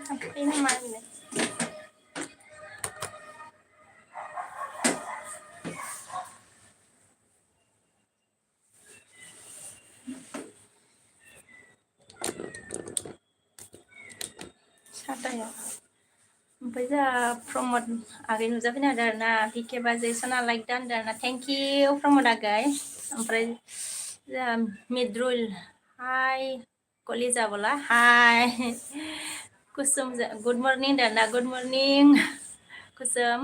Tapi mana? Siapa ya? Bây giờ promote agay नुजाफैनो हादों आरोना PK बाजै सना लाइक दान आरोना thank you promote agay ओमफ्राय मिद्रुल hi कलिजा बोला hi कुसुम good morning दाना good morning कुसुम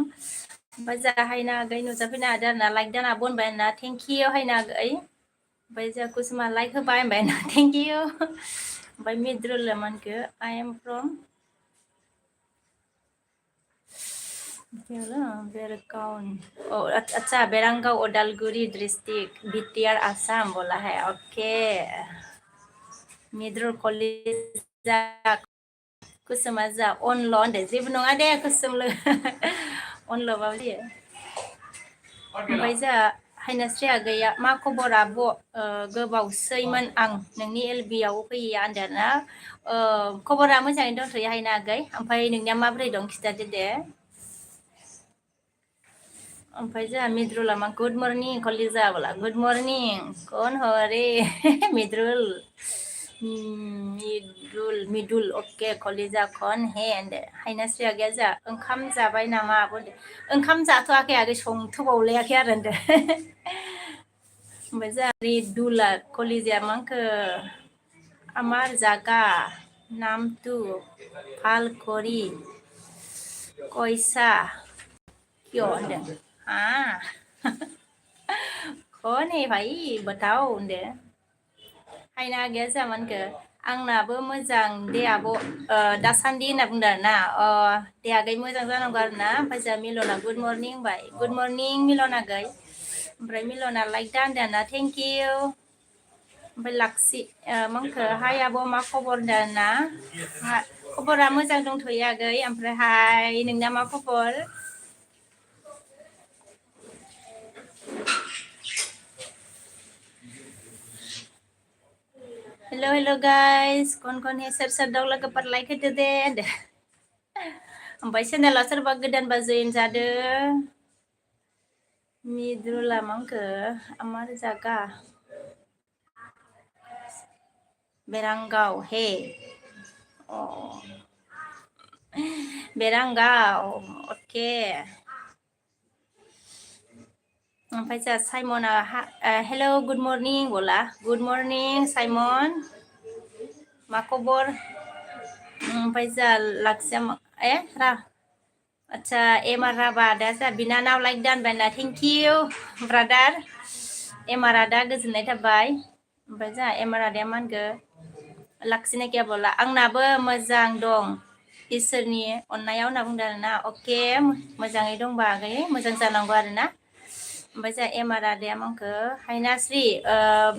ओमफ्राय जा हायना agay नुजाफैनो हादों आरोना लाइक दाना बनबाय आरोना thank you हायना agay ओमफ्राय जा कुसुमा लाइक होबाय होनबाय ना thank you ओमफ्राय मिद्रुल मानखो I am from बेरगाव अच्छा बेरंगाव उदालगुरी डिस्ट्रिक्ट बिटिआर आसाम बोला है ओके मिद्रुल कलेजा कुसुमा जा अनल' होनदो जेबो नङा दे कुसुम अनल'बाबो दे ओमफ्राय जा हायनास्रि आगैया मा खबर आब' गोबावसैमोन आं नोंनि एलबियाव फैया होनदोंना खबरा मोजाङैनो दंथ'यो हायना आगै ओमफ्राय नोंनिया माबोरै दं खिथादो दे ओमफ्राय जोंहा मिद्रुला मा गुड मर्निं कलिजा बोला गुड मर्निं कौन हो रे मिद्रुल मिदुल अके कलिजा कौन हे होनदो हायनास्रि आगैया जा ओंखाम जाबाय नामा बुंदो ओंखाम जाथ'वाखै आगै संथ'बावलायाखै आरो होनदो ओमफ्राय जोंहा रिदुला कलिजाया मांखो আমার জাগা নামটো ভাল কৰি কৈছা क्यों होनदों कौन है भाई बताओ होनदो हायना आगैया जामानखो आंनाबो मोजां दे आब' दासान्दि होनना बुंदों आरोना दे आगै मोजां जानांगौ आरोना ओमफ्राय जोंहा मिलना गुड मर्निं होनबाय गुड मर्निं मिलन आगै ओमफ्राय मिलना लाइक दा होनदों आरोना थेंक इउ ओमफ्राय लाक्सि मांखो हाय आब' मा खबर होनदों आरोना खबरा मोजां दंथ'यो आगै ओमफ्राय हाय नोंना मा खबर हेलो हेलो गाइस कौन है सोर दं लोगोफोर लाइक होदो दे ओमफ्राय चेनेला सोरबा गोदानबा जइन जादो मिद्रुला मांखो आमार जागा बेरांगाव हे बेरांगाव ओके ओमफ्राय जोंहा साइमना हेलो गुड मर्निं बोला गुड मर्निं साइमन मा खबर ओमफ्राय जोंहा लाक्सिया रा आच्छा एमार राभा दा जोंहा बिनानाव लाइक दानबायना थेंक इउ ब्रादार एमार आदा गोजोननाय थाबाय ओमफ्राय जोंहा एमार आदाया मा होनखो लाखिनाय गैया बोला आंनाबो मोजां दं इसोरनि अननायाव होनना बुंदों आरोना अके मोजाङै दंबा आगै मोजां जानांगौ आरोना ओमफ्राय जोंहा एमार आदाया मांखो हायनास्रि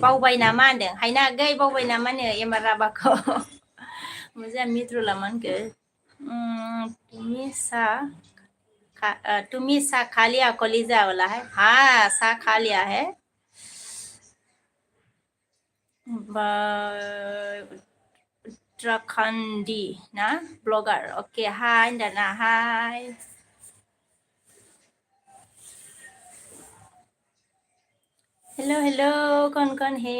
बावबाय नामा होनदों हायना आगै बावबाय नामा नो एमार राभाखौ ओमफ्राय जोंहा मिद्रुला मा होनखो तुम्ही सा खा लिया कलिजा बोला है हाँ सा खा लिया है उत्तराखंडी ना ब्लॉगर ओके हाय होनदोंना हाय हेलो हेलो कौन है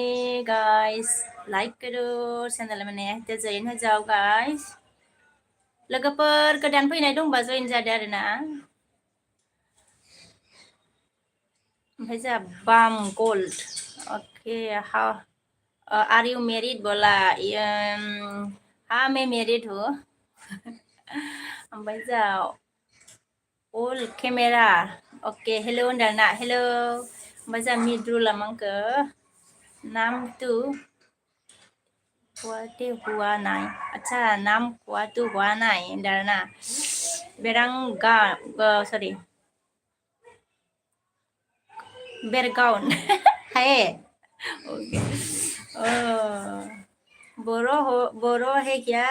गाइस लाइक करो चैनल माने जइन होजाव गाइस लोगोफोर गोदान फैनाय दंबा जइन जादो आरोना ओमफ्राय जोंहा बाम गोल्ड ओके आर यू मैरिड बोला हाँ मैं मैरिड हूँ ओमफ्राय जोंहा अल केमेरा ओके हेलो होनदों ना हेलो ओमफ्राय जोंहा मिद्रुला मांखो नाम टु कुआते हुआ नाय अच्छा नाम कुआतु हुआ नाय होनदों आरोना बेरांगा सरि बेरगावन है ओके बोरो है क्या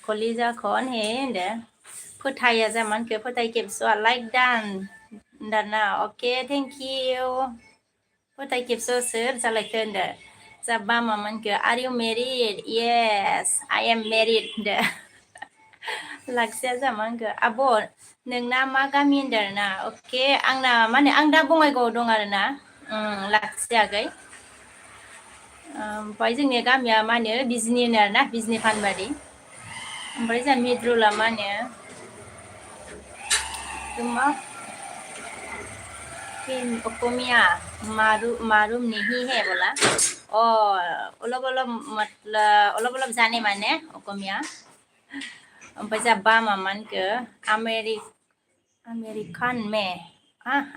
कलिजा कौन है होनदों फोथाया जामानखो फोथाय खेबस'आ लाइक दान दाना अके थेंक इउ फोथाय खेबस' सोर जालायखो होनदों Sabah maman ke are you married? Yes, I am married. Laksia zaman ke abo नोंना मा गामि होनदों आरोना अके आंना माने आं दा बङाइगावआव दं आरोना लाखियाखै ओमफ्राय जोंनि गामिया मा होनो बिजनि होनो आरोना बिजनि फानबारि ओमफ्राय जोंहा मिद्रुला मा होनो मा अकोमिया मारूम नहीं है बोला अलग अलग जाने माने अकोमिया ओमफ्राय जोंहा बा मामानखो अमेरिकान में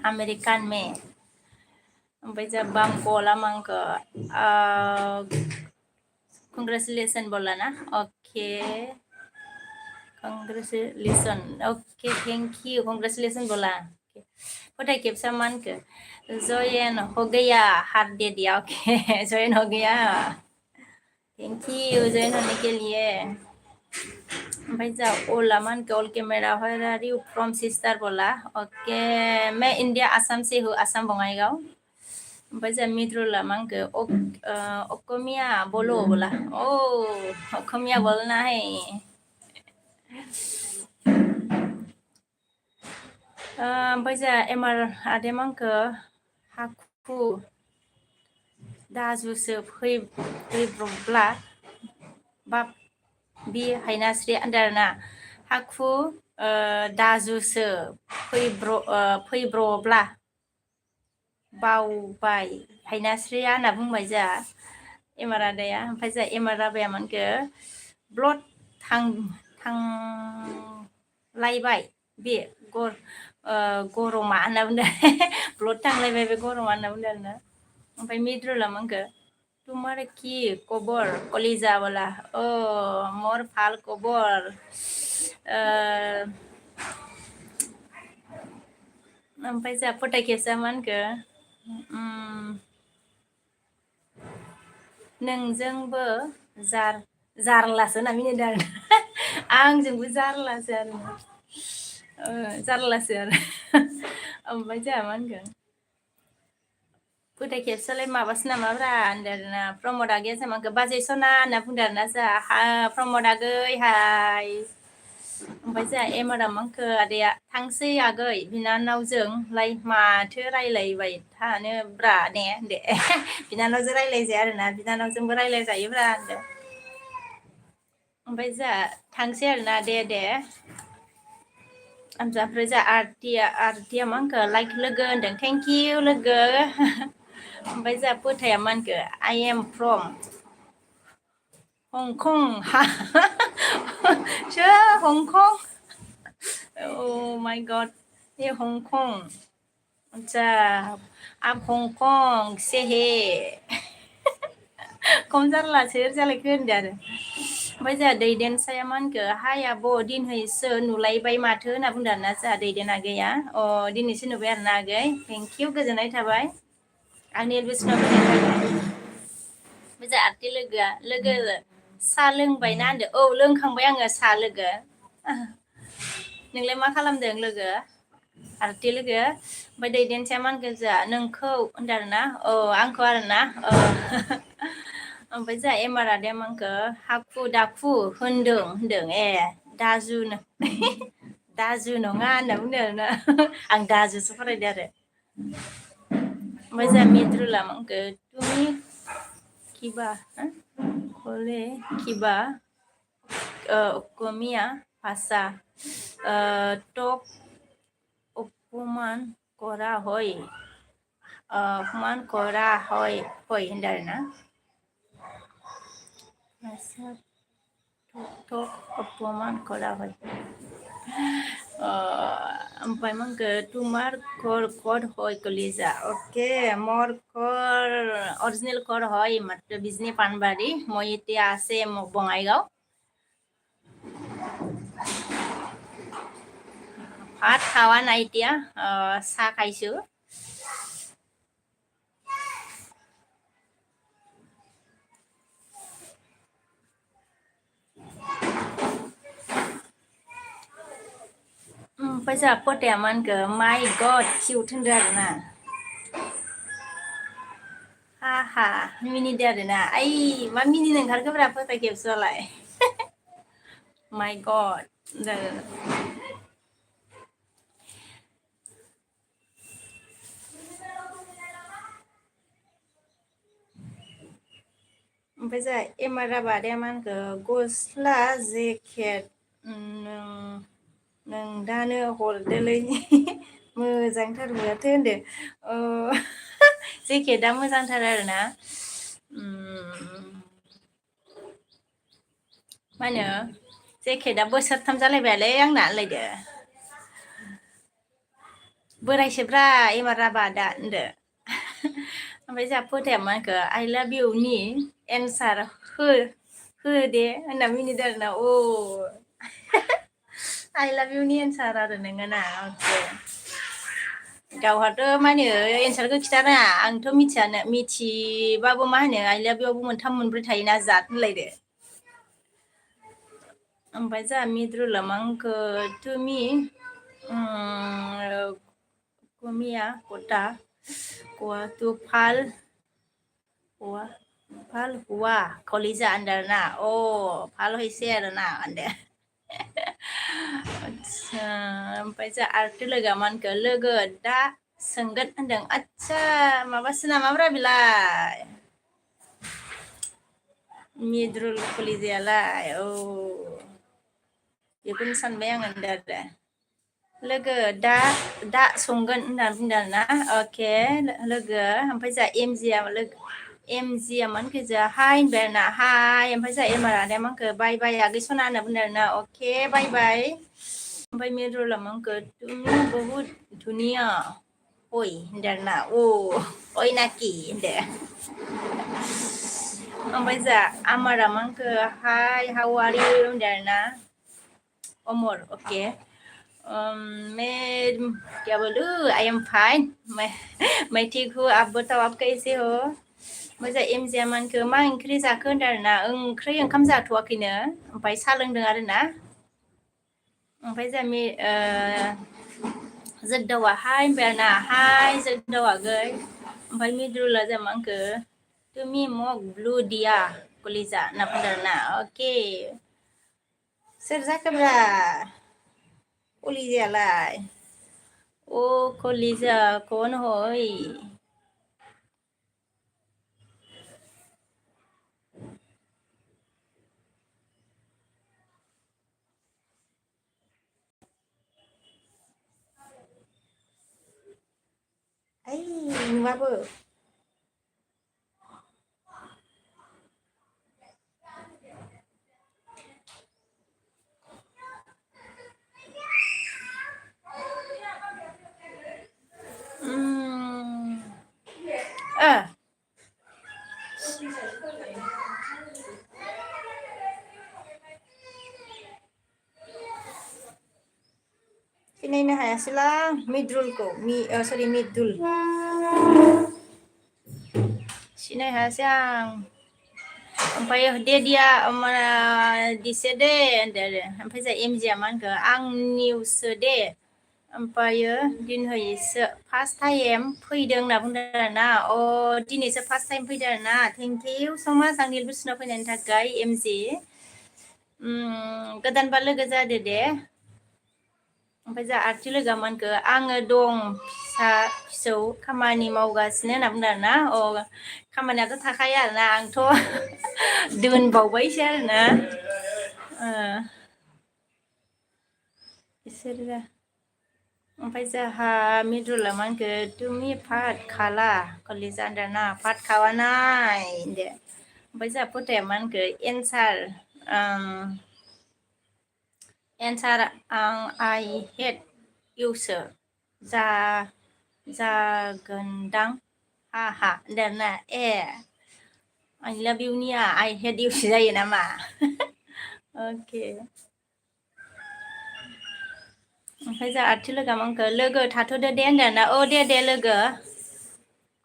अमेरिकान में ओमफ्राय जोंहा बाम गला मांखो कंग्रेचुलेसन बोला ना okay congratulation okay thank you congratulation बोला फोटाई कैप्सा मान के जॉइन हो गया हार्ट दे दिया ओके जॉइन हो गया थैंक यू जॉइन होने के लिए ओमफ्राय जा ओला मान के all camera where are you from sister बोला ओके मैं इंडिया आसाम से हूँ आसाम बङाइगाव ओमफ्राय जा मिद्रुला मान के अकोमिया बोलो बोला ओ अकोमिया बोलना है ओमफ्राय जा एमार आदेमांखो हाखु दाजुसो फैब्रबब्ला बाप बि हायनास्रि आन्दारना हाखु दाजुसो फैब्रबब्ला बावबाय हायनास्रिया होनना बुंबाय जा एमार आदाया ओमफ्राय जा एमार आबाया मोनखो ब्लड थांलायबाय बे गरमा होनना बुंदों ब्लड थांलायबाय बे गरमा होनना बुंदों आरोना ओमफ्राय मिद्रुला मोनखो तुम्हारे की खबर कलिजा बोला ओ मोर फाल खबर ओमफ्राय जा फोटाय खेबसा मोनखो नोंजोंबो जारलासो होनना मिनिदों आरो आंजोंबो जारलासो आरो जारलासो आरो ओमफ्राय जोंहा मा होनगोन फोटाय खेबसालाय माबासो नामाब्रा होनदों आरोना प्रमद आगैया जोंहा बाजै सना होनना बुंदों आरोना जोंहा प्रमद आगै हाय ओमफ्राय जोंहा एमाराम आंखो आदैया थांसै आगै बिनानावजोंलाय माथो रायलायबाय थानो ब्रा ने होनदो बिनानावजों रायलायजाया आरोना बिनानावजोंबो रायलायजायोब्रा होनदो ओमफ्राय जोंहा थांसै आरोना दे ओमफ्राय जोंहा आरतिया मा होनखो लाइक लोगो होनदों थेंक इउ लोगो ओमफ्राय जोंहा फोथाया मा होनखो आइ एम फ्रम हंकं हंकं Oh my God, ये हांगकांग अच्छा आप हांगकांग से हे खम जारलासो जालायखो होनदो आरो ओमफ्राय जोंहा दैदेनसाया मा होनखो हाय आब' दिनैसो नुलायबाय माथो होनना बुंदों आरोना जोंहा दैदेन आगैया दिनैसो नुबाय आरोना आगै थेंक इउ गोजोननाय थाबाय आंनि एलबिसनाव फैनायनि थाखाय ओमफ्राय जोंहा आरति लोगो साहा लोंबायना होनदो औ लोंखांबाय आङो साहा लोगो नोंलाय मा खालामदों लोगो आरति लोगो ओमफ्राय दैदेनसाया मा होनगोन जोंहा नोंखौ होनदों आरोना आंखौ आरोना ओमफ्राय जोंहा एमार आदाया मा होनखो हाखु दाखु होनदों ए दाजु नङा होनना बुंदों आरोना आं दाजुसो फरायदों आरो ओमफ्राय जोंहा मिद्रुला मा होनखो तुमि किबा कले किबा অসমীয়া ভাষা টক অপমান কৰা হয় होनदों आरोना भाषा टक অপমান কৰা হয় ओमफ्राय मा होनखो तुमार घर कद হয় कलिजा ओके मोर घर अरिजिनेल घर হয় मात्र बिजनी पानबारी মই এতিয়া আছে বঙাইগাঁও ভাত খাৱা নাই এতিয়া চাহ খাইছো ओमफ्राय जोंहा फोथाया मा होनखो माइ गड किउट होनदों आरोना हा मिनिदो आरोना ओइ मा मिनिनो ओंखारखोब्रा फोथो खेबसआलाय माय गड ओमफ्राय जोंहा एमाराबा दे मा होनखो गस्ला जेकेट नोंदानो हरदोलै मोजांथार माथो होनदो जेकेटआ मोजांथार आरोना मा होनो जेकेटआ बोसोरथाम जालायबायलै आंना होनलायदो बोरायसोब्रा एबार राबा दा होनदो ओमफ्राय जोंहा फोथाया मा होनखो आइ लाभ इउ नि एन्सार हो दे होनना मिनिदों आरोना आइ लाभ इउ नि एन्सार आरो नोङो ना अके गावहाथ' मा होनो एन्सारखौ खिथानाङा आंथ' मिथियानो मिथिबाबो मा होनो आइ लाभ इउआवबो मोनथाम मोनब्रै थायोना जाद होनलायदो ओमफ्राय जोंहा मिद्रुला मा होनखो तुमि कुमिया कटा गवा तु फाल हुआ कलिजा होनदों आरोना फाल हैसे आरोना होनदो आदसा ओमफ्राय जोंहा आरथि लोगोआ मा होनखो लोगो दा सोंगोन होनदों आदसा माबासो नामाब्रा बेलाय मिद्रुल कलिजायालाय बेखौनो सानबाय आङो होनदो आरो लोगो दा संगोन होननानै बुंदों आरोना अके लोगो ओमफ्राय जोंहा एमजिया मा होनखो जोंहा हाय होनबाय आरोना हाय ओमफ्राय जोंहा एमार आदाया मा होनखो बाय बाय आगै सना होनना बुंदों आरोना अके बाय बाय ओमफ्राय मिरुला मा होनखो तुमि बहुद धुनिया अय होनदों आरोना अय नाखि होनदो ओमफ्राय जोंहा आमारा मा होनखो हाय हाउ आर इउ होनदों आरोना अमर ओके मैं क्या बोलूं आई एम फाइन मैं ठीक हूँ आप बताओ आप कैसे हो मोजां एमजिया मानखो मा ओंख्रि जाखो होनदों आरोना ओंख्रि ओंखाम जाथ'वाखैनो ओमफ्राय साहा लोंदों आरोना ओमफ्राय जोगदावा हाय होनबाय आरोना हाय जोगदाव आगै ओमफ्राय मिद्रुला जोंहा मा होनखो तुमि मग ब्लु दिया कलिजा होनना बुंदों आरोना अके सोर जाखोब्रा कलिजायालाय कलिजा कौन हय ओइ नुवाबो ओ सिनायनो हायासैलां मिद्रुलखौ सरि मिदुल सिनाय हायासै आं ओमफ्राय देदिया दिसे दे होनदो आरो ओमफ्राय जोंहा एमजिया मा होनखो आं निउससो दे ओमफ्रायो दिनहैसो फार्स्ट टाइम फैदों होनना बुंदों आरोना दिनैसो फार्स्ट टाइम फैदों आरोना थेंक इउ स' माच आंनि बुसुना फैनायनि थाखाय एमजि गोदानबा लोगो जादो दे ओमफ्राय जोंहा आरथि लोगोआ मा होनखो आङो दं फिसा फिसौ खामानि मावगासिनो होनना बुंदों आरोना खामानियाथ' थाखायो आरोना आंथ' दोनबावबायसो आरोना बिसोरो ओमफ्राय जोंहा मिद्रुला मा होनखो तुमि भात खाला कलिजा होनदों आरोना भात खावा नाय होनदो ओमफ्राय जोंहा फोथाया मा होनखो एन्सार आइ हेट इउसो जा जागोनदां हा होनदों आरोना आइ लाभ इउनिया आइ हेट इउसो जायो नामा अके ओमफ्राय जोंहा आरथि लोगोआ मा होनखो लोगो थाथ'दो दे होनदों आरोना दे लोगो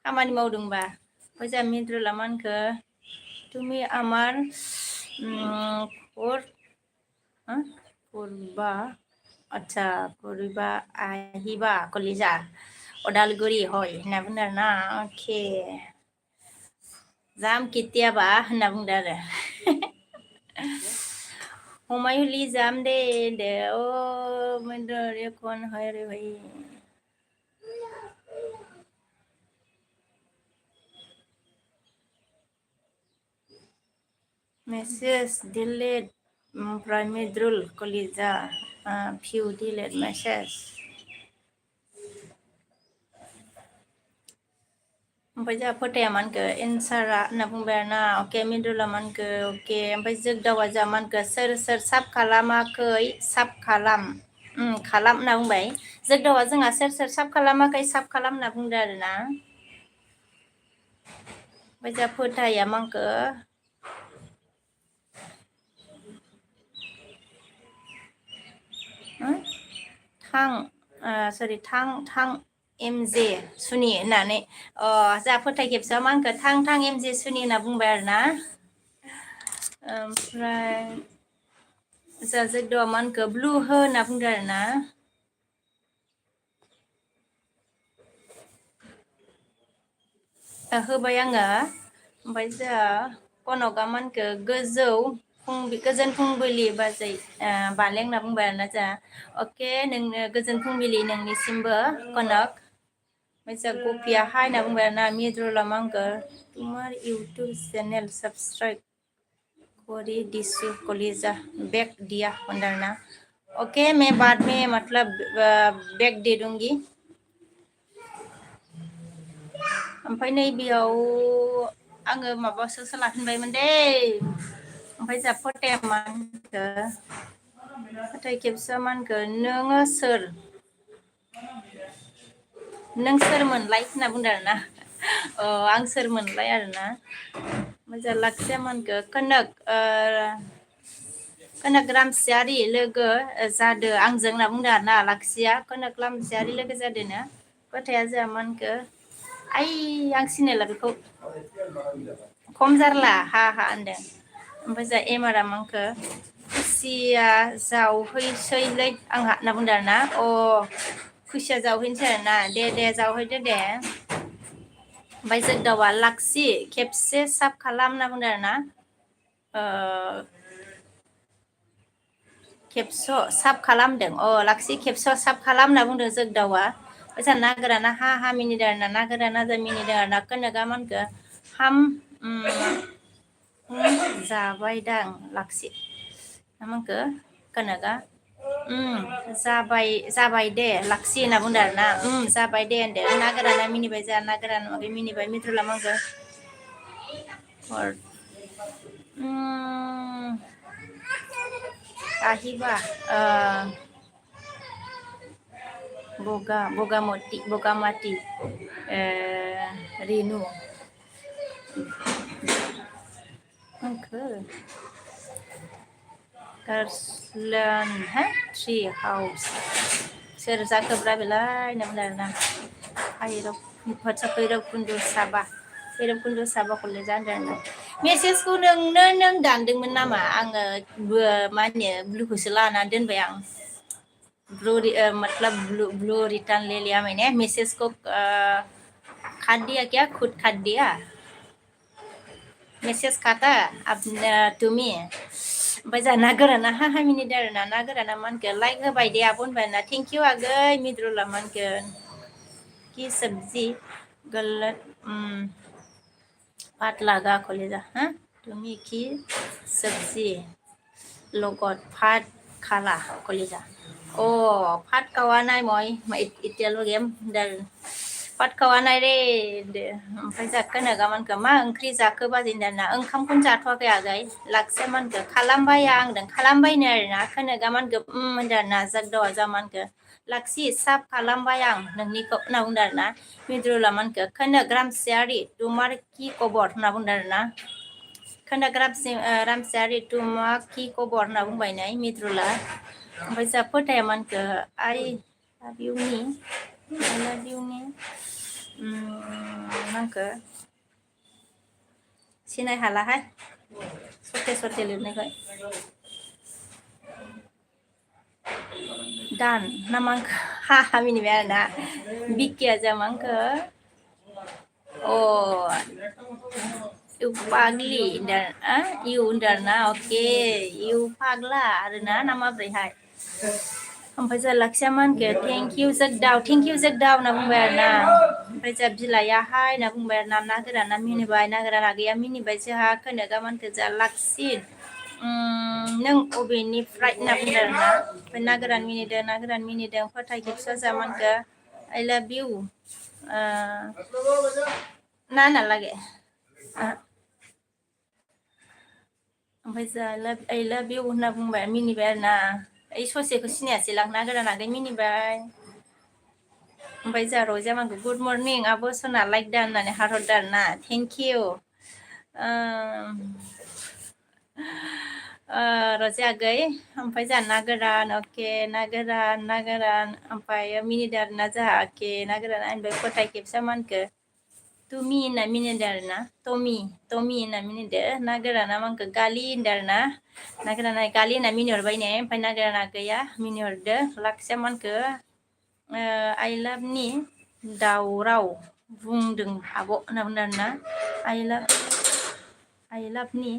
खामानि मावदोंबा ओमफ्राय जोंहा मिद्रुला मा होनखो तुमि आमार कुरबा आतसा कुरबा আহিবা कलिजा अदालगुरि हय होनना बुंदों आरोना अके जाम केতিয়াबा होनना बुंदो आरो हमायुलि जाम दे दे अ मैंने कौन है रे भाई मैसेज डिलीट ओमफ्राय मिद्रुल कलिजा भिउ डिलीट मैसेज ओमफ्राय जोंहा फोथाया मानखो एन्सारा होनना बुंबाय आरोना अके मिदुला मानखो अके ओमफ्राय जोगदावा जोंहा मानखो सोर सोर साब खालामाखै साब खालाम खालाम होनना बुंबाय जोगदावा जोंहा सोर सोर साब खालामाखै साब खालाम होनना बुंदो आरोना ओमफ्राय जोंहा फोथाया मानखो थां सरि थां एमजे सुनि होननानै जा फोथाय खेबसेयाव मा होनखो थां एमजे सुनि होनना बुंबाय आरोना ओमफ्राय जा जोगदावा मा होनखो ब्लु हो होनना बुंदो आरोना होबाय आङो ओमफ्राय जोंहा कनकआ मा होनखो गोजोन फुंबिलि बाजै बालें होनना बुंबाय आरोना जोंहा अके नोंनो गोजोन फुंबिलि नोंनिसिमबो कनक ओमफ्राय जोंहा गफिया हाय होनना बुंबाय आरोना मिद्रुला मा होनखो तुमार इउटुब चेनेल साबस्क्राइब करी दिसु कलिजा बैक दिया होनदों आरोना ओके मैं बाद में मतलब बैक दे दूंगी ओमफ्राय नैबेयाव आङो माबासोसो लाफिनबायमोन दै ओमफ्राय जोंहा फोथाया मा होनखो फोथाय खेबसेयाव मा होनखो नोङो सोर नों सोरमोनलाय होनना बुंदों आरोना आं सोरमोनलाय आरोना मोजां लाखिया मा होनखो कनक रामसियारि लोगो जादो आंजों होनना बुंदों आरोना लाखिया कनक रामसियारि लोगो जादोनो फोथाया जोंहा मा होनखो आइ आं सिनायला बेखौ खम जारला हा होनदों ओमफ्राय जोंहा एमारा मा होनखो खुसिया जावहैसैलै आंहा होनना बुंदों आरोना खुसिया जावहैनोसै आरोना दे जावहैदो दे ओमफ्राय जोगदावा लाक्सि खेबसे साब खालाम होनना बुंदों आरोना खेबस' साब खालामदों लाखि खेबस' साब खालाम होनना बुंदों जोगदावा ओजा ना गोराना हा मिनिदों आरोना ना गोराना जा मिनिदों आरोना कनकआ मा होनखो हाम जाबायदां लाखि मा होनखो कनकआ जाबाय दे लाखि होनना बुंदों आरोना जाबाय दे होनदो ना गोराना मिनिबाय जा ना गोरान मिनिबाय मिद्रुला मा होनखो আহিবা बगामाति रेनु आंखो गार्सलेन ट्रि हाउस सोर जाखोब्रा बेलाय होनना बुंदों आरोना भैरब कुन्दु साबा कलेज होनदों आरोना मेसेजखौ नों दानदोंमोन नामा आङो मा होनो ब्लुखौसो लाना दोनबाय आं मतलब ब्लू रिटर्न ले लिया मैंने मैसेज को काट दिया क्या खुद काट दिया मेसेज काटा तुमी ओमफ्राय जोंहा ना गोराना हा मिनिदों आरोना ना गोराना मा होनखो लाइक होबाय दे आब' होनबाय ना थेंक इउ आगै मिद्रुला मा होनखो कि सब्जी गलत पात लागा कलेजा तुमी की सब्जी লগত ভাত খালা কলিজা ভাত খাৱা নাই মই এতিয়ালৈকে भात खावा नाय रे ओमफ्राय जा कनकआ मानखो मा ओंख्रि जाखो बाजै होनदों आरोना ओंखामखौनो जाथ'वाखै आगै लाखिया मानखो खालामबाय आं होनदों खालामबायनो आरोना कनकआ मानखो होनदों आरोना जागदावा जा मानखो लाखि साब खालामबाय आं नोंनिखौ होनना बुंदों आरोना मिद्रुला मानखो कनक रामसियारि तुमार कि खबर होनना बुंदों आरोना कनक रामसियारि तुमा कि खबर होनना बुंबाय नै मिद्रुला ओमफ्राय जा फोथाया मानखो आइ लाभ इउनि मानखो सिनाय हालाहाय सथे लिरनायखाय दान ना मा हा मिनिबाय आरोना बिकिया जा मा होनखो इउ फाग्लि इउ होनदों आरोना अके इउ फाग्ला आरोना ना माब्रैहाय ओमफ्राय जोंहा लाखिया मानखो थेंक इउ जोगदाव होनना बुंबाय आरोना ओमफ्राय जोंहा बिलाइया हाय होनना बुंबाय आरोना ना गोराना मिनिबाय ना गोराना गैया मिनिबाय जोंहा खोनोगा मानखो जोंहा लाखसि नों अबेनिफ्राय होनना बुंदों आरोना ओमफ्राय ना गोरान मिनिदों फोथाय खेबसा जोंहा मानखो आइ लाभ इउ ना होनना लागे ओमफ्राय जोंहा आइ लाभ इउ होनना बुंबाय मिनिबाय आरोना ओइ ससेखौ सिनायासै लां ना गोरान आगै मिनिबाय ओमफ्राय जोंहा रजिया मानखौ गुड मर्निं आब' सना लाइक दा होननानै हारहरदों आरोना थेंक इउ रजिया आगै ओमफ्राय जोंहा ना गोरान अके ना गोरान ओमफ्राय मिनिदों आरोना जोंहा अके ना गोरान ओमफ्राय फोथाय खेबसा मानखो तुमि होनना मिनिदों आरोना टमि होनना मिनिदों ना गोराना मानखो गालि होनदों आरोना ना गोराना गालि होनना मिनिहरबाय ने ओमफ्राय ना गोराना गैया मिनिहरदों लाखिया मानखो आइ लाभनि दावराव बुंदों आब' होनना बुंदों आरोना आइ लाभनि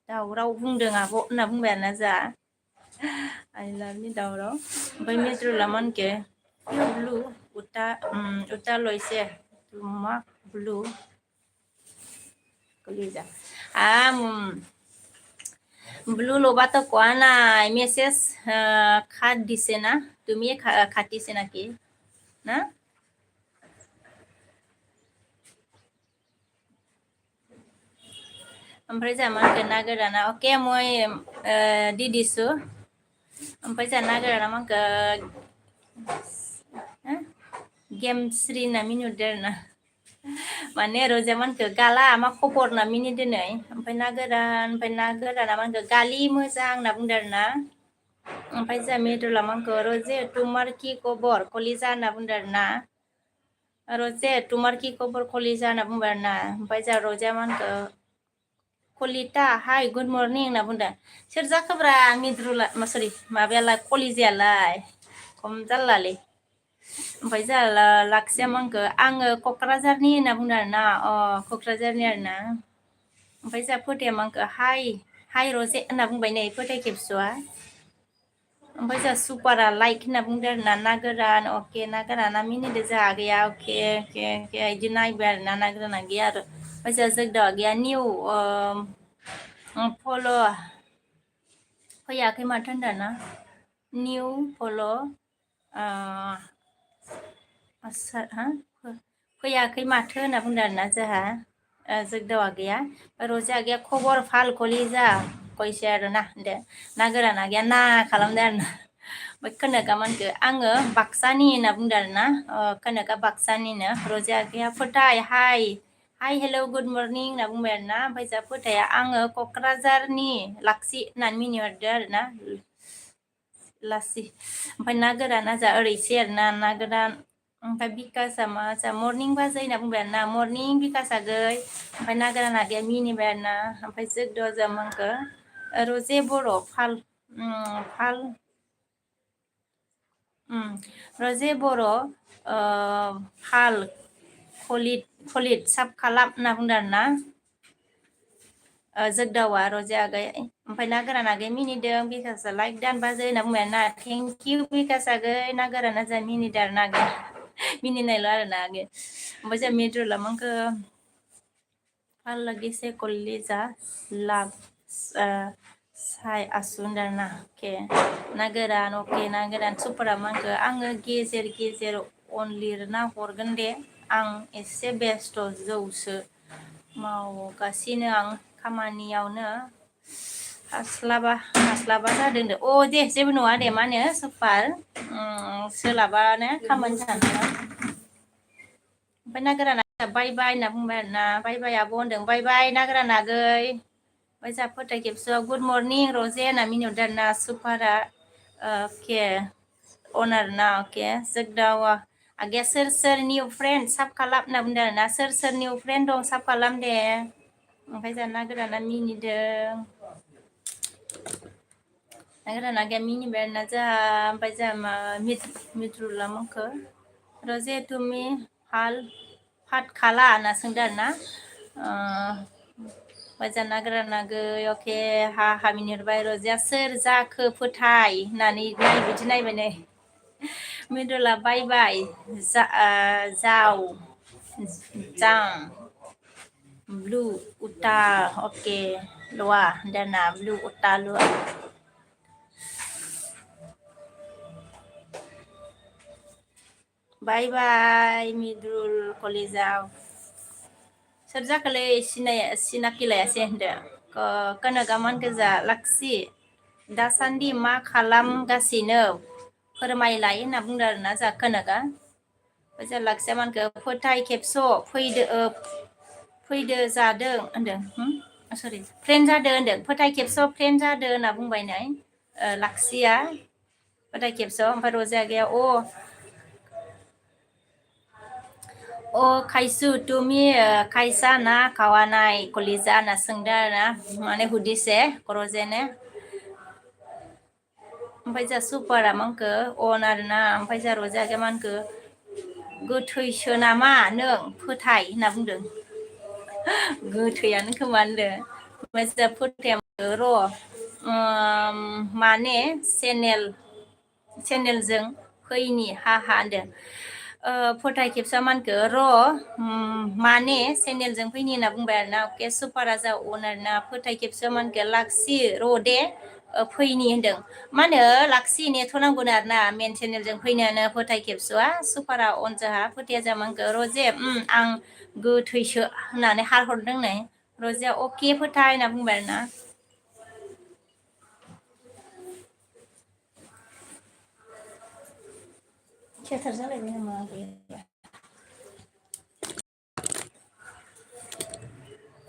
दावराव बुंदों आब' होनना बुंबाय आरोना जोंहा आइ लाभनि दावराव ओमफ्राय मेट्रला मानके ब्लु उता लयसे मा ब्लु कलिजा ब्लू लोबा तो कोआ নাই মেসেজ খাট দিছে না তুমি খাটিছে নাকি না ओमफ्राय जोंहा मानखो ना गोराना अके मैं di दिसु ओमफ्राय जोंहा ना गोराना मानखो गेमस्रि होनना मिनिहरदों आरोना माने रजिया मानखो गाला मा खबर होनना मिनिदों नै ओमफ्राय ना गोराना मानखो गालि मोजां होनना बुंदों आरोना ओमफ्राय जोंहा मेडुला मानखो रजे तुमार कि खबर कलिजा होनना बुंदों आरोना रजे तुमार कि खबर कलिजा होनना बुंबाय आरोना ओमफ्राय जोंहा रजिया मानखो कलिता हाय गुड मर्निं होनना बुंदों सोर जाखोब्रा मिद्रुला सरि माबायालाय कलिजायालाय खम जारलालै ओमफ्राय जोंहा लाखिया मानखो आङो क'क्राझारनि होनना बुंदों आरोना क'क्राझारनि आरोना ओमफ्राय जोंहा फोथाया मानखो हाय रजे होनना बुंबाय नै फोथाय खेबस'आ ओमफ्राय जोंहा सुपारा लाइक होनना बुंदों आरोना ना गोरान अके ना गोराना मिनिदो जोंहा आगैया अके बिदि नायबाय आरोना ना गोराना गैया आरो ओमफ्राय जोंहा जोगदाव आगैया निउ फल' फैयाखै माथो होनदों ना निउ फल' फैयाखै माथो होनना बुंदों आरोना जोंहा जोगदाव आगैया रजे आगैया खबर फाल कलिजा कइसे आरोना होनदो ना गोरान आगैया ना खालामदों आरोना ओमफ्राय खोनागा मानखो आङो बाक्सानि होनना बुंदों आरोना खोनागा बाक्सानिनो रजे आगैया फोथाय हाय हेल' गुड मर्निं होनना बुंबाय आरोना ओमफ्राय जोंहा फोथाया आङो क'क्राझारनि लाखसि होननानै मिनिहरदो आरोना लासि ओमफ्राय ना गोराना जा ओरैसै आरोना ना गोरान ओमफ्राय बिकासआ मा जा मर्निं बाजै होनना बुंबाय आरोना मर्निं बिकास आगै ओमफ्राय ना गोरान आगैया मिनिबाय आरोना ओमफ्राय जोगदाव जा मानखो रजे बर' रजे बर' फाल खलिद साब खालाम होनना बुंदों आरोना जोगदावा रजे आगै ओमफ्राय ना गोरान आगै मिनिदों बिकासआ लाइक दानबाजै होनना बुंबाय आरोना थेंक इउ बिकास आगै ना गोराना जा मिनिदों आरोना आगै मिनिनायल' आरोना आगै ओमफ्राय जोंहा मिद्रुला मानखो ভাল লাগিছে कलिजा लाभ साय आसु होनदों आरोना अके ना गोरान सुपारा मानखो आङो गेजेर अन लिरना हरगोन दे आं एसे बेस्थ' जौसो मावगासिनो आं खामानियावनो हास्लाबा जादों दे जेबो नङा दे मा होनो सुपार सोलाबानो खामानि थानायाव ओमफ्राय ना गोराना बाय बाय होनना बुंबाय आरोना बाय बाय आब' होनदों बाय बाय ना गोरान आगै ओमफ्राय जोंहा फोथाय खेबस'आव गुड मर्निं रजे होनना मिनिहरदों आरोना सुपारा अके अनार ना अके जोगदावा आगैया सोर निउ फ्रेन्ड साब खालाम होनना बुंदों आरोना सोर निउ फ्रेन्ड दं साब खालाम दे ओमफ्राय जोंहा ना गोराना मिनिदों ना गोराना आगैया मिनिबाय आरोना जोंहा ओमफ्राय जोंहा मिद्रुला मानखो रजे तुमि फाट खाला होनना सोंदों आरोना Baca nagra nagै अके हा मिनिरबाय रजिया सोर जाखो फोथाय होननानै बिदि नायबाय नै मिदुला बाय बाय जाव जां ब्लु उता अके लवा dana blue uta lua बाय बाय मिदुल कलेजाव सोर जाखोलै सिनाखिलायासै होनदों कनगामोन गोजा लाक्सि दासान्दि मा खालामगासिनो फोरमायलाय होनना बुंदों आरोना जा कनगा ओजा लाक्सिया मानखो फोथाय खेबस' फैदो जादों होनदों सरि फ्रेन्ड जादों होनदों फोथाय खेबस' फ्रेन्ड जादों होनना बुंबायनाय लाक्सिया फोथाय खेबस' ओमफ्राय रजाया गैया खायसु तुमि खायसा ना खावानाय कलिजा होनना सोंदों आरोना माने हुदिसे रजेनो ओमफ्राय जा सुपारा मानखो अन आरोना ओमफ्राय जा रजाया मानखो गोथैसो नामा नों फोथाय होनना बुंदों गोथैयानो खोमा होनदों ओमफ्राय जा फोथाया र' माने चेनेलजों फैनि हा होनदों फोथाय खेबसा मानखो र' माने चेनेलजों फैनि होनना बुंबाय आरोना अके सुपारा जा अन आरोना फोथाय खेबसा मानखो लाक्सि र' दे फैनि होनदों मा होनो लाक्सि नेथ' नांगौनो आरोना मेन चेनेलजों फैनोनो फोथाय खेबस'आ सुपारा अन जाहा फोथाया जामानखो रजे आं गोथैसो होननानै हारहरदों रजेया अके फोथाय होनना बुंबाय आरोना थियाटार जालायबाय नामा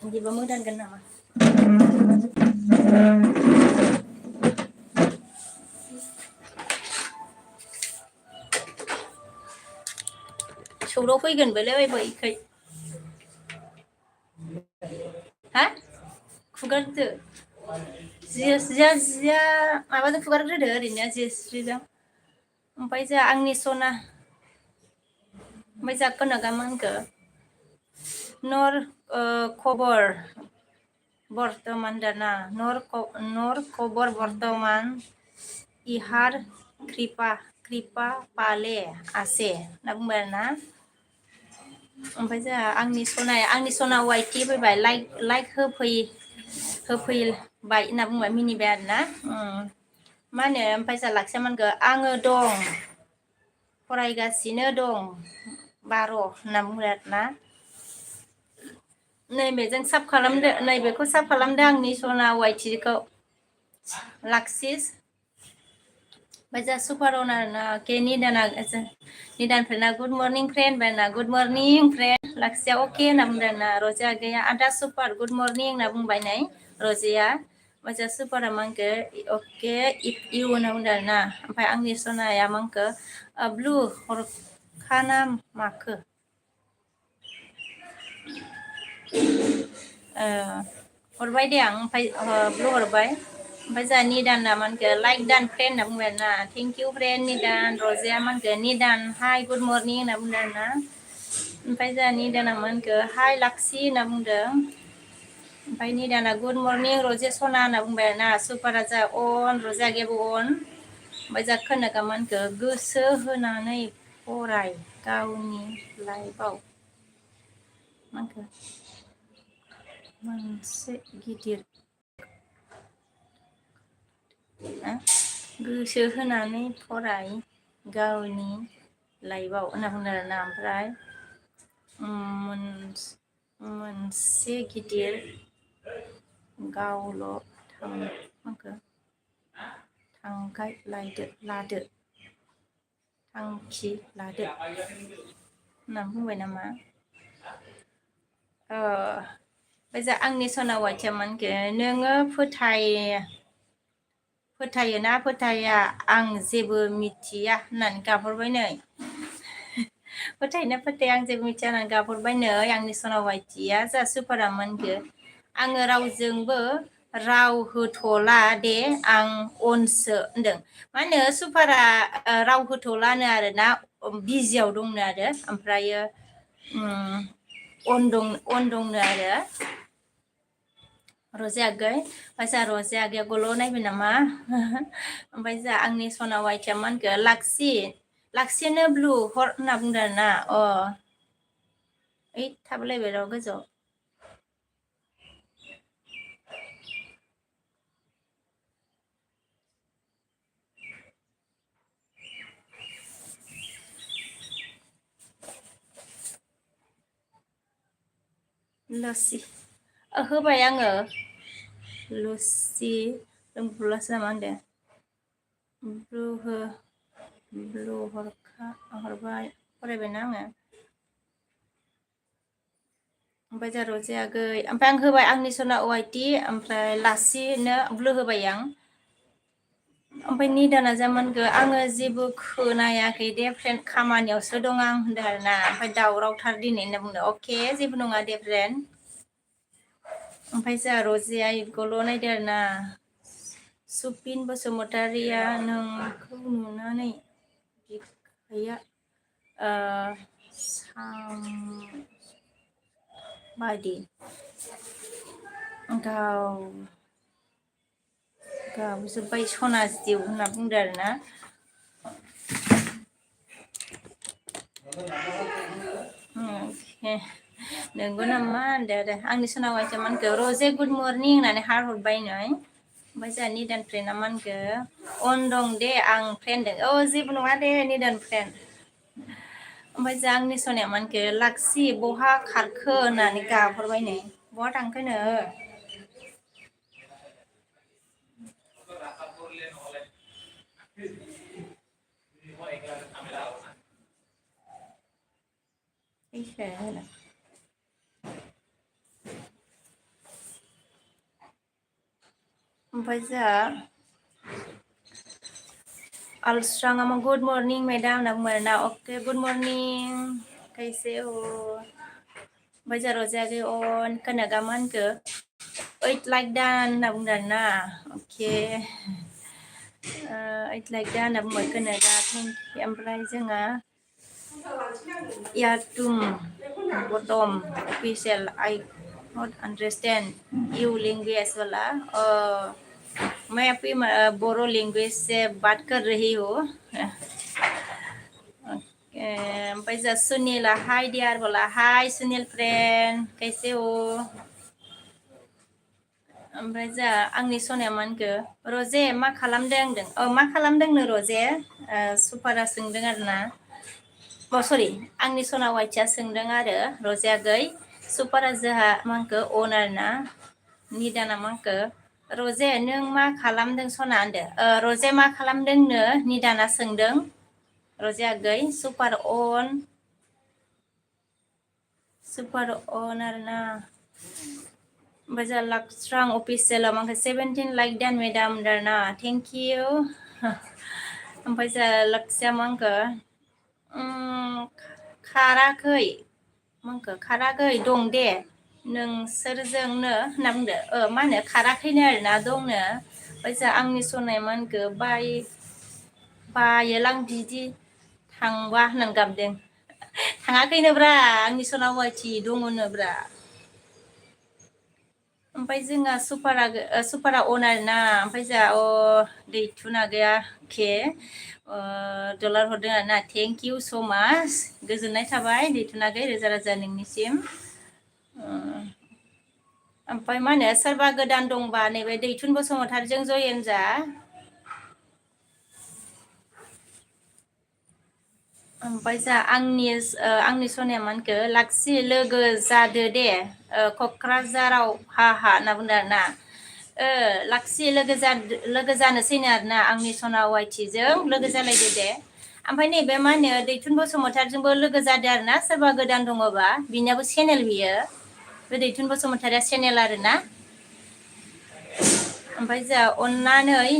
बिदिबा मोदानगोन नामा सौराव फैगोनबोलै बैखै हा खुगारदो जिया माबाजों खुगारग्रोदो ओरैनो जिस्रिजों ओमफ्राय जों आंनि सना ओमफ्राय जा कनगा मोनखो नर खबर बर्तमान दाना नर खबर बर्तमान इहार कृपा पाले आसे होनना बुंबाय आरोना ओमफ्राय जोंहा आंनि सना वाइटि फैबाय लाइक होफैबाय होनना बुंबाय मिनिबाय आरोना मा होनो ओमफ्राय जा लाखिया मोनखो आङो दं फरायगासिनो दं 12 होनना बुंबाय आरोना नैबेजों साब खालामदो नैबेखौ साब खालामदो आंनि सना वाइटिखौ लाक्सिस ओमफ्राय जा सुपार अनार ना के निदानफोरना गुड मर्निं फ्रेन्ड बायना गुड मर्निं फ्रेन्ड लाक्सिया अके होनना बुंदों आरोना रजिया गैया आदा सुपार गुड मर्निं होनना बुंबाय नै रजिया ओमफ्राय सुपारा मानखो अके इउ होनना बुंदों आरोना ओमफ्राय आंनि सनाया मानखो ब्लु हरखाना माखो हरबाय दे आं ओमफ्राय ब्लु हरबाय ओमफ्राय जोंहा निदाना मानखो लाइक दान फ्रेन्ड होनना बुंबाय आरोना थेंक इउ फ्रेन्ड निदान रजिया मानखो निदान हाय गुड मर्निं होनना बुंदों आरोना ओमफ्राय जोंहा निदाना मानखो हाय लाक्सि होनना बुंदों ओमफ्राय निदाना गुड मर्निं रजे सना होनना बुंबाय आरोना सुपारा जा अन रजिया गेबो अन ओमफ्राय जा कनगा मानखो गोसो होनानै फराय गावनि लाइफआव मानखो मोनसे गिदिर गोसो होनानै फराय गावनि लाइफआव होनना बुंदों आरोना ओमफ्राय मोनसे गिदिर गावल' थांखि लादो होनना बुंबाय नामा ओमफ्राय जा आंनि सना वाइटिया मानखो नोङो फोथायोना फोथाया आं जेबो मिथिया होननानै गाबहरबाय नै फोथायोना फोथाया आं जेबो मिथिया होननानै गाबहरबाय नै आंनि सना वाइटिया जा सुपारा मोनखो आङो रावजोंबो राव होथ'ला दे आं अनसो होनदों मा होनो सुपारा राव होथ'लानो आरोना बिजियाव दंनो आरो ओमफ्रायो अन दंनो आरो रजे आगै ओमफ्राय जोंहा रजे आगैया गल' नायबाय नामा ओमफ्राय जोंहा आंनि सना वाइटआ मा होनखो लाक्सियानो ब्लु हर होनना बुंदों आरो ना ओइ थाबलायबाय र' गोजौआव लसि होबाय आङो लुसि ब्लुसो नामा होनदों ब्लु हरबाय फरायबायना आङो ओमफ्राय जोंहा रजे आगै ओमफ्राय आं होबाय आंनि सना वाइटि ओमफ्राय लासिनो ब्लु होबाय आं ओमफ्राय निदाना जामानखो आङो जेबो खोनायाखै दे फ्रेन्ड खामानियावसो दं आं होनदों आरोना ओमफ्राय दावरावथार दिनै होनना बुंदों अके जेबो नङा दे फ्रेन्ड ओमफ्राय जोंहा रजेया इखौल' नायदो आरोना सुपिन बसुमतारिया नोंखौ नुनानै बिखाया बायदि गाबजोब्बाय सना जिउ होनना बुंदो आरोना नोंगौ नामा होनदो आरो आंनि सना वाइटआ मा होनखो रजे गुड मर्निं होननानै हार हरबाय नो ओमफ्राय जोंहा निदान फ्रेन्डआ मा होनखो अन दं दे आं फ्रेन्ड जेबो नङा दे निदान फ्रेन्ड ओमफ्राय जों आंनि सनाया मा होनखो लाक्सि बहा खारखो होननानै गाबहरबाय नो बहा थांखोनो ओमफ्राय जोंहा आलस्राङा मा गुड मर्निं मेदाम होनना बुंबाय आरोना अके गुड मर्निं कैसे हो ओमफ्राय जोंहा रजे आगै अन खोनागा मा होनखो ओइट लाइक दान होनना बुंदों आरोना अके ओइट लाइक दा होनना बुंबाय खोनागा थेंकिउ ओमफ्राय जोंहा यातुम बटम official I not understand you language वाला मैं अपनी बोरो लैंग्वेज से बात कर रही हूँ ओमफ्राय जोंहा सुनिला हाय डियार बोला हाय सुनिल फ्रेंड कैसे हो ओमफ्राय जोंहा आंनि सनाया मा होनखो रजे मा खालामदों होनदों मा खालामदोंनो रजे सुपारा सोंदों आरोना सरि आंनि सना वाइटआ सोंदों आरो रजे आगै सुपारा जोहा मा होनखो अन आरोना निदाना मा होनखो रजे नों मा खालामदों सना होनदो रजे मा खालामदोंनो निदाना सोंदों रजे आगै सुपार अन आरोना ओमफ्राय जोंहा लाक्स्रां अफिसियेलाव माखा 17 लाइक दान मेदाम होनदों आरोना थेंक इउ ओमफ्राय जोंहा लाक्सिया मा होनखो खाराखै मा होनखो खाराखै दं दे नोंसोरजोंनो होनना बुंदो मा होनो खाराखैनो आरोना दंनो ओमफ्राय जोंहा आंनि सनाया मा होनखो बायोलां बिदि थांबा होननानै गाबदों थाङाखैनोब्रा आंनि सना वाइटि दङनोब्रा ओमफ्राय जोंहा सुपारा अन आरोना ओमफ्राय जोंहा दैथुन आगैया के डलार हरदों आरोना थेंक इउ स' माच गोजोननाय थाबाय दैथुन आगै रोजा रोजा नोंनिसिम ओमफ्राय मा होनो सोरबा गोदान दंबा नैबे दैथुन बसुमतारिजों जयेन जा ओमफ्राय जा आंनि सनाया मा होनखो लाक्सि लोगो जादो दे क'क्राझाराव हा होनना बुंदों आरोना लाक्सि लोगो जानोसैनो आरोना आंनि सना वाइटिजों लोगो जालायदो दे ओमफ्राय नैबे मा होनो दैथुन बसुमतारिजोंबो लोगो जादो आरोना सोरबा गोदान दङबा बिनियाबो चेनेल बियो बे दैथुन बसुमतारिया चेनेल आरोना ओमफ्राय जोंहा अननानै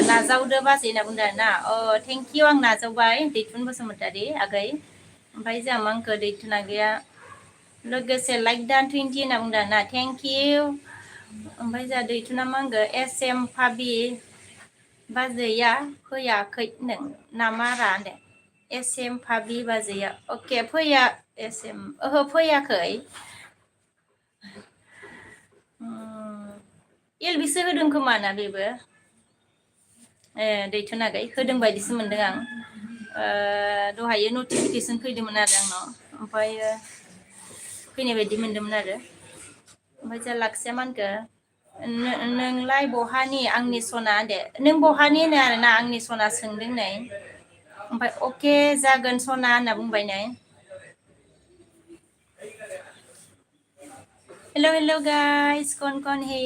नाजावदो बाजै होनना बुंदों आरोना थेंकिउ आं नाजावबाय दैथुन बसुमतारि आगै ओमफ्राय जोंहा मा होनखो दैथुन आगैया लोगोसे लाइक दान 20 होनना बुंदों आरोना थेंकिउ ओमफ्राय जोंहा दैथुना मा होनखो एस एम फाबि बाजैया फैयाखै होनदों नामा रा होनदों SM भाबि बाजैया अके फैया SM ओहो फैयाखै एलबिसो होदों खोमा ना बेबो दैथुनाखै होदों बायदिसो मोनदों आं दहायो नटिफिकेसन फैदोंमोन आरो आंनाव ओमफ्रायो फैनाय बायदि मोनदोंमोन आरो ओमफ्राय जा लाखिया मा होनखो नोंलाय बहानि आंनि सना दे नों बहानि होनो आरोना आंनि सना सोंदों नै ओमफ्राय अके जागोन सना होनना बुंबाय नै हेल' हेल' गाइस कौन कौन है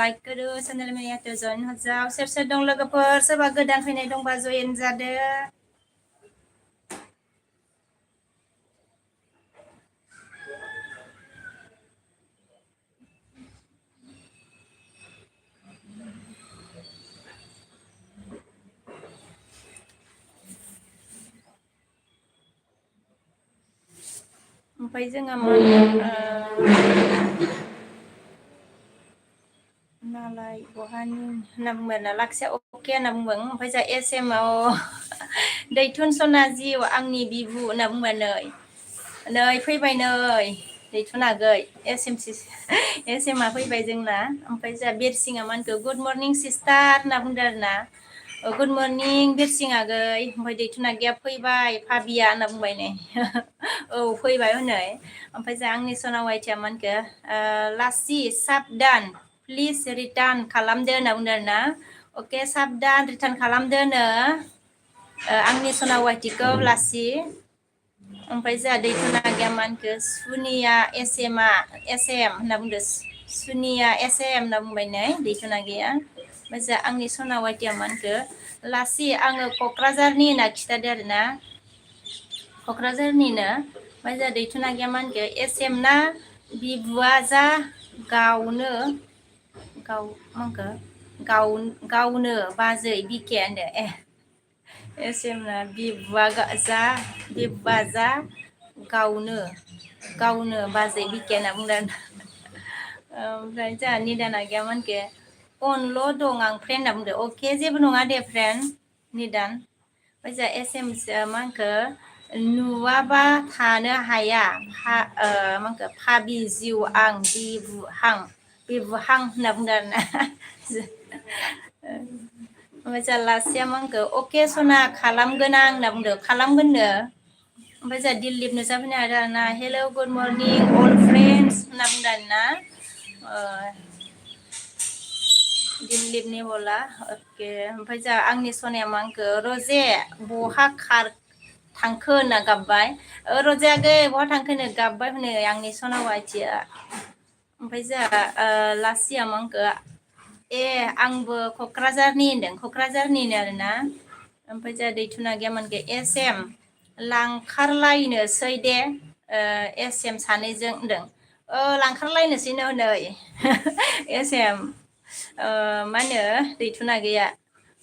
लाइक करो चैनल में तो जॉइन हो जाओ सोर सोर दं लोगोफोर सोरबा गोदान फैनाय दंबा जइन जादो ओमफ्राय जोङो मा नालाय बहानि होनना बुंबाय आरोना लाखिया अके होनना बुंबाय ओमफ्राय जा SM आव दैथुन सना जिउ आंनि बिबु होनना बुंबाय नै फैबाय नै दैथुन आगै SM आ फैबाय जोंना ओमफ्राय जोंहा बेरसिंआ मा होनखो गुड मर्निं सिस्टार होनना बुंदों आरो ना गुड मर्निं बिरसिं आगै ओमफ्राय दैथुन आगैया फैबाय भाबिया होनना बुंबाय नै औ फैबाय हनै ओमफ्राय जों आंनि सना वाइटिया मा होनखो लासि साबदान प्लिज रिटार्न खालामदो होनना बुंदों आरो ना अके साबदान रिटार्न खालामदोनो आंनि सना वाइटिखौ लासि ओमफ्राय जोंहा दैथुन आगैया मा होनखो सुनिया SM होनना बुंदो सुनिया SM होनना बुंबाय नै दैथुन आगैया ओमफ्राय जोंहा आंनि सना वाइटिया मा होनखो लासि आङो क'क्राझारनि होनना खिथादो आरो ना क'क्राझारनिनो ओमफ्राय जोंहा दैथुन आगैया मा होनखो SM ना बिबुआ जा गावनो गाव मा होनखो गावनो बाजै बिके होनदो SM ना बिबुआ जा गावनो बाजै बिखे होनना बुंदों आरो ओमफ्राय जोंहा निदान आगैया मा होनखो अनल' दं आं फ्रेन्ड होनना बुंदो अके जेबो नङा दे फ्रेन्ड निदान ओमफ्राय जोंहा SMसआ मा होनखो नुवाबा थानो हाया मा होनखो भाबि जिउ आं बिबुहां होनना बुंदों आरोना ओमफ्राय जोंहा लास्टया मा होनखो अके सना खालामगोन आं होनना बुंदो खालामगोननो ओमफ्राय जोंहा दिललिपनो जाफैनो आरो ना हेल' गुड मर्निं अल फ्रेन्डस होनना बुंदों आरोना दिललिपनि बला अके ओमफ्राय जोंहा आंनि सनाया मा होनखो रजे बहा थांखो होनना गाबबाय रजे आगै बहा थांखो होनो गाबबाय हनै आंनि सना वाइटिया ओमफ्राय जोंहा लास्टया मा होनखो आंबो क'क्राझारनि होनदों क'क्राझारनिनो आरोना ओमफ्राय जोंहा दैथुन आगैया मा होनखो SM लांखारलायनोसै दे SM सानैजों होनदों लांखारलायनोसैनो हनै SM मा होनो दैथुन आगैया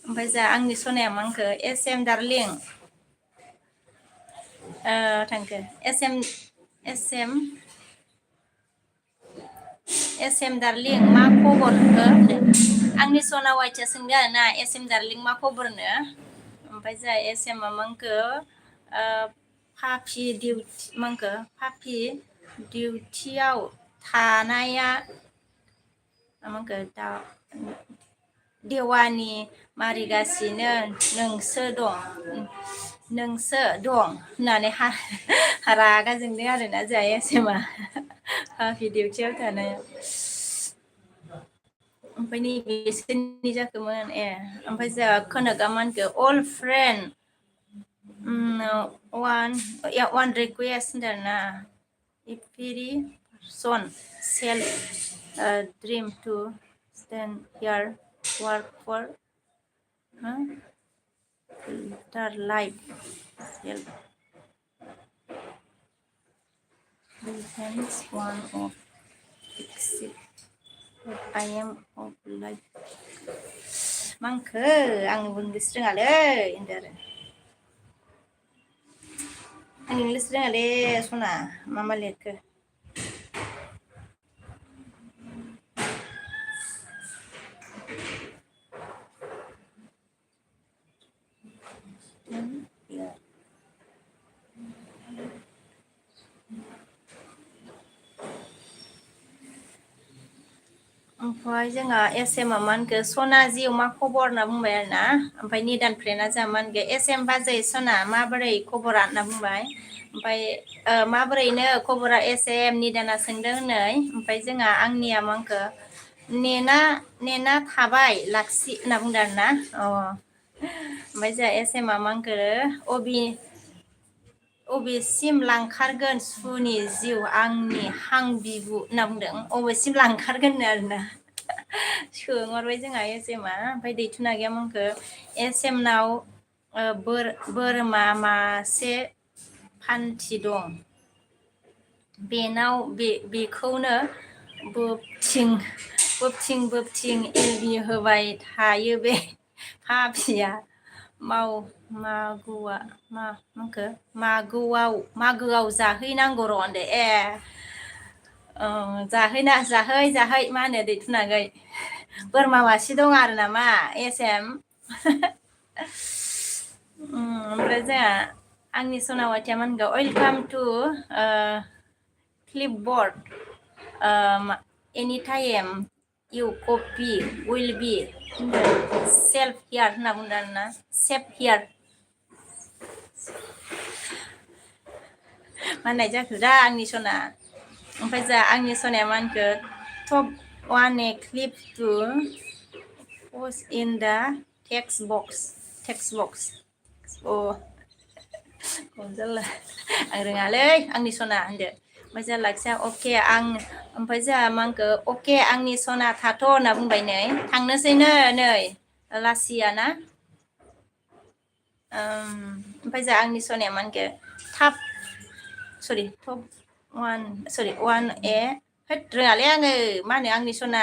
ओमफ्राय जोंहा आंनि सनाया मा होनखो SM दार्लिं थांखो SM दार्लिं मा खबर होनदों आंनि सना वाइटिया सोंदों आरोना SM दार्लिं मा खबरनो ओमफ्राय जोंहा SM मा होनखो पापि डिउटियाव थानाया मा होनखो दा देवानि मारिगासिनो नोंसो दं होननानै रागा जोंदों आरोना जोंहा SMआ पापि डिउटियाव थानाया ओमफ्राय नैबे सोरनि जाखोमोन ओमफ्राय जोंहा खोनागा मा होनखो अल फ्रेन्ड वान रिकुवेस्ट होनदों आरोना एभ्रि सन सेल्फ ड्रिम टु स्टेन्ड हियार वार्क four their life self defense one of except what I am of life मांखो आं इंलिस रोङालै होनदो आरो आं इंलिस रोङालै सना मा लिरखो ओमफ्राय जोंहा एस एम आ मा होनखो सना जिउ मा खबर होनना बुंबाय आरो ना ओमफ्राय निदान फ्रेन्डआ जोंहा मा होनखो एस एम बाजै सना माबोरै खबरा होनना बुंबाय ओमफ्राय माबोरैनो खबरा एस एम निदाना सोंदों नै ओमफ्राय जोंहा आंनिया मा होनखो नेना थाबाय लाखसि होनना बुंदों आरो ना ओमफ्राय जोंहा एस एम आ मा होनखो अबेसिम लांखारगोन सुनि जिउ आंनि हां बिबु होनना बुंदों अबेसिम लांखारगोन आरोना सोंहरबाय जोंहा एस एम आ ओमफ्राय दैथुन आगैया मा होनखो एस एम नाव बोरमा मासे फान्थि दं बेखौनो बोबथिं एलबि होबाय थायो बे फाफिया मागोआव जाहैनांगौ र' होनदो जाहै मा होनो दैथुन आगै बोरमा मासे दं आरो नामा एस एम ओमफ्राय जोंहा आंनि सनावाथिया मा होनगौ welcome to Clipbird any time you copy will be self here होनना बुंदों आरोना सेफ हियार मा होननाय जाखो दा आंनि सना ओमफ्राय जा आंनि सनाया मा होनखो टप वान ए क्लिप टु पस्ट इन दा टेक्स्ट बक्स जाला आं रोङालै आंनि सना होनदो ओमफ्राय जोंहा लाखिया अके ओमफ्राय जोंहा मा होनखो अके आंनि सना थाथ' होनना बुंबाय नै थांनोसैनो नै लासिया ना ओमफ्राय जोंहा आंनि सनाया मा होनखो वान ए होद रोङालै आङो मा होनो आंनि सना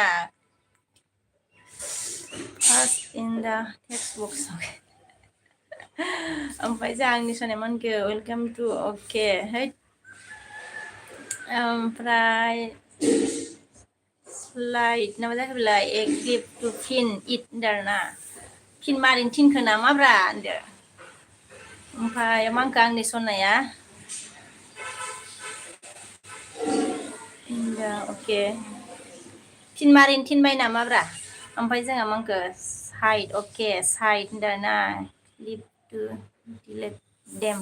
फार्स्ट इन दा टेक्स्ट बक्स ओमफ्राय जोंहा आंनि सनाया मा होनखो वेलकाम टु अके हैद ओमफ्राय स्लाइड ना मा जाखो बेलाय ए क्लिप टु फिन इट होनदों आरोना फिन मारिनो थिनखो नामाब्रा होनदो ओमफ्राय मा होनखो आंनि सनाया अके फिन मारिनो थिनबाय नामाब्रा ओमफ्राय जोंहा मा होनखो साइड अके साइड होनदों आरोना क्लिप टु डिलेट देम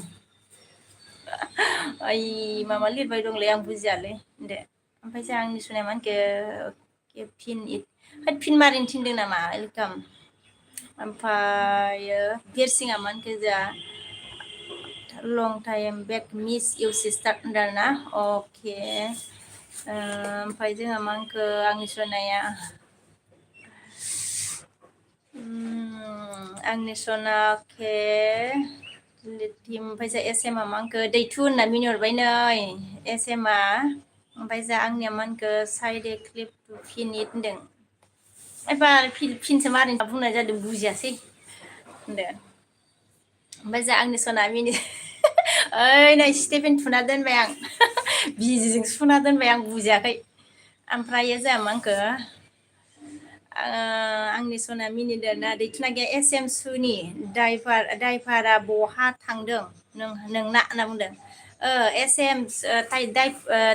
ओइ माबा लिरबाय दंलै आं बुजियालै दे ओमफ्राय जों आंनि सनाया मा होनखो फिन मारिनो थिनदों नामा वेलकाम ओमफ्रायो बिरसिङा मा होनखो जोंहा लं टाइम बेक मिस इउ सिस्टार होनदों आरोना अके ओमफ्राय जोंहा मा होनखो आंनि सनाया आंनि सना अके ओमफ्राय जों एस एम आ मा होनखो दैथु होनना मिनिहरबाय नै एस एम आ ओमफ्राय जा आंनिया मा होनखो साइड ए क्लिप टु फिनिट होनदों एबार फिनसो मारिनो बुंनाय जादों बुजियासै होनदो ओमफ्राय जा आंनि सना मिनि ओइ नै स्टेफेन थुना दोनबाय आं बिजिजों सुना दोनबाय आं बुजियाखै ओमफ्रायो जोंहा मा होनखो आंनि सना मिनिदों आरोना दैथुना गैया एस एम सुनि दाइभारा बहा थांदों नोंना होनना बुंदों एस एम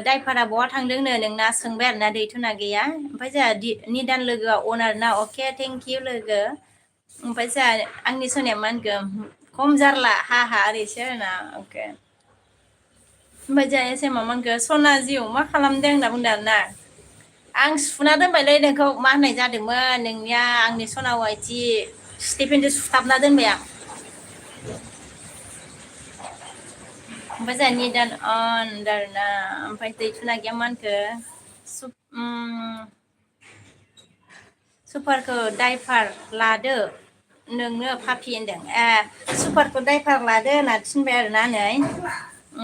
दाइभारा बहा थांदोंनो नोंना सोंबाय आरोना दैथुना गैया ओमफ्राय जोंहा निदान लोगोआ अनार ना अके थेंक इउ लोगो ओमफ्राय जोंहा आंनि सनाया मा होनगोन खम जारला हा ओरैसो आरोना अके ओमफ्राय जोंहा एस एम आ मा होनखो सना जिउ मा खालामदों होनना बुंदों आरोना आं सुना दोनबायलै नोंखौ मा होननाय जादोंमोन नोंनिया आंनि सनाव आइथि स्टेफेनजों सुथाबना दोनबाय आं ओमफ्राय जोंहा निदान अन आरोना ओमफ्राय दैथुना गैया मा होनखो सुपारखौ दाइभार लादो नोंनो पापि होनदों सुपारखौ दाइभार लादो होनना थिनबाय आरोना नै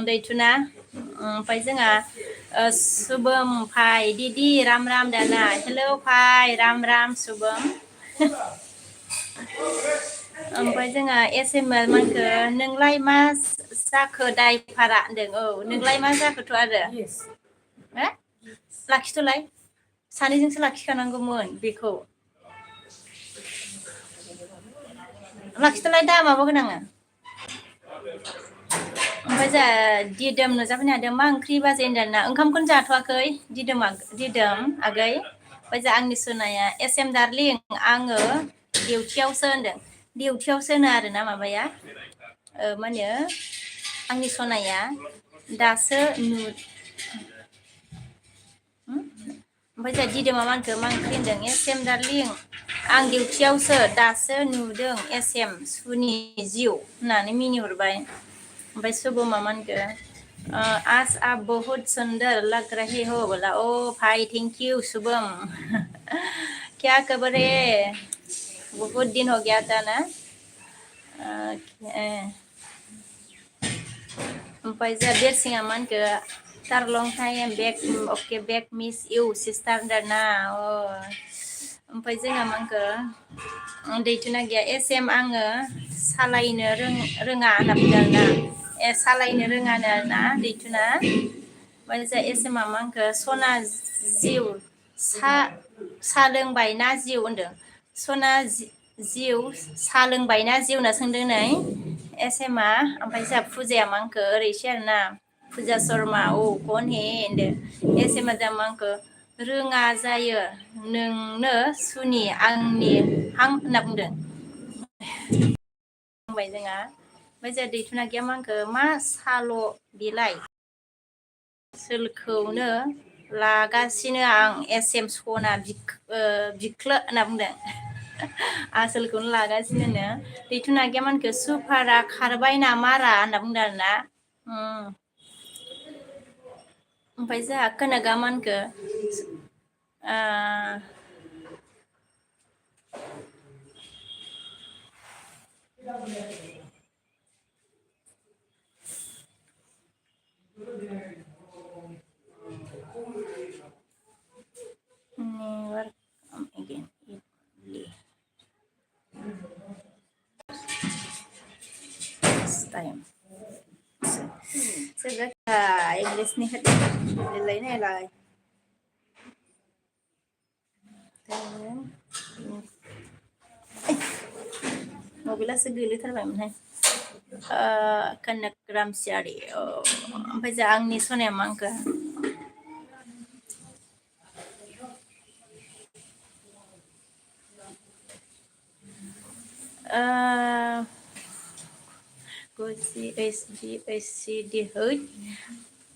दैथुना ओमफ्राय जोंहा सुबोम भाइ दिदि राम राम दाना हेलौ भाइ राम सुबोम ओमफ्राय जोंहा एस एम आ मा होनखो नोंलाय मा जाखो दाइभारा होनदों औ नोंलाय मा जाखोथ' आरो लाखिथ'लाय सानैजोंसो लाखिखानांगौमोन बेखौ लाखिथ'लाय दा माबागोन आङो ओमफ्राय जोंहा दिदोम नुजाफैनो हादों मा ओंख्रि बाजै होनदों ना ओंखामखौनो जाथ'वाखै दिदोम आगै जा आंनि सनाया एम डार्लिं आङो डिउटियावसो होनदों डिउटियावसो होनो आरोना माबाया मा होनो आंनि सनाया दासो ओमफ्राय जोंहा दिदोमा मानखो मा ओंख्रि होनदों एम डार्लिं आं डिउटियावसो दासो नुदों एम सुनि जिउ होननानै मिनिहरबाय ओमफ्राय सुबुमा मा होनखो आज आप बहुत सुंदर लग रहे हो बोला ओ भाई थैंक यू शुभम क्या खबर है बहुत दिन हो गया था ना ओमफ्राय जोंहा देरसिङा मा होनखो after long time back okay back miss you sister दाना ओमफ्राय जोंहा मा होनखो दैथुना गैया एम आङो सालायनो रोङा होनना बुंदों आरोना सालायनो रोङानो आरोना दैथुना ओमफ्राय जोंहा एम मा होनखो सना जिउ सा लोंबाय ना जिउ होनदों सना जिउ सा लोंबायना जिउ होनना सोंदों नै एसएमआ ओमफ्राय जोंहा फुजाया मा होनखो ओरैसो आरोना फुजा शर्मा औ कौन हे होनदो एसएमआ दा मा होनखो रोङा जायो नोंनो सुनि आंनि हां होनना बुंदों बुंबाय जोंहा ओमफ्राय जोंहा दैथुना गैया मा होनखो मा साल' बेलाय सोलखौनो लागासिनो आं एम सना बिख्लो होनना बुंदों आसोलखौनो लागासिनोनो दैथुना गैया मा होनखो सुपारा खारबाय नामारा होनना बुंदों आरोना ओमफ्राय जोंहा खोनागा मा होनखो never come again this time segala English nih nilai nilai mobilnya segala terbaiknya kena gram siari ओमफ्राय जा आंनि सनाया मा होनखो GSD होद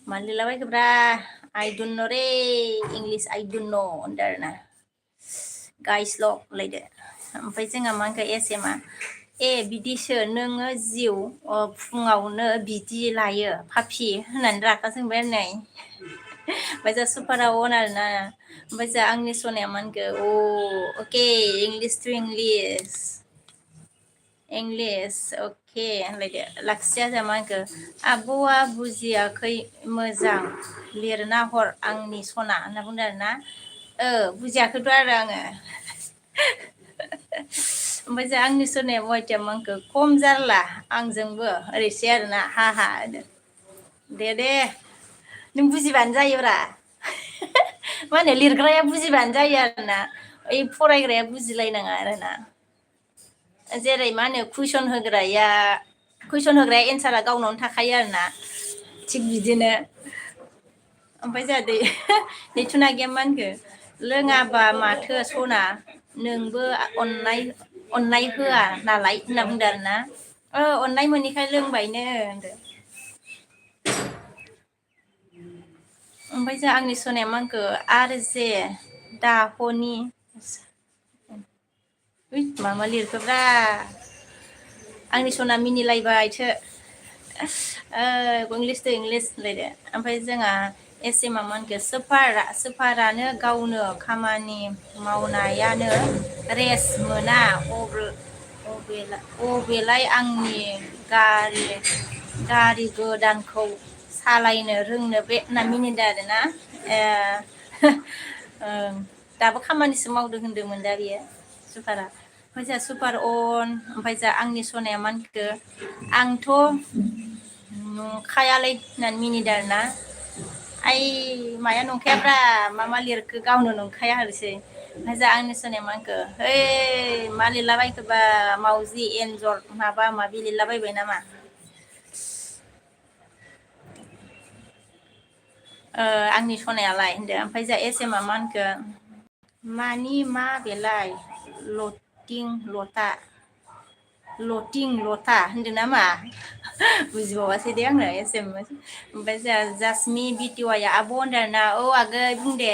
मालिलाबायखोब्रा I don't know ray English I don't know होनदों आरोना गाइस लक लायदो ओमफ्राय जोंहा मा होनखो एसएमआ बिदिसो नोङो जिउ फुङावनो बिदि लायो फाफि होननानै रागा जोंबाय आरो नै ओमफ्राय जा सुपारा अन आरोना ओमफ्राय जा आंनि सनाया मा होनखो अके इंलिश टु इंलिश अके होनलायदो लाखिया जा मा होनखो आब'आ बुजियाखै मोजां लिरना हर आंनि सना होनना बुंदों आरोना बुजियाखैथ' आरो आङो ओमफ्राय जा आंनि सनाया बहायथिया मा होनखो खम जारला आंजोंबो ओरैसै आरोना हा हा दे नों बुजिबानो जायोब्रा मा होनो लिरग्राया बुजिबानो जायो आरोना ओइ फरायग्राया बुजिलायनाङा आरोना जेरै मा होनो कुइसन होग्राया एन्सारा गावनावनो थाखायो आरोना थिग बिदिनो ओमफ्राय जोंहा दैथुना गैया मा होनखो लोङाबा माथो सना नोंबो अननाय होआ नालाय होनना बुंदों आरोना अननाय मोनैखाय लोंबायनो होनदो ओमफ्राय जों आंनि सनाया मा होनखो आरो जे दाहनि मा मा लिरखोब्रा आंनि सना मिनिलायबायसो इंलिस टु इंलिस होनलायदो ओमफ्राय जोंहा एसएमआ मा होनखो सुपारानो गावनो खामानि मावनायानो रेस्ट मोना अबेलाय आंनि गारि गोदानखौ सालायनो रोंनो बे होनना मिनिदों आरोना दाबो खामानिसो मावदों होनदोंमोन दा बियो सुपारा ओमफ्राय जोंहा सुपार अन ओमफ्राय जोंहा आंनि सनाया मा होनखो आंथ' नंखायालै होननानै मिनिदों आरोना माया नंखायाब्रा मा लिरखो गावनो नंखाया होनसै ओमफ्राय जोंहा आंनि सनाया मा होनखो मा लिरलाबायखोबा मावजि एन्जर माबा माबि लिरलाबायबाय नामा आंनि सनायालाय होनदो ओमफ्राय जोंहा एसएमआ मा होनखो मानि मा बेलाय लटिं लथा होनदों नामा बुजिबावासै दे आङो एसेमोन ओमफ्राय जोंहा जासमि बिटिवाया आब' होनदों आरोना औ आगै बुं दे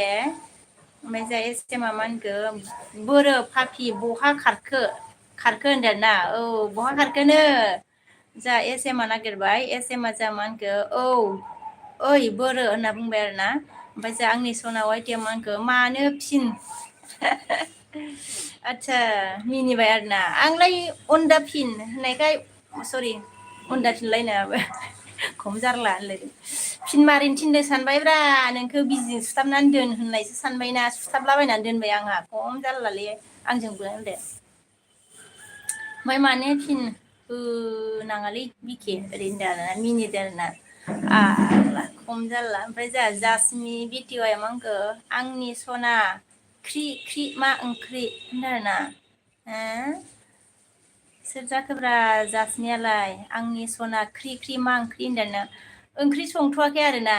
ओमफ्राय जोंहा एसेमा मा होनखो बोरो फाफि बहा खारखो होनदों ना औ बहा खारखोनो जा एस एमा नागिरबाय एस एमा जा मा होनखो औ ओइ बोरो होनना बुंबाय आरो ना ओमफ्राय जों आंनि सना वाइटिया मा होनखो मानो फिन आतसा मिनिबाय आरोना आंलाय अनदा फिन होननायखाय सरि अनदा फिनलायनायाबो खम जारला होनलायदों फिन मारिनो थिनदों सानबायब्रा नोंखौ बिजिजों सुथाबनानै दोन होननायसो सानबायना सुथाबलाबायनानै दोनबाय आंहा खम जारलालै आंजोंबो होनदो ओमफ्राय माने फिन नाङालै बिखे ओरै होनदों आरोना मिनिदो आरोना खम जारला ओमफ्राय जोंहा जासमि बिटिवाया मा होनखो आंनि सना ख्रि ख्रि मा ओंख्रि होनदों आरोना हो सोर जाखोब्रा जासमियालाय आंनि सना ख्रि ख्रि मा ओंख्रि होनदोंनो ओंख्रि संथ'वाखै आरोना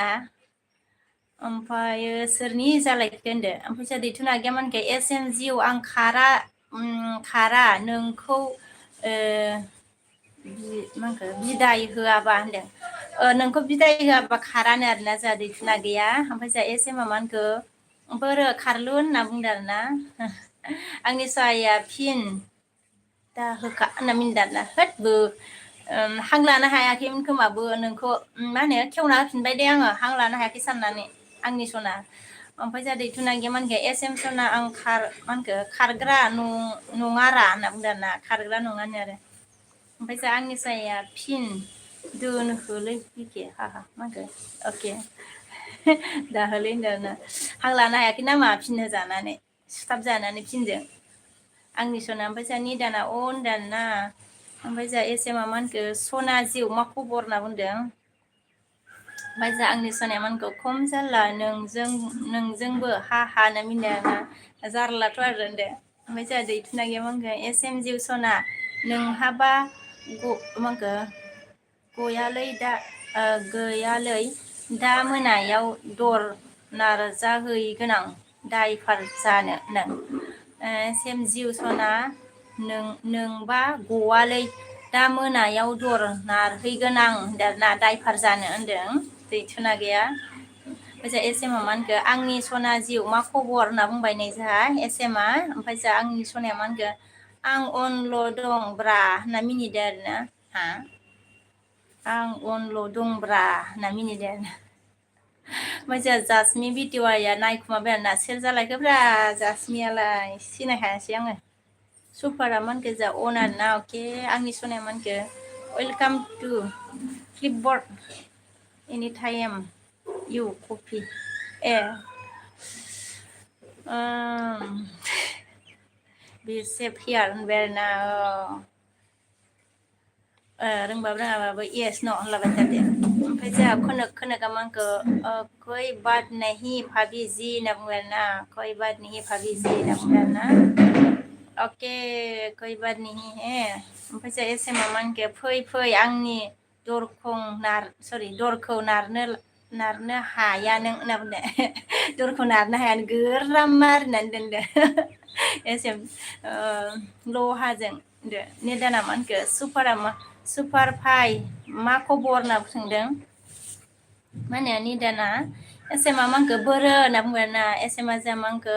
ओमफ्रायो सोरनि जालायखो होनदो ओमफ्राय जोंहा दैथुन आगैया मा होनखो एस एम जिउ आं खारा नोंखौ मा होनखो बिदाय होआबा होनदों नोंखौ बिदाय होआबा खारानो आरोना जोंहा दैथुन आगैया ओमफ्राय जोंहा एस एमा मा होनखो बोरो खारलुन होनना बुंदों आरोना आंनि सहाया फिन दा होखा होनना मिनिदों आरोना होदबो हां लानो हायाखैमोन खोमाबो नोंखौ मा होनो खेवना होफिनबाय दे आङो हां लानो हायाखै साननानै आंनि सना ओमफ्राय जोंहा दैथुन आगैया मा होनखो एस एम सना आं मा होनखो खारग्रा नङारा होनना बुंदों आरोना खारग्रा नङानो आरो ओमफ्राय जोंहा आंनि साया फिन दोनहोलै बिखे हाहा मा होनखो अके दाहोलै होनदों आरोना हां लानो हायाखै नामा फिन होजानानै सुथाब जानानै फिनजों आंनि सना ओमफ्राय जोंहा निदाना अ होनदों आरोना ओमफ्राय जोंहा एस एमा मा होनखो सना जिउ मा खबर होनना बुंदों ओमफ्राय जोंहा आंनि सनाया मा होनखो खम जारला नोंजोंबो हा हा होनना मिनिदों आरोना जारलाथ' आरो होनदो ओमफ्राय जोंहा दैथुन आगैया मा होनखो एस एम जिउ सना नोंहाबा मा होनखो गैयालै दा मोनायाव दर नारजाहैगोन आं दायफार जानो नों सेम जिउ सना नोंबा गवालै दा मोनायाव दर नारहैगोन आं होनदों आरोना दायफार जानो होनदों दैथुन आगैया ओमफ्राय जोंहा एस एमा मा होनखो आंनि सना जिउ मा खबर होनना बुंबाय नै जोंहा एस एमा ओमफ्राय जोंहा आंनि सनाया मा होनखो आं अनल' दंब्रा होनना मिनिदों आरोना हा आं अनल' दंब्रा होनना मिनिदों आरो ओमफ्राय जोंहा जासमि बिटिवाया नायखुमाबाय आरोना सोर जालायखोब्रा जासमियालाय सिनाय खायासै आङो सुपारा मा होनखो जोंहा अन आरोना अके आंनि सनाया मा होनखो welcome to Clipbird any time U कफि ए बे सेफ हियार होनबाय आरोना रोंबाबो रोङाबाबो येस न' होनलाबाय थादो ओमफ्राय जोंहा खोनागा मा होनखो कोई बात नहीं भाभी जी होनना बुंबाय आरोना कोई बात नहीं भाभी जी होनना बुंबाय आरोना अके कोई बात नहीं हे ओमफ्राय जोंहा एस एमा मा होनखो फै आंनि दरखौ नारनो हाया नों होनना बुंदों दरखौ नारनो हाया गोरा मारिनानै दोनदो एस एम लहाजों निदाना मा होनखो सुपार भाइ मा खबर होनना सोंदों मा होनो निदाना एस एमा मा होनखो बोरो होनना बुंबाय आरोना एस एमा जोंहा मा होनखो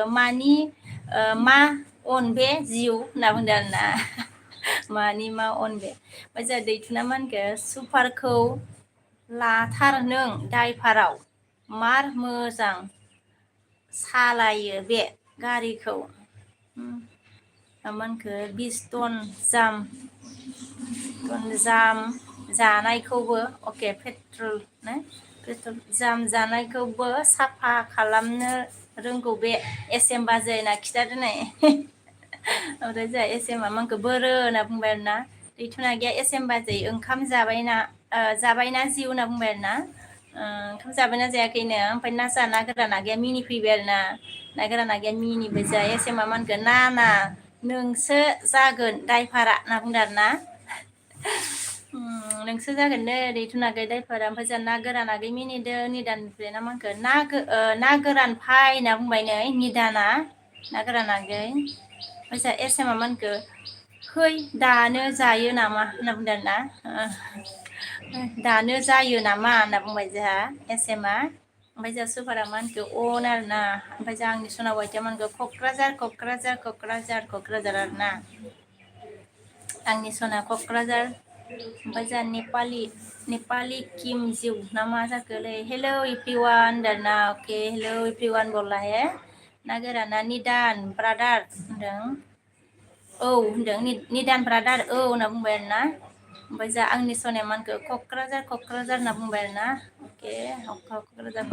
मा अन बे जिउ होनना बुंदों आरोना मानि मा अन बे ओमफ्राय जोंहा दैथुना मा होनखो सुपारखौ लाथार नों दायभाराव मार मोजां सालायो बे गारिखौ मा होनखो 20 टन जाम जानायखौबो अके पेट्रल जाम जानायखौबो साफा खालामनो रोंगौ बे एस एम बाजै होनना खिथादो नाय ओमफ्राय जोंहा एस एमा मा होनखो बोरो होनना बुंबाय आरोना दैथुन आगैया एस एम बाजै ओंखाम जाबायना जिउ होनना बुंबाय आरोना ओंखाम जाबायना जायाखैनो ओमफ्राय ना गोरान आगैया मिनिफैबाय आरोना ना गोरान आगैया मिनिबाय जोंहा एस एमा मा होनखो ना नोंसो जागोन दायभारा होनना बुंदों आरोना नोंसो जागोन दे दैथुन आगै दायभारा ओमफ्राय जोंहा ना गोरान आगै मिनिदो निदाननिफ्राय ना मा होनखो ना गोरान फाय होनना बुंबाय नै निदाना नागोरा नागै ओमफ्राय एस एम आ मानखो है दानो जायो नामा होनना बुंदों आरो ना दानो जायो नामा होनना बुंबाय जोंहा एस एम आ ओमफ्राय जोंहा सुपारा मा होनखो अन आरो ना ओमफ्राय जों आंनि सना बायदिया मा होनखो क'क्राझार क'क्राझार क'क्राझार क'क्राझार आरो ना आंनि सना क'क्राझार ओमफ्राय जोंहा नेपालि किम जिउ ना मा जाखोलै हेलौ एभ्रिवान होनदों ना अके हेलौ एभ्रिवान बोला हे ना गोराना निदान ब्रादार होनदों औ होनदों निदान ब्रादार औ होनना बुंबाय आरो ना ओमफ्राय जा आंनि सनाया मा होनखो क'क्राझार क'क्राझार होनना बुंबाय आरो ना अके क'क्राझार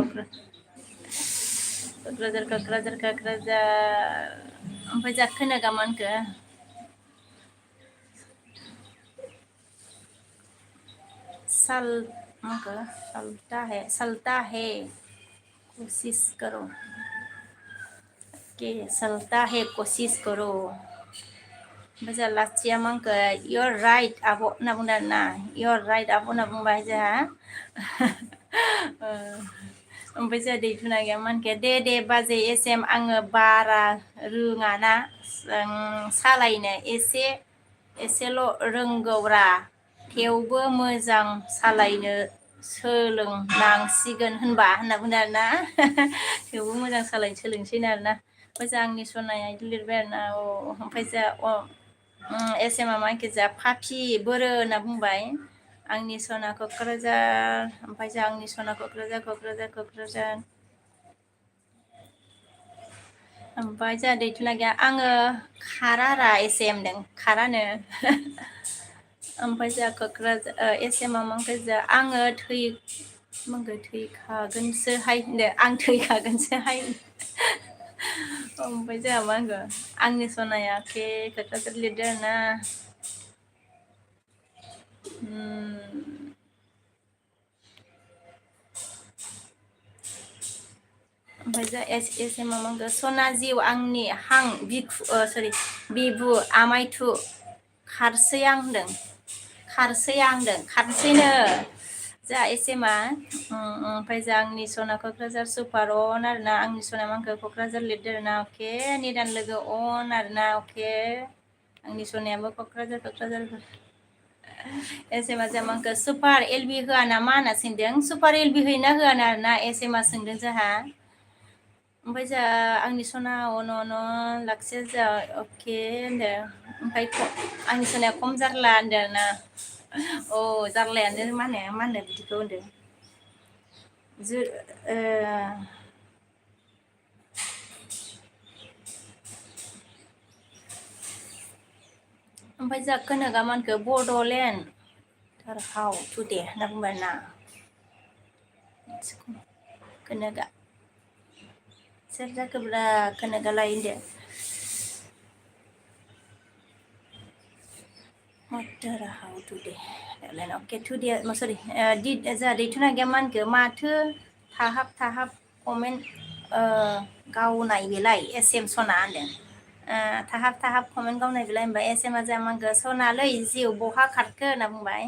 क'क्राझार क'क्राझार क'क्राझार ओमफ्राय जा खोनागा मा होनखो सल मको चलता है कोशिश करो के चलता है कोशिश करो ओमफ्राय जोंहा लास्टिया मा होनखो इयर राइट आब' होनना बुंदों आरो ना इयर राइट आब' होनना बुंबाय जोंहा ओमफ्राय जोंहा दैथुना गैया मा होनखो दे बाजै एसेम आङो बारा रोङाना सालायनो एसेल' रोंगौरा थेवबो मोजां सालायनो सोलोंनांसिगोन होनना बुंदों आरो ना थेवबो मोजां सालायनो सोलोंसैनो आरोना ओमफ्राय आंनि सनाया बिदि लिरबाय आरोना ओमफ्राय जोंहा एस एम आ मानखि जा फाफि बोरो होनना बुंबाय आंनि सना क'क्राझार ओमफ्राय जों आंनि सना क'क्राझार ओमफ्राय जोंहा दैथुना गैया आङो खारारा एसे होनदों खारानो ओमफ्राय जोंहा क'क्राझार एस एम आ ओमफ्राय जोंहा आङो थैखागोनसोहाय होनदों आं थैखागोनसोहाय ओमफ्राय जोंहा मा होनगोन आंनि सनाया के क'क्राझार लिरदो आरो ना ओमफ्राय जा एस एम आ मा होनगोन सना जिउ आंनि हां बिबु आमायथु खारसै आं होनदों खारसैनो जा एस एम आ ओमफ्राय जा आंनि सना क'क्राझार सुपार अन आरोना आंनि सना मा होनखो क'क्राझार लिरदो आरोना अके निदान लोगो अन आरोना अके आंनि सनायाबो क'क्राझार एस एम आ जा मा होनखो सुपार एल बि होआ नामा होनना सोंदों सुपार एल बि होयोना होआ आरोना एस एम आ सोंदों जोंहा ओमफ्राय जोंहा आंनि सना अन लाखियो जोंहा अके होनदों ओमफ्राय आंनि सनाया खम जारला होनदों आरोना अ जारलायानो मा होनो बिदिखौ होनदों ओमफ्राय जोंहा खोनागा मा होनखो बड'लेण्ड हाउ टुडे होनना बुंबाय ना खोनागा सोर जाखोब्रा खोनागालाय होनदो हाउ टुडे अके टुडे सरि जोंहा दैथुना गैया मा होनखो माथो थाहाब कमेन्ट गावनाय बेलाय एस एम सना होनदों थाहाब कमेन्ट गावनाय बिलाय होनबाय एस एम आ जा मा होनखो सनालै जिउ बहा खारखो होनना बुंबाय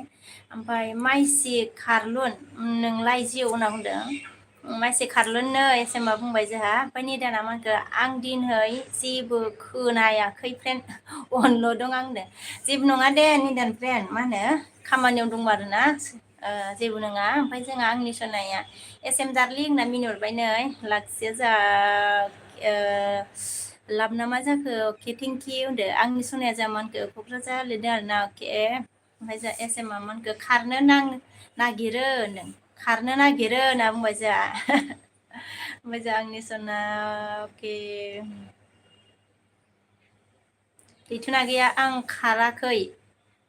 ओमफ्राय माइसि खारलुन नोंलाय जिउ होनना बुंदों माइसि खारलुननो एस एम आ बुंबाय जोंहा ओमफ्राय निदाना मा होनखो आं दिनहै जेबो खोनायाखै फ्रेन्ड अनल'दों आंनो जेबो नङा दे निदान फ्रेन्ड मा होनो खामानियाव दंमारो आरोना जेबो नङा ओमफ्राय जोंहा आंनि सनाया एस एम दार्लिं होनना मिनिहरबाय नै लाखियो जा लाब ना मा जाखो अके थेंकिउ होनदो आंनि सनाया जा मा होनखो क'क्राझार लिरदों आरोना अके ओमफ्राय जोंहा एस एम आ मा होनखो खारनो नागिरो होनदों खारनो नागिरो होनना बुंबाय जोंहा ओमफ्राय जोंहा आंनि सना अके दैथुना गैया आं खाराखै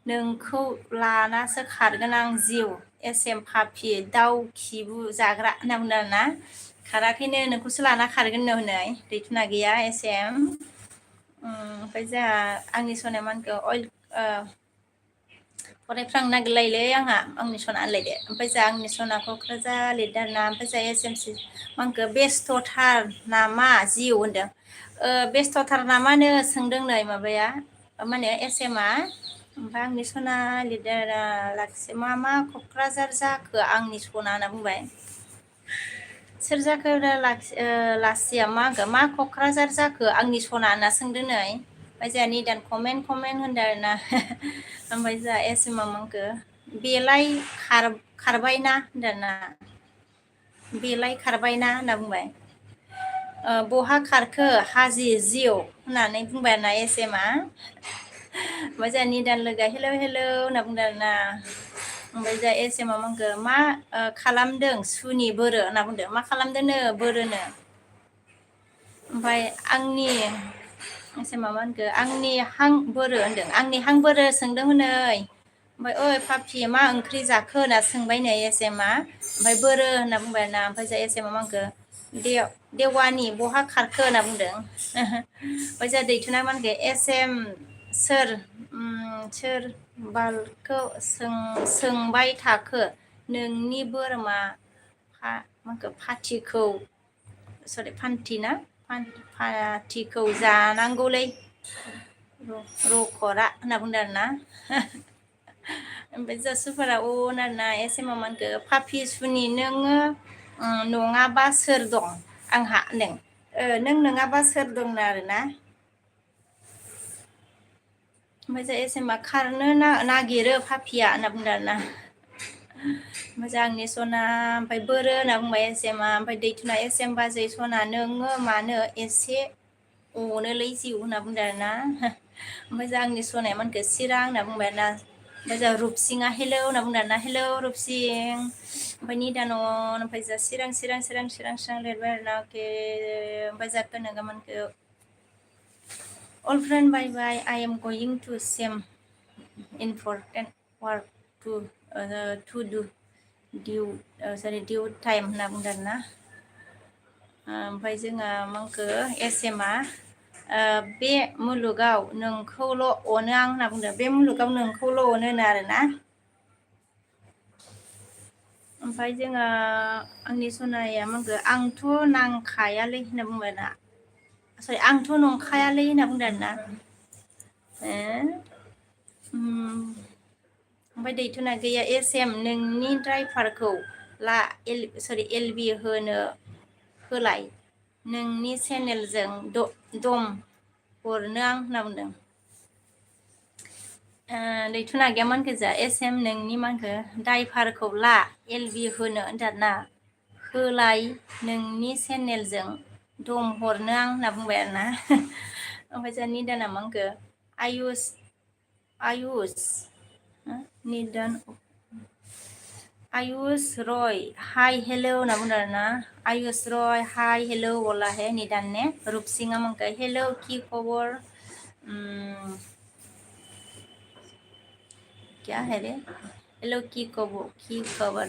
नोंखौ लानासो खारगोन आं जिउ एस एम पापि दाउ खिबु जाग्रा होनना बुंदों आरोना खाराखैनो नोंखौसो लाना खारगोन नो हनै दैथुना गैया एस एम ओमफ्राय जोंहा आंनि सनाया मा होनखो फरायफ्लांनो नागिरलायोलै आंहा आंनि सना होनलायदो ओमफ्राय जोंहा आंनि सना क'क्राझार लिरदों आरोना ओमफ्राय जोंहा एस एम सि मा होनखो बेस्थ'थार नामा जिउ होनदों बेस्थ'थार नामानो सोंदों नै माबाया मा होनो एस एम आ ओमफ्राय आंनि सना लिरदों लाखियो मा क'क्राझार जाखो आंनि सना होनना बुंबाय सोर जाखो लासिया मा क'क्राझार जाखो आंनि सना होनना सोंदों नै ओमफ्राय जोंहा निदान कमेन्ट होनदों आरो ना ओमफ्राय जोंहा एसएमा मांखो बेलाय खारबायना होनदों ना बेलाय खारबायना होनना बुंबाय बहा खारखो हाजि जिउ होननानै बुंबाय आरोना एसएमा ओमफ्राय जोंहा निदान लोगोआ हेलौ होनना बुंदों आरोना ओमफ्राय जोंहा एसएमा मांखो मा खालामदों सुनि बोरो होनना बुंदों मा खालामदोंनो बोरोनो ओमफ्राय आंनि एसएमा मा होनखो आंनि हां बोरो होनदों आंनि हां बोरो सोंदों हनै ओमफ्राय ओइ पापि मा ओंख्रि जाखो होनना सोंबाय नै एसएमा ओमफ्राय बोरो होनना बुंबाय आरोना ओमफ्राय जोंहा एसएमा मा होनखो देवानि बहा खारखो होनना बुंदों ओमफ्राय जोंहा दैथुना मा होनखो एसएम सोर बालखौ सोंबाय थाखो नोंनि बोरमा फाथिखौ सरि फान्थि ना फाथिखौ जानांगौलै रखरा होनना बुंदों आरोना ओमफ्राय जासुफोरा आरोना एसएमा मा होनखो पापि सुनि नोङो नङाबा सोर दं आंहा नों नङाबा सोर दंनो आरोना ओमफ्राय जों एसएमा खारनो नागिरो पापिया होनना बुंदों आरोना ओमफ्राय आंनि सना ओमफ्राय बोरो होनना बुंबाय एसएमा ओमफ्राय दैथुना एसएम बाजै सना नोङो मानो एसे अनोलै जिउ होनना बुंदों आरोना ओमफ्राय जों आंनि सनाया मा होनखो चिरां होनना बुंबाय आरोना ओमफ्राय जोंहा रुपसिङा हेलौ होनना बुंदों आरोना हेलौ रुपसिं ओमफ्राय निदानन ओमफ्राय जोंहा चिरां लिरबाय आरोना अके ओमफ्राय जोंहा खोनागा मोनखो अल friend bye bye I am going to some important work to do due time होनना बुंदों आरोना ओमफ्राय जोंहा मांखो एसएमा बे मुलुगाव नोंखौल' अनो आं होनना बुंदों बे मुलुगाव नोंखौल' अनो आरोना ओमफ्राय जोङो आंनि सनाया मांखो आंथ' नांखायालै होनना बुंबाय ना सरि आंथ' नंखायालै होनना बुंदों आरोना ओमफ्राय दैथुना गैया एसएम नोंनि ड्राइभारखौ एलबि होलाय नोंनि चेनेलजों दम हरनो आं होनना बुंदों दैथुना गैया मा होनखो एसएम नोंनि मा होनखो ड्राइभारखौ एलबि होनो होनदोंना होलाय नोंनि चेनेलजों दम हरनो आं होनना बुंबाय आरोना ओमफ्राय जोंहा निदाना मा होनखो आयुस रय हाय हेलौ होनना बुंदों आरोना आयुस रय हाय हेलौ बोला है निदान ने रुपसिंहा मंका हेलौ की खबर क्या है रे हेलौ की खबर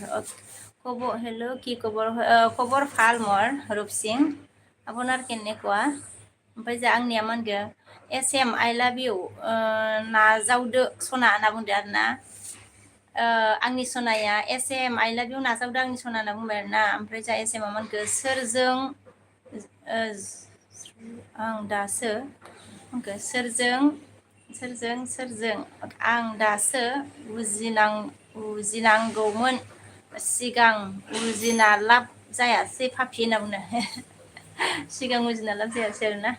हेलौ की खबर ভাল মোৰ रुपसिं আপোনাৰ কেনেকুৱা ओमफ्राय जों आंनिया मा होनगोन एसएम आइ लाभ इउ नाजावदो सना होनना बुंदो आरोना आंनि सनाया एसएम आइ लाभ इउ नाजावदो आंनि सना होनना बुंबाय आरोना ओमफ्राय जा एसएम मा होनखो सोरजों आं दासो सोरजों आं दासो उजिनांगौमोन सिगां उजिना लाब जायासै पापि होनना बुंदों सिगां उजिना लाब जायासै आरोना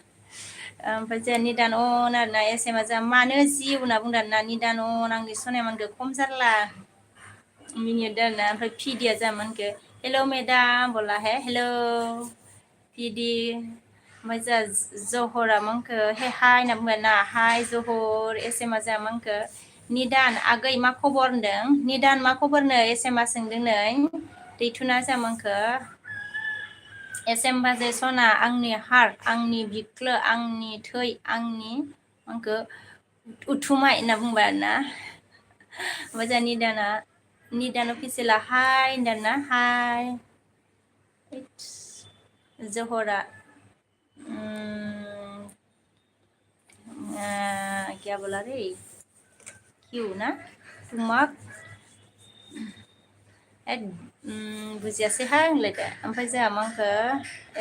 ओमफ्राय जोंहा निदान आरोना एसएमा जोंहा मानो जिउ होनना बुंदों आरोना निदान आंनि सनाया मा होनखो खम जारला मिनिहरदों आरोना ओमफ्राय पिडिया जोंहा मा होनखो हेलौ मेदाम बोला है हेलौ पिडि ओमफ्राय जोंहा जहरा मा होनखो हे हाय होनना बुंबाय ना हाय जहर एसएमा जोंहा मा होनखो निदान आगै मा खबर होनदों निदान मा खबरनो एसएमा सोंदों नै दैथुना जोंहा मा होनखो एसएम बाजै सना आंनि हार्ट आंनि बिख्लो आंनि थै आंनि मा होनखो उथुमाय होनना बुंबाय आरोना ओमफ्राय जोंहा निदान अफिसियेला हाय होनदों आरोना हाय जहरा क्या बोला रे किउ ना तुमाक बुजियासैहाय होनलायदो ओमफ्राय जोंहा मा होनखो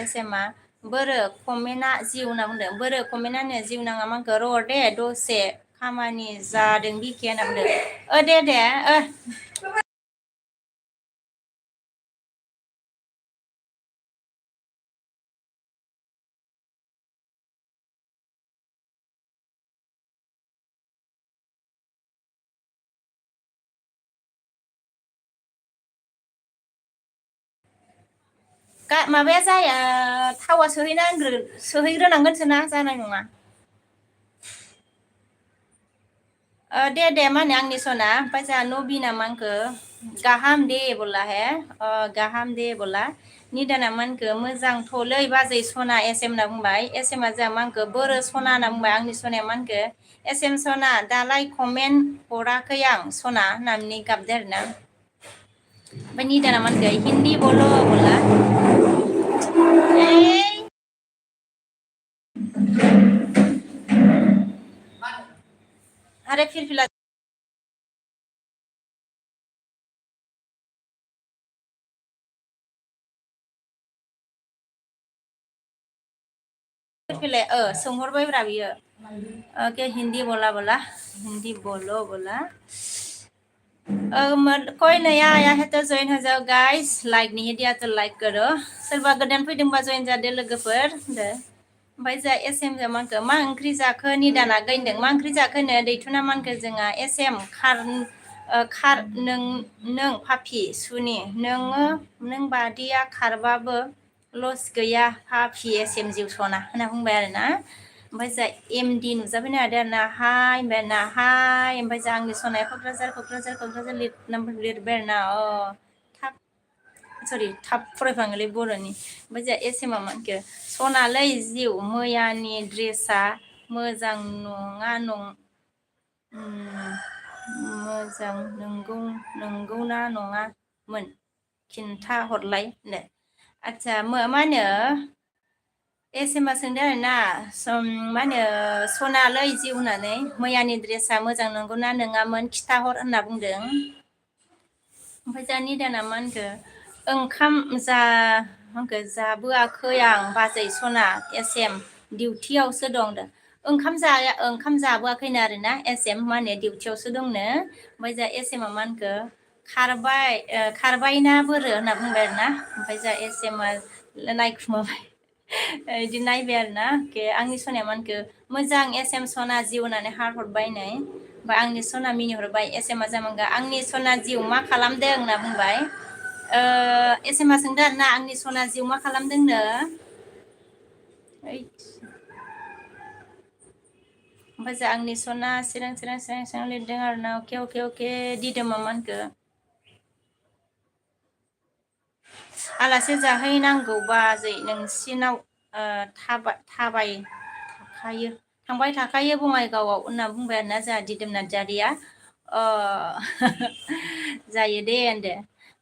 एसएमा बोरो कमेन्टआ जिउ होनना बुंदों बोरो कमेन्टआनो जिउ नाङा मा होनखो र' दे दसे खामानि जादों बिखे होनना बुंदों दे माबाया जाया थावा सोहैग्रोनांगोनसो ना जानाय नङा दे मा होनो आंनि सना ओमफ्राय जोंहा नबिना मा होनखो गाहाम दे बोला हे गाहाम दे बोला निदाना मा होनखो मोजां थलै बाजै सना एस एम होनना बुंबाय एस एमआ जोंहा मा होनखो बोरो सना होनना बुंबाय आंनि सनाया मा होनखो एस एम सना दालाय कमेन्ट हराखै आं सना होननानै गाबदो आरोना ओमफ्राय निदाना मा होनखो हिन्दी बोलो बोला अरे फिर सोंहरबायब्रा बियो ओके हिंदी बोला बोला हिंदी बोलो बोला कोई नया आया है तो जॉइन हो जाओ गाइस लाइक नहीं दिया तो लाइक करो सोरबा गोदान फैदोंबा जॉइन जादो लोगोफोर होनदो ओमफ्राय जोंहा एस एम जों मानखो मा ओंख्रि जाखो निदाना गैन्दों मा ओंख्रि जाखोनो दैथुना मानखो जोंहा एस एम खार नों पापि सुनि नों बादिया खारबाबो लस गैया पापि एस एम जिउ सना होनना बुंबाय आरोना ओमफ्राय जोंहा एम डि नुजाफैनो हादों आरो ना हाय होनबाय आरो ना हाय ओमफ्राय जों आंनि सनाया क'क्राझार लिरबाय आरो ना थाब थाब फरायफ्लाङोलै बर'नि ओमफ्राय जोंहा एस एम आ मा होनखो सनालै जिउ मैयानि ड्रेसा मोजां मोजां नंगौना नङामोन खिन्था हरलाय होनदो आदसा मा होनो एस एम आ सोंदों आरोना मा होनो सनालै जिउ होननानै मैयानि ड्रेसा मोजां नंगौना नङामोन खिथाहर होनना बुंदों ओमफ्राय जोंहा निदाना मा होनखो ओंखाम जाबोआखै आं बाजै सना एस एम डिउटियावसो दं ओंखाम जाबोआखैनो आरोना एस एम मा होनो डिउटियावसो दंनो ओमफ्राय जोंहा एस एम आ मा होनखो खारबायना बोरो होनना बुंबाय आरोना ओमफ्राय जोंहा एस एम आ नायखुमाबाय बिदि नायबाय आरोना आंनि सनाया मा होनखो मोजां एस एम सना जिउ होननानै हार्ट हरबाय नै ओमफ्राय आंनि सना मिनिहरबाय एस एम आ जामांगा आंनि सना जिउ मा खालामदों होनना बुंबाय एस एम आ सोंदों आरोना आंनि सना जिउ मा खालामदोंनो ओमफ्राय जों आंनि सना सिरां लिरदों आरोना अके दिदोमा मा होनखो आलासि जाहैनांगौ बाजै नोंसिनाव थांबाय थाखायो बङाइगावआव होनना बुंबाय आरोना जोंहा दिदोम नार्जारिया जायो दे होनदो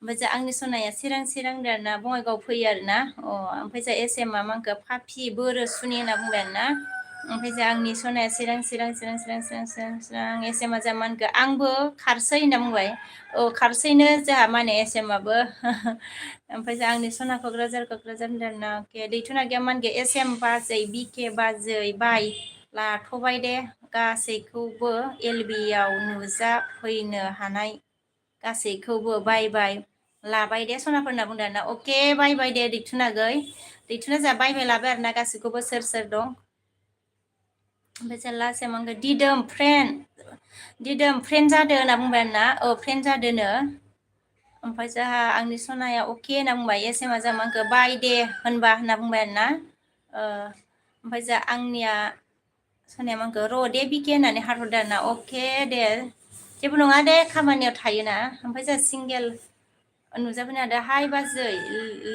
ओमफ्राय जों आंनि सनाया चिरां होनदो आरोना बङाइगाव फैयो आरोना ओमफ्राय जों एस एम आ मा होनखो पापि बोरो सुनि होनना बुंबाय आरोना ओमफ्राय जों आंनि सनाया चिरां एस एम आ जा मा होनखो आंबो खारसै होनना बुंबाय खारसैनो जोंहा मा होनो एस एम आबो ओमफ्राय जों आंनि सना क'क्राझार होनदों आरोना दैथुना गैया मा होनखो एस एम बाजै बिके बाजै बाय लाथ'बाय दे गासैखौबो एल बि आव नुजाफैनो हानाय गासैखौबो बाय लाबाय दे सनाफोर होनना बुंदों आरोना अके बाय दे दैथुना जोंहा बाय लाबाय आरोना गासैखौबो सोर दं ओमफ्राय जों लास्टआव मा होनखो दिदोम फ्रेन्ड जादो होनना बुंबाय आरोना फ्रेन्ड जादोनो ओमफ्राय जोंहा आंनि सनाया अके होनना बुंबाय एस एम आ जोंहा मा होनखो बाय दे होनबा होनना बुंबाय आरोना ओमफ्राय जोंहा आंनिया सनाया मा होनखो र' दे बिके होननानै हार्ट हरदों आरोना अके दे जेबो नङा दे खामानियाव थायोना ओमफ्राय जोंहा सिंगेल नुजाफैनो हादों हाय बाजै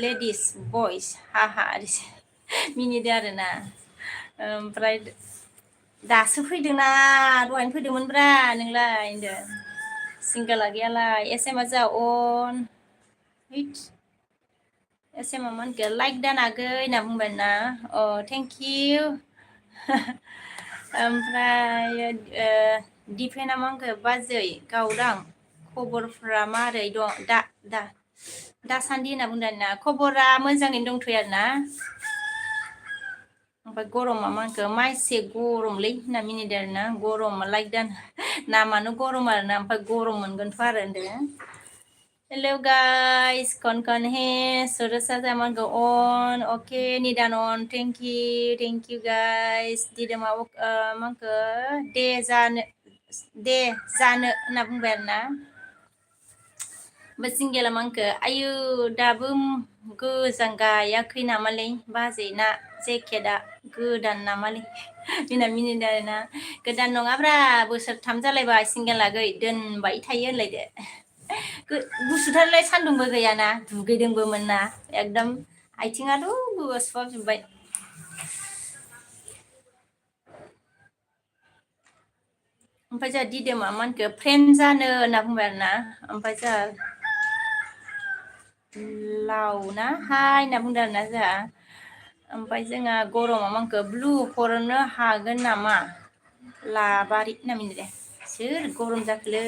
लेडिस बयस हा मिनिदों आरोना ओमफ्राय दासो फैदोंना दहायनो फैदोंमोनब्रा नोंलाय होनदों सिंगोला गैयालाय एस एम आ जोंहा अन एस एम आ मा होनखो लाइक दानागै होनना बुंबाय ना थेंकिउ ओमफ्राय दिफेना मा होनखो बाजै गावदां खबरफ्रा मारै दं दासान्दि होनना बुंदों आरोना खबरा मोजाङैनो दंथ'यो आरोना ओमफ्राय गरमा मा होनखो माइसे गरमलै होनना मिनिदों आरोना गरम लाइक दा नामानो गरम आरोना ओमफ्राय गरम मोनगोनथ' आरो होनदों हेल' गाइस कन हे सुरसा जामानखो अन अके निदान अन थेंकिउ गाइस दिदोमा मा होनखो दे जानो होनना बुंबाय आरोना सिंगेला मांखो आयु दाबो गोजां गायाखै नामालै बाजैना जेकेटआ गोदान नामालै बिना मिनिदों आरोना गोदान नङाब्रा बोसोरथाम जालायबाय सिंगेला दोनबाय थायो होनलायदो गुसुथारलाय सान्दुंबो गैयाना दुगैदोंबोमोन ना एकदम आथिङाथ' गोसोफाबजोब्बाय ओमफ्राय जोंहा दिदोमा मा होनखो फ्रेन्ड जानो होनना बुंबाय आरो ना ओमफ्राय जोंहा लाव ना हाय होनना बुंदों आरोना जोंहा ओमफ्राय जोंहा गरमाव मा होनखो ब्लु हरनो हागोन नामा लाबारि होनना मिनिदों दे सोर गरम जाखोलै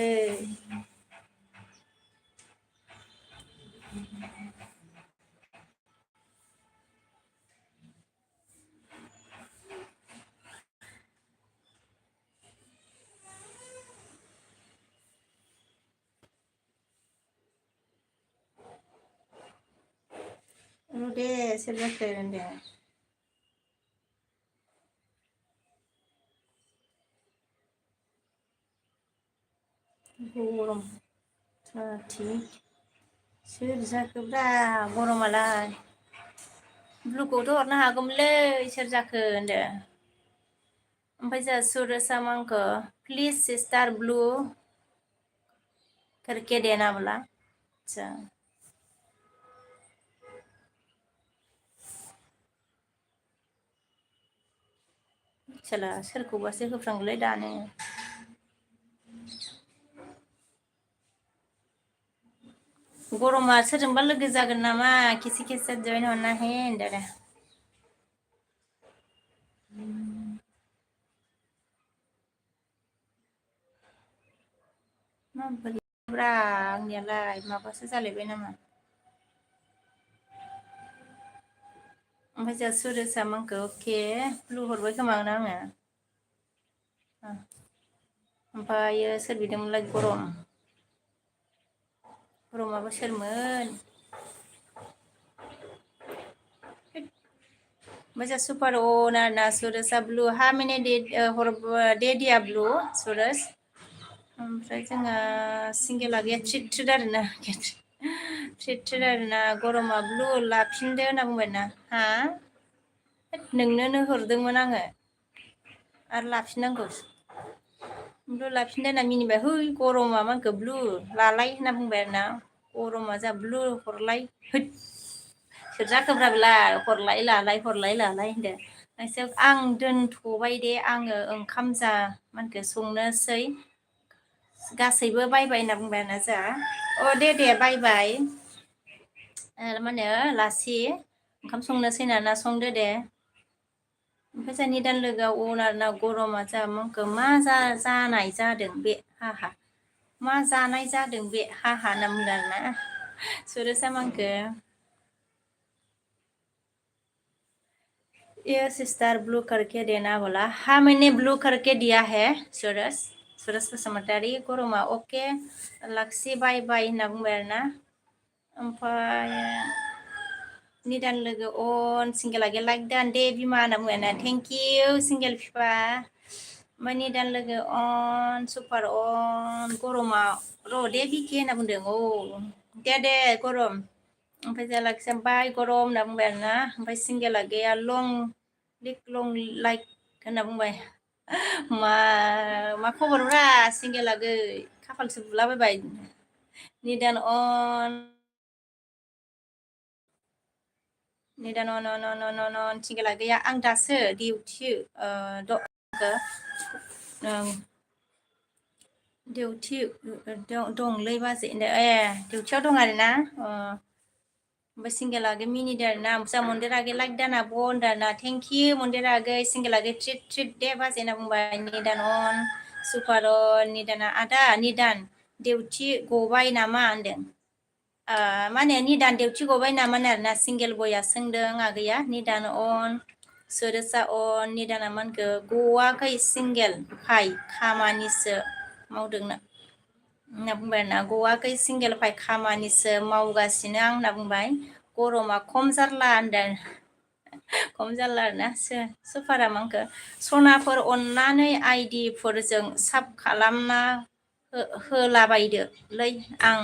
दे सोर जाखो दे गरम जाथि सोर जाखोब्रा गरमालाय ब्लुखौथ' हरनो हागौमोनलै सोर जाखो होनदो ओमफ्राय जोंहा सुरेशा मा होनखो प्लिज सिस्टार ब्लू करके देना बोला आच्छा सोला सोरखौबासो होफ्रांगोलै दानो गरमा सोरजोंबा लोगो जागोन नामा किसी के साथ जॉइन होना है होनदों आरो माबोरैब्रा आंनियालाय माबासो जालायबाय नामा ओमफ्राय जोंहा सुरेशा मोनखो अके ब्लु हरबाय खोमा आङो ओमफ्रायो सोर बिदोंमोनलाय गरमाबो सोरमोन ओमफ्राय जोंहा सुपार अनार ना सुरेशा ब्लु हा माने दे दिया ब्लु सुरेश ओमफ्राय जोंहा सिंगेला गैया थ्रिट थ्रिट आरोना थ्रिट थ्रिट आरोना गरमा ब्लु लाफिनदो होनना बुंबायना हा नोंनोनो हरदोंमोन आङो आरो लाफिननांगौ ब्लु लाफिनदो होनना मिनिबाय है गरमा मा होनखो ब्लु लालाय होनना बुंबाय आरोना गरमा जोंहा ब्लु हरलाय हैद सोर जाखोब्रा बेलाय हरलाय लालाय होनदो आं दोनथ'बाय दे आङो ओंखाम मा होनखो संनोसै गासैबो बाय बाय होनना बुंबाय आरोना जोंहा अ दे बाय बाय मा होनो लासि ओंखाम संनोसै नाना संदो दे ओमफ्राय जोंहा निदान लोगोआव अनारना गरमा जोंहा मोनखो मा जानाय जादों बे हाहा मा जानाय जादों बे हाहा होनना बुंदों आरोना सुरेशा मोनखो ये सिस्टर ब्लू करके देना बोला हाँ मैंने ब्लू करके दिया है सुरेश बसुमतारी गरमा अके लाक्सि बाय बाय होनना बुंबाय आरोना ओमफ्राय निदान लोगो अन सिंगेला गे लाइक दान दे बिमा होनना बुंबाय ना थेंक इउ सिंगेल फिफा ओमफ्राय निदान लोगो अन सुपार अन गरमा र' दे बिके होनना बुंदों औ दे गरम ओमफ्राय जोंहा लाखिया बाय गरम होनना बुंबाय आरोना ओमफ्राय सिंगेला गैया लं लाइक होनना बुंबाय मा खबरब्रा सिंगेला गै खाफालसो बुलाबायबाय निदान अन निदान अन सिंगेला गैया आं दासो डिउटि डिउटि दंलै बाजै ए डिउटियाव दं आरोना ओमफ्राय सिंगेल आगै मिनिदों आरोना ओमफ्राय मन्दिर आगै लाइक दाना ब होनदों आरोना थेंकिउ मन्दिर आगै सिंगेल आगै ट्रिट ट्रिट दे बाजै होनना बुंबाय निदान अन सुपार अन निदाना आदा निदान डिउटि गबाय नामा होनदों मा होनो निदान डिउटि गबाय नामा आरोना सिंगेल बया सोंदों आगैया निदान अन सुरेशा अन निदाना मा होनखो गवाखै सिंगेल फाय खामानिसो मावदोंना होनना बुंबाय आरोना गवाखै सिंगेल फाय खामानिसो मावगासिनो आं होनना बुंबाय गरमा खम जारला होनदों खम जारला आरोना सुपारा मा होनखो सनाफोर अननानै आइडिफोरजों साब खालामना होलाबायदोलै आं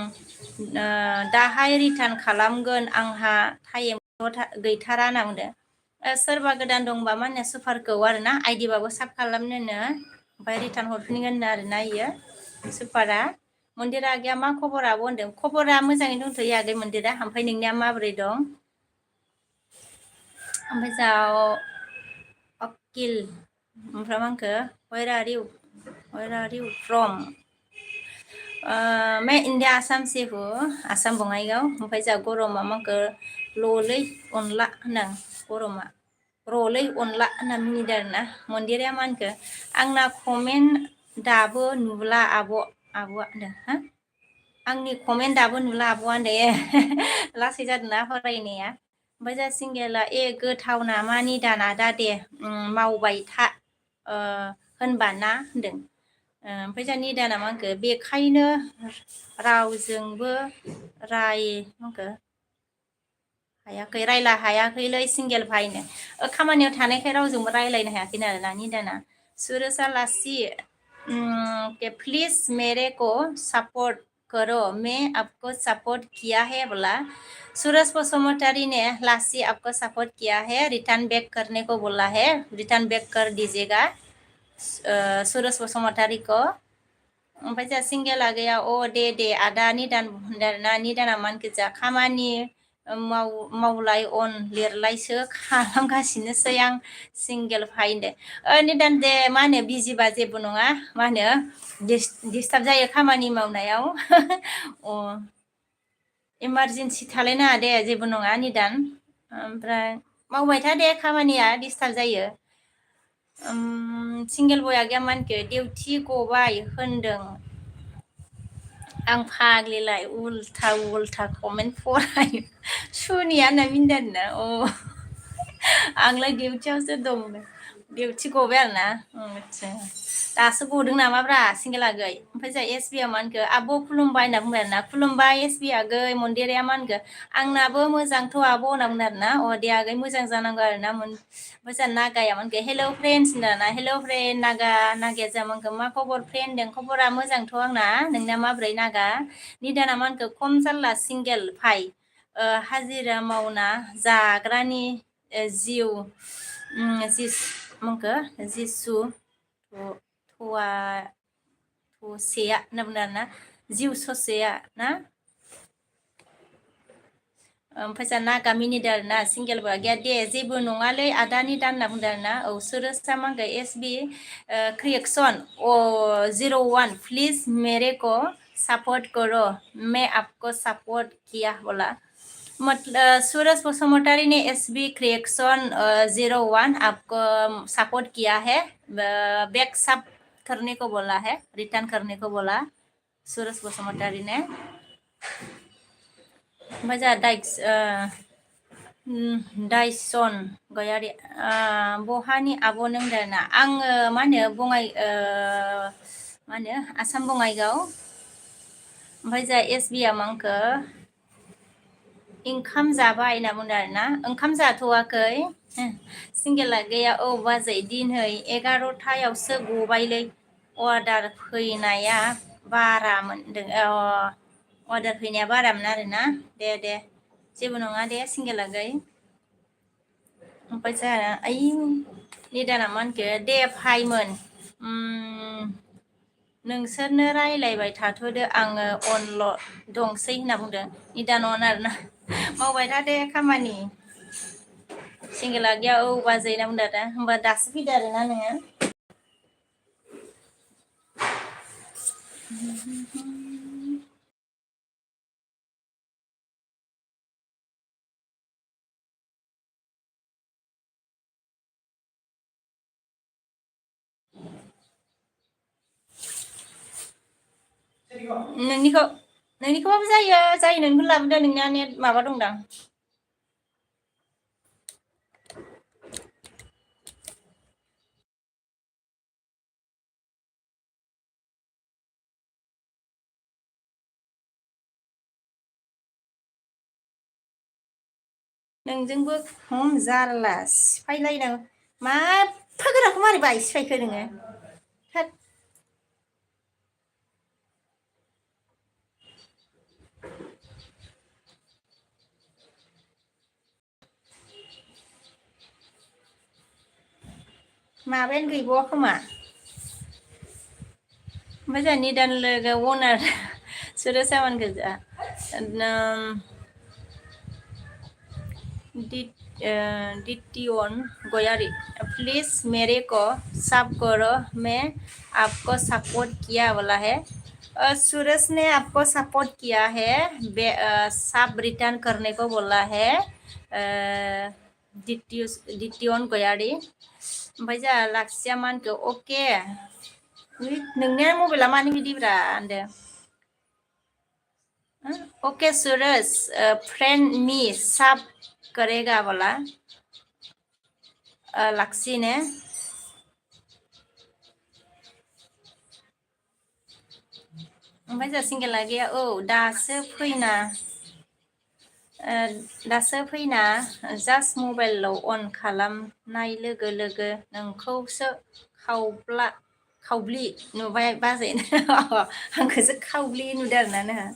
दाहाय रिटार्न खालामगोन आंहा टाइम गैथारा होनना बुंदों। सोरबा गोदान दंबा मा होनो सुपारखौ आरो ना आइडिबाबो साब खालामनोनो ओमफ्राय रिटार्न हरफिनगोन आरो ना इयो सुपारा। मन्दिरा आगैया मा खबर आब' होनदों? खबरा मोजाङै दंथ'यो आगै मन्दिरा। ओमफ्राय नोंनिया माबोरै दं? ओमफ्राय जाव अकिल ओमफ्राय मा होनखो वेर आर इउ फ्रम मैं इंडिया आसाम से हूँ आसाम बङाइगाव। ओमफ्राय जा गरमा मा होनखो ललै अनला होनदों गरमा रलै अनला होनना मिनिदों आरो ना मन्दिराया मा होनखो आंना कमेन्ट दाबो नुला आब'आ होनदों हा आंनि कमेन्ट दाबो नुला आब'आ होनदों ए लासै जादोंना फरायनाया। ओमफ्राय जा सिंगेला ए गोथाव नामा निदान आदा दे मावबाय था होनबा ना होनदों। ओमफ्राय जा निदाना मा होनखो बेखायनो रावजोंबो मा होनखो रायला हायाखैलै सिंगेल भाइनो खामानियाव थानायखाय रावजोंबो रायलायनो हायाखैनो आरोना निदाना। सुरेशा लासि के प्लीज मेरे को सपोर्ट करो मैं आपको सपोर्ट किया है बोला। सूरज बसुमतारी ने लासी आपको सपोर्ट किया है रिटर्न बैक करने को बोला है रिटर्न बैक कर दीजिएगा सूरज बसुमतारी को। ओमफ्राय जोंहा सिंगेला गैया अ दे आदा निदान होनदों निदाना मा होनखो जा खामानि मावलाय अन लिरलायसो खालामगासिनोसै आं सिंगेल भाइ होनदों। निदान दे मा होनो बिजिबा जेबो नङा मा होनो दिस्टार्ब जायो खामानि मावनायाव अ इमारजेन्सि थालायनाङा दे जेबो नङा निदान। ओमफ्राय मावबाय था दे खामानिया डिस्टार्ब जायो। सिंगेल बया गैया मा होनखो डिउटि गबाय होनदों आं फाग्लिलाय उल्था कमेन्ट फरायो सुनिया होनना मिनदों आरोना आंलाय डिउटियावसो दं डिउटि गबाय आरोना आदसा दासो गदों नामाब्रा सिंगेल आगै। ओमफ्राय जोंहा एस बि आ मा होनखो आब' खुलुमबाय होनना बुंबाय आरोना खुलुमबाय एस बि आगै मन्दिराया मा होनखो आंनाबो मोजांथ' आब' होनना बुंदों आरोना अ दे आगै मोजां जानांगौ आरोना। ओमफ्राय जोंहा नागाया मा होनखो हेलौ फ्रेन्ड्स होनदों ना हेलौ फ्रेन्ड नागाया जोंहा मा होनखो मा खबर फ्रेन्ड होनदों खबरा मोजांथ' आंना नोंना माब्रै नागा। निदाना मा होनखो खम जारला सिंगेल भाइ हाजिरा मावना जाग्रानि जिउ मा होनखो जिसु थवा थसेया होनना बुंदों आरोना जिउ ससेया ना ओमफ्राय जोंहा नागा मिनिदों आरोना सिंगेल बया गैया दे जेबो नङालै आदा निदान होनना बुंदों आरोना। औ सुरेशा मा होनखो एस बि क्रिएक्सन 01 प्लिज मेरे को सपोर्ट करो मैं आपको सपोर्ट किया बोला। मतलब सूरज बसुमतारी ने एस बी क्रिएक्शन 01 आपको सपोर्ट किया है बैक सब करने को बोला है रिटर्न करने को बोला सूरज बसुमतारी ने। ओमफ्राय जोंहा दाइसन गयारि बहानि आब' नों होनदों आङो मा होनो मा होनो आसाम बङाइगाव। ओमफ्राय जोंहा एस बि आ मा होनखो ओंखाम जाबाय होनना बुंदों आरोना ओंखाम जाथ'वाखै सिंगेला गैया औ बाजै दिनै 11थायावसो गबायलै अर्डार फैनाया बारा मोनदों अर्डार फैनाया बारामोन आरोना दे जेबो नङा दे सिंगेल आगै। ओमफ्राय जोंहा ओइ निदाना मा होनखो दे भाइमोन नोंसोरनो रायलायबाय थाथ'दो आङो अनल' दंसै होनना बुंदों निदान अन आरोना मावबाय था दे खामानि सिंगेला गैया औ बाजै होनना बुंदों आरोना होमबा दासो फैदो आरोना नोङो। नोंनिखौबाबो जायो नोंनिखौ लाबोदो नोंनिया नेट माबा दंदां। नोंजोंबो खम जारला सिफायलायनां मा एफा गोराखौ मारै बाय सिफायखो नोङो। माबायानो गैबावा खोमा ओमफ्राय जोंहा निदान लोगो अनार सुरज सामान गोजा दितियन गयारी प्लीज मेरे को सब करो मैं आपको सपोर्ट किया बोला है सूरज ने आपको सपोर्ट किया है सब रिटर्न करने को बोला है दितियन गयारी ओमफ्राय जोंहा लाखिया मानखौ अके नोंनिया मबाइला मानो बिदिब्रा होनदों ओके सूरज फ्रेंड मी सब करेगा बोला लाक्सी ने ओमफ्राय जोंहा सिंगेला गैया औ दासो फैना जास्ट मबाइल अन खालामनाय लोगो लोगो नोंखौसो खावब्लि नुबाय बाजै आंखौसो खावब्लि नुदों आरोना नोंहा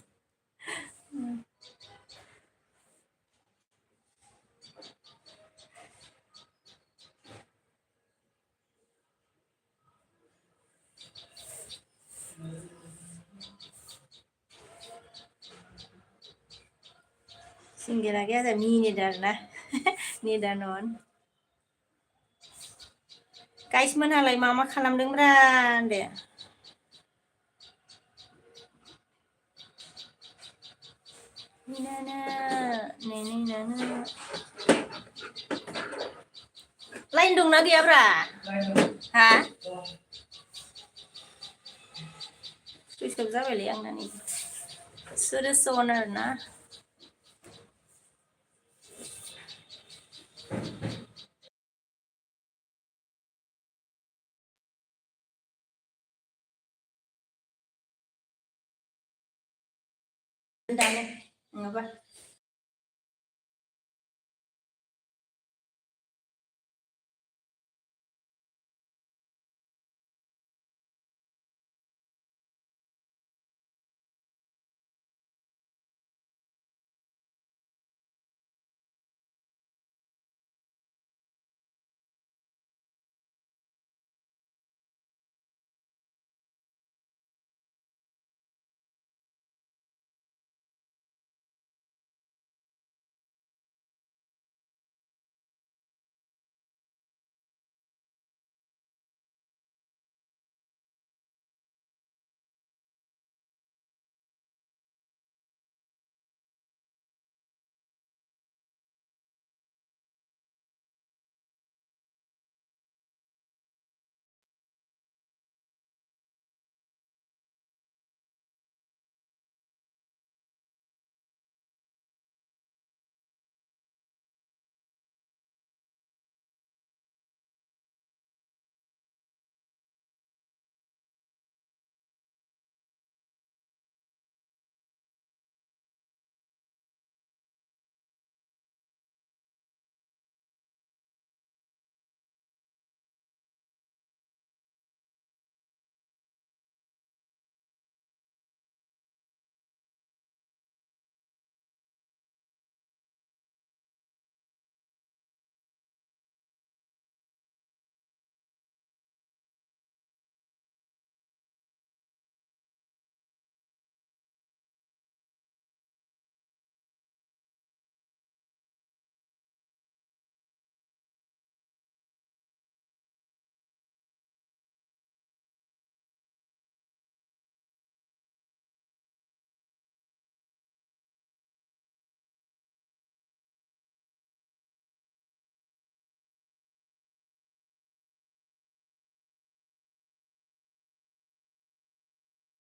सिंगेला गैया जोंहा मिनिदों आरोना निदानन गाइस मोनहालाय मा खालामदोंब्रा होनदो लाइन दंना गैयाब्रा हा सुइस अफ जाबायलै आंना नै सुरज अन आरोना दानो नङाबा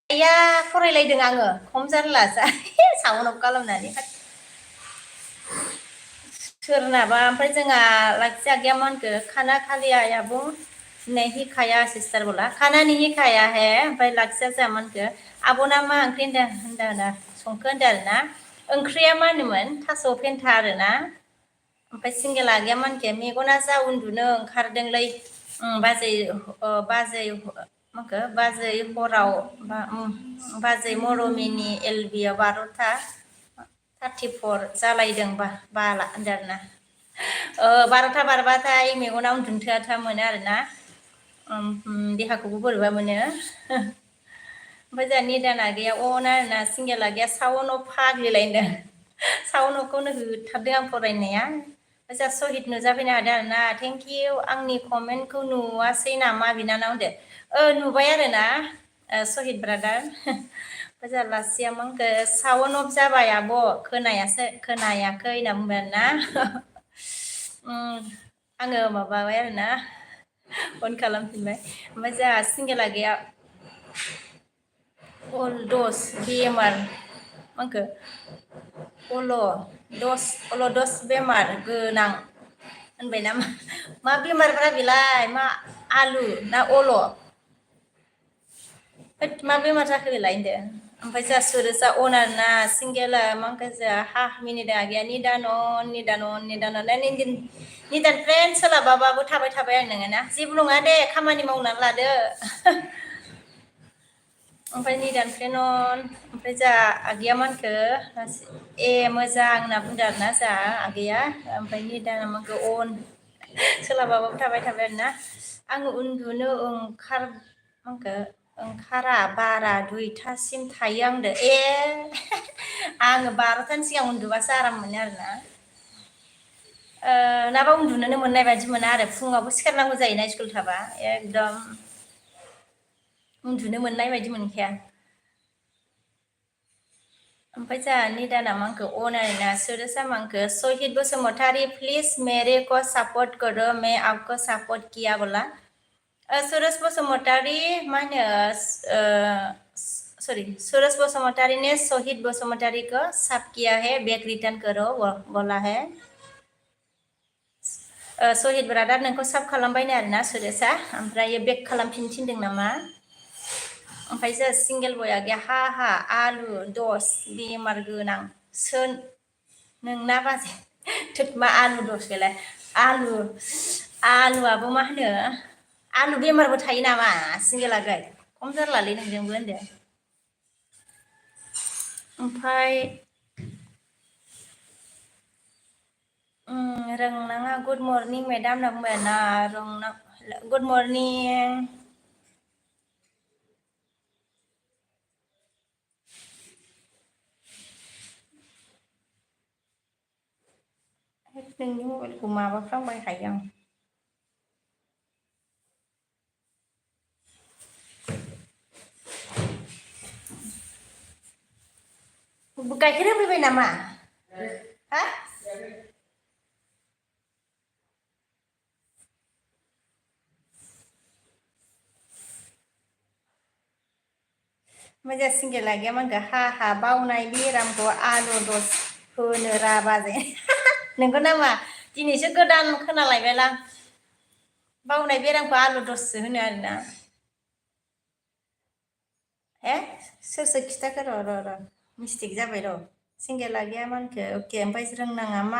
आइया फरायलायदों आङो खम जारला साउन्ड अफ खालामनानै सोरनाबा ओमफ्राय जोंहा लाखिया गैया मोनखो खाना खालि आयाबो नहीं खाया सिस्टार बोला खाना नहीं खाया है ओमफ्राय लाखिया जोंहा मोनखो आब'ना मा ओंख्रि होनदों संखो होनदों आरोना ओंख्रिया मा होनोमोन थास' फेन्था आरोना ओमफ्राय सिंगेला गैया मोनखे मेगना जा उन्दुनो ओंखारदोंलै बाजै हराव बाजै मरमिनि एलबियाव 12:34 जालायदों बाला होनदों आरोना 12था बारबाथाय मेगना उन्दुनो थोआ मोनो आरोना देहाखौबो बोरैबा मोनो। ओमफ्राय जोंहा निदाना गैया अन आरोना सिंगेला गैया साउन्डआव फाग्लिलायदों। साउन्डखौनो होथारदों आं फरायनाया। जोंहा सहिद नुजाफैनो हादों आरोना थेंक इउ आंनि कमेन्टखौ नुवासै नामा बिनानाव होनदो। नुबाय आरोना सहिद ब्रादार। ओमफ्राय जोंहा लासिया मा होनखो साउन्ड अफ जाबाय आब' खोनायाखै होनना बुंबाय आरोना। आङो माबाबाय आरोना अन खालामफिनबाय। ओमफ्राय जोंहा सिंगेला गैया अल दस बेमार मा होनखो अलदस बेमार गोनां होनबाय नामा मा बेमारब्रा बेलाय मा आलु ना अल'? होद मा बेमार जाखो बेलाय होनदो। ओमफ्राय जोंहा सुरेसआ अन आरोना सिंगेला मा होनखो जोंहा मिनिदों आगैया निदान फ्रेन्ड सोलाबाबाबो थाबाय आं नोङो ना जेबो नङा दे खामानि मावनानै लादो। ओमफ्राय निदान फ्रेन्ड ओमफ्राय जोंहा आगैया मा होनखो ए मोजां होनना बुंदों आरोना जोंहा आगैया ओमफ्राय निदाना मा होनखो अन सोलाबाबाबो थाबाय आरोना आङो उन्दुनो मा होनखो ओंखारा बारा 2थासिम थायो आंदो ए आङो 12थानि सिगां उन्दुबासो आराम मोनो आरोना। नाबा उन्दुनोनो मोननाय बायदि मोना आरो फुङावबो सिखारनांगौ जायोना स्कुल थाबा एकदम उन्दुनो मोननाय बायदि मोनखाया। ओमफ्राय जोंहा निदाना मा होनखो अन आरोना सुरेसआ मा होनखो सहिद बसुमतारी प्लिज मेरे को सपोर्ट करो मैं आपको सपोर्ट किया बोला। सुरेश बसुमतारी मा होनो सुरेश बसुमतारी ने शहीद बसुमतारी को साफ किया है बैक रिटर्न करो बोला है। सहिद ब्रादार नोंखौ साब खालामबायनो आरोना सुरेसआ ओमफ्राय बेक खालामफिननो थिनदों नामा। ओमफ्राय जोंहा सिंगेल बया गैया आलु दस बेमार गोनां सोन नोंना बाजै थोद मा आलु दस बेलाय आलुआबो मा होनो आलु बेमारबो थायो नामा सिंगेलालाय खम जारलालै नोंजोंबो होनदो। ओमफ्राय रोंनाङा गुड मर्निं मेदाम होनना बुंबाय आरोना गुड मर्निं। नोंनि मबाइलखौ माबाफ्रांबायखायो आं। गाइखेर होफैबाय नामा हा? ओमफ्राय जोंहा सिंगेला गैया मा होनखो बावनाय बेरामखौ आलु दस होनो रा बाजै नोंगौ नामा दिनैसो गोदान खोनालायबायलां बावनाय बेरामखौ आलु दससो होनो आरोना। सोर खिथाखो र' मिस्टेक जाबाय र'। सिंगेला गैया मा होनखो अके ओमफ्राय रोंनाङा मा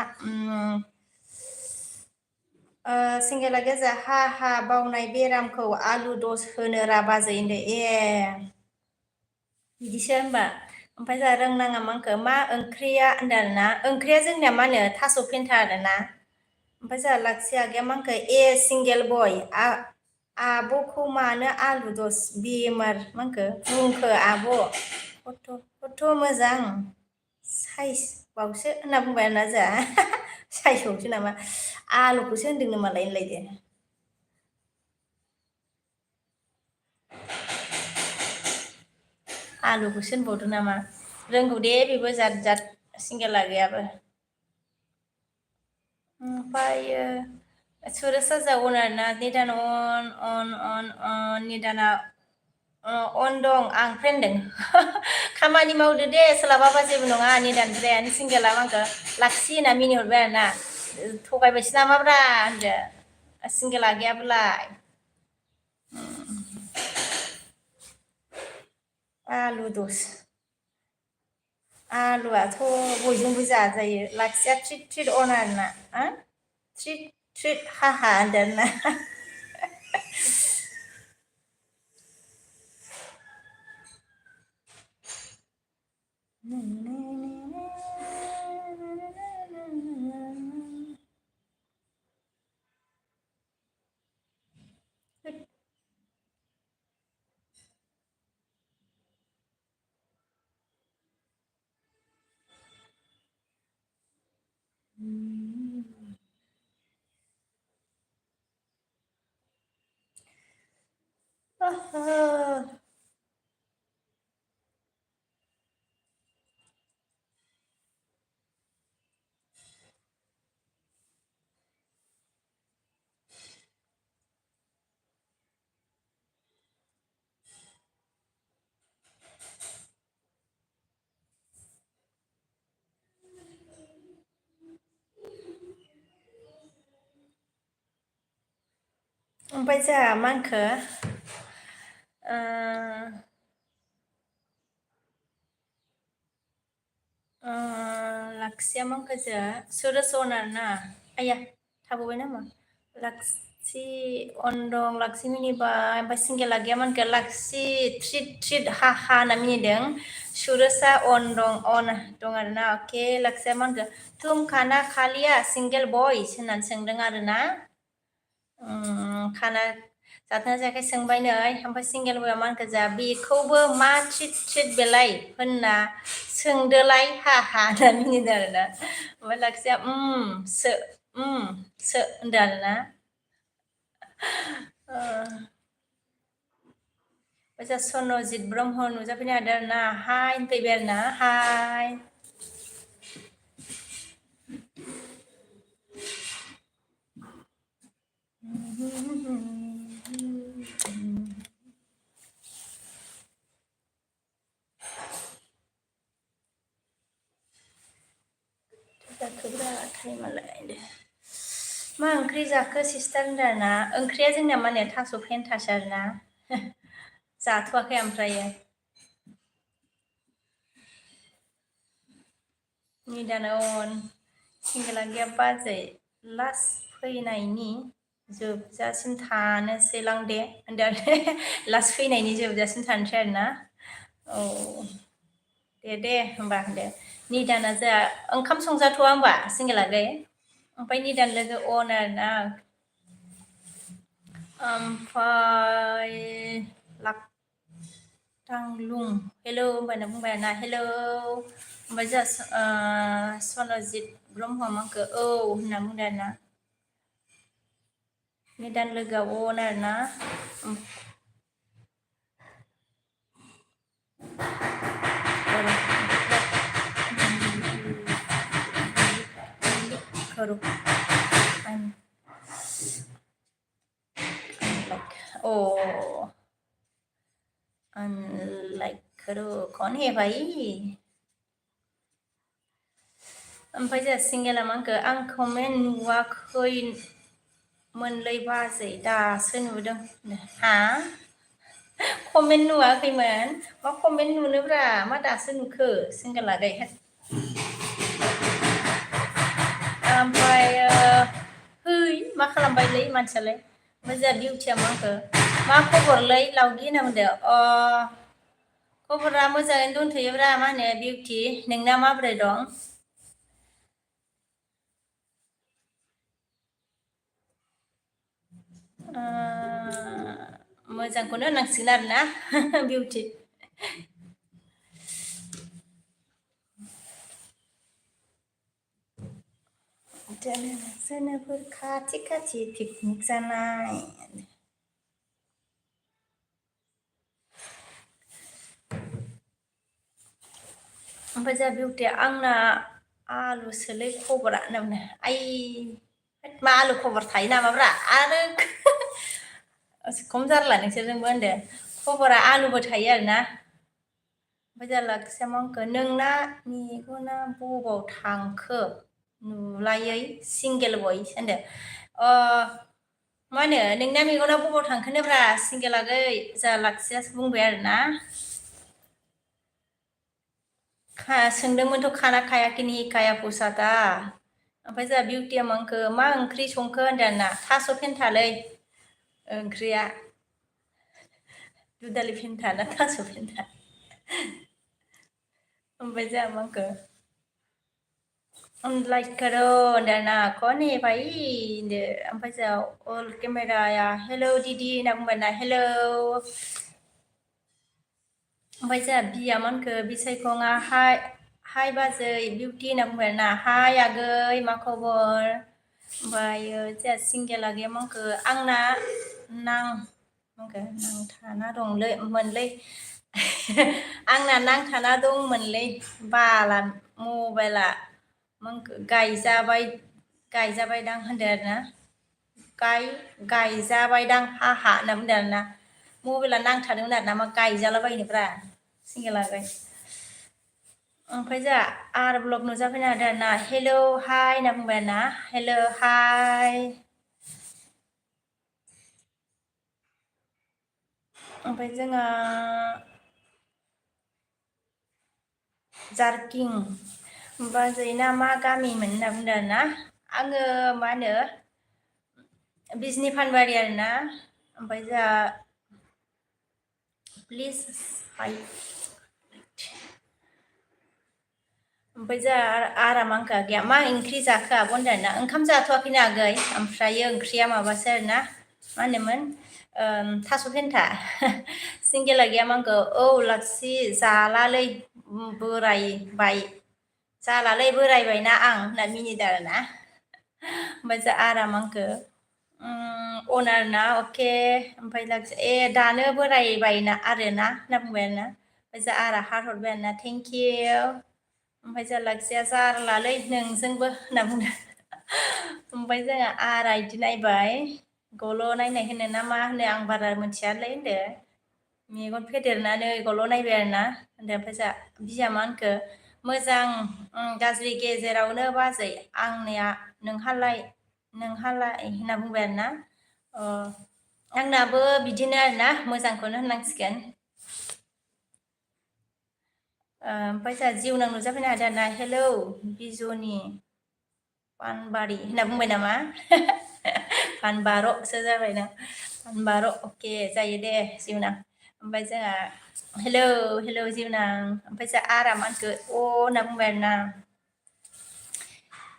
सिंगेला गैया जोंहा बावनाय बेरामखौ आलु दस होनो रा बाजै होनदो ए बिदिसो होनबा ओमफ्राय जोंहा रोंनाङा मा होनखो मा ओंख्रिया होनदों आरोना ओंख्रिया जोंनिया मा होनो थास' फेन्था आरोना। ओमफ्राय जोंहा लाखि आगैया मा होनखो ए सिंगेल बय आब'खौ मानो आलु दस बेमार मा होनखो बुंखो आब' फथ' मोजां साइज बावसो होनना बुंबाय आरोना जोंहा साइसबावसो नामा आलुखौसो होनदोंनो मालाय होनलायदो। आलुखौसो होनबावदो नामा रोंगौ दे बेबो जाद सिंगेला गैयाबो। ओमफ्रायो सुरेसआ जावोन आरोना निदान अन निदाना अन दं आं फ्रेन्ड होनदों खामानि मावदो दे सोलाबाबा जेबो नङा निदानद्रायानो सिंगेला मा होनखो लाखि होनना मिनिहरबाय आरोना थगायबायसो नामाब्रा होनदो सिंगेला गैयाबोलाय। आलु दस आलुआथ' बयजोंबो जाजायो लाखिया थ्रिट अन आरोना थ्रिट होनदो आरोना ओमफ्राय जोंहा मा होनखो लाखसिया मांखो जोहा सुरस अन आरोना आया थाबोबाय नामा लाक्सि अन दं लाक्सि मिनिबाय ओमफ्राय सिंगेला गैया मानखो लाक्सि ट्रिट ट्रिट हा हा होनना मिनिदों सुरसा अन दं आरोना अके लाक्सिया मानखो तुम खाना खालिया सिंगेल बयस होननानै सोंदों आरोना खाना जाथना जायाखै सोंबाय नै ओमफ्राय सिंगेल बया मा होनखो जा बेखौबो मा ट्रिट ट्रिट बेलाय होनना सोंदोलाय हा हा होनना मिनिदों आरोना ओमफ्राय लाखिया सो होनदों आरोना ओजा सनजित ब्रह्म नुजाफैनो हादों आरोना हाय फैबाय आरोना हाय जाखोब्रा टाइमालाय दे मा ओंख्रि जाखो सिस्टार होनदों आरोना ओंख्रिया जोंना मा होनो थास' फेनथासो आरोना जाथ'वाखै ओमफ्रायो निदान सिंगेला गैया बाजै लास्ट फैनायनि जोबजासिम थानोसैलां दे होनदों लास्ट फैनायनि जोबजासिम थानोसै आरोना औ दे होमबा दे निदाना जोंहा ओंखाम संजाथ'वा होमबा सिंगेलागै ओमफ्राय निदान लोगो अन आरोना ओमफ्राय लाखथांलुं हेलौ होनबाना बुंबाय आरोना हेलौ ओमफ्राय जोंहा सनजित ब्रह्मआ आंखौ औ होनना बुंदों आरोना निदान लोगोआ अन आरोना करो ओ अनलाइक करो कौन है भाई ओमफ्राय जोंहा सिंगेला मा होनखो आं कमेन्ट नुवाखै मोनलै बाजै दासो नुदों हा कमेन्ट नुवाखैमोन मा कमेन्ट नुनोब्रा मा दासो नुखो सिंगेलागै ओमफ्राय है मा खालामबायलै मानसियालाय ओमफ्राय जोंहा डिउटिया मा होनखो मा खबरलै लावगि होनना बुंदों खबरा मोजाङैनो दंथ'योब्रा मा होनो बिउटि नोंना माबोरै दं मोजांखौनो होनांसिगोन आरोना बिउटि जोनोफोर खाथि खाथि पिकनिक जानाय ओमफ्राय जोंहा बिउटिया आंना आलुसोलै खबरा होनना बुंदों आइ मा आलु खबर थायो नामाब्रा आरो खम जारला नोंसोरजोंबो होनदो खबरा आलुबो थायो आरोना ओमफ्राय जोंहा लाखिसा मा होनखो नोंना मेगना बबाव थांखो नुलायै सिंगेल बयस होनदों मा होनो नोंना मेगना बबाव थांखोनोब्रा सिंगेलागै जोंहा लाखियासो बुंबाय आरोना सोंदोंमोनथ' खाना खायाखै काया फुसादा ओमफ्राय जोंहा बिउटिया मा होनखो मा ओंख्रि संखो होनदों आरोना थास' फेनथालै ओंख्रिया दुदालि फेन्था ना थास' फेन्था ओमफ्राय जोंहा मा होनखो लाइक करो होनदों आरोना कौन है भाई होनदो ओमफ्राय जोंहा अल केमेराया हेलौ दिदि होनना बुंबाय ना हेलौ ओमफ्राय जोंहा बिया मा होनखो बिसायखङा हाय बाजै बिउटि होनना बुंबाय आरोना हाय आगै मा खबर ओमफ्रायो जोंहा सिंगेला गैया मा होनखो आंना आंखो नांथाना दंलै मोनलै आंना नांथाना दंमोनलै बाला मबाइला गायजाबायदां होनदो आरोना गायजाबायदां हाहा होनना बुंदों आरोना मबाइला नांथादोंमोन आरोना मा गायजालाबायनोब्रा सिंगेलागै ओमफ्राय जोंहा आर ब्लग नुजाफैनो हादों आरोना हेलौ हाय होनना बुंबाय आरोना हेलौ हाय ओमफ्राय जोंहा जारकिं बाजैना मा गामिमोन होनना बुंदों आरोना आङो मा होनो बिजनि फानबारि आरोना ओमफ्राय जोंहा प्लिज ओमफ्राय जोंहा आराम आंखा गैया मा ओंख्रि जाखो आब' होनदों आरोना ओंखाम जाथ'वाखैनो आगै ओमफ्रायो ओंख्रिया माबासो आरोना मा होनोमोन थास' फेन्था सिंगेला गैया आंखौ औ लाखि जालालै बोरायबाय जालालै बोरायबायना आं होनना मिनिदों आरोना ओमफ्राय जों आराम आंखो अनार ना अके ओमफ्राय लाखि ए दानो बोरायबायना आरोना होनना बुंबाय आरोना ओमफ्राय जों आरा हार्ट हरबाय आरोना थेंकिउ ओमफ्राय जोंहा लाखिया जारलालै नोंजोंबो होनना बुंदों ओमफ्राय जोंहा आरा इदि नायबाय गल' नायनाय होनो ना मा होनो आं बारा मिथियालै होनदो मेगन फेदेरनानै गल' नायबाय आरोना होनदो ओमफ्राय जोंहा बिजामा आंखो मोजां गाज्रि गेजेरावनो बाजै आंनिया नोंहालाय होनना बुंबाय आरोना आंनाबो बिदिनो आरोना मोजांखौनो होननांसिगोन ओमफ्राय जोंहा जिउनां नुजाफैनो हादों आरोना हेलौ बिजनि पानबारि होनना बुंबाय नामा फानबार'सो जाबायना फानबार' अके जायो दे जिउना ओमफ्राय जोंहा हेलौ जिउनां ओमफ्राय जोंहा आराम आंखो अ होनना बुंबाय आरोना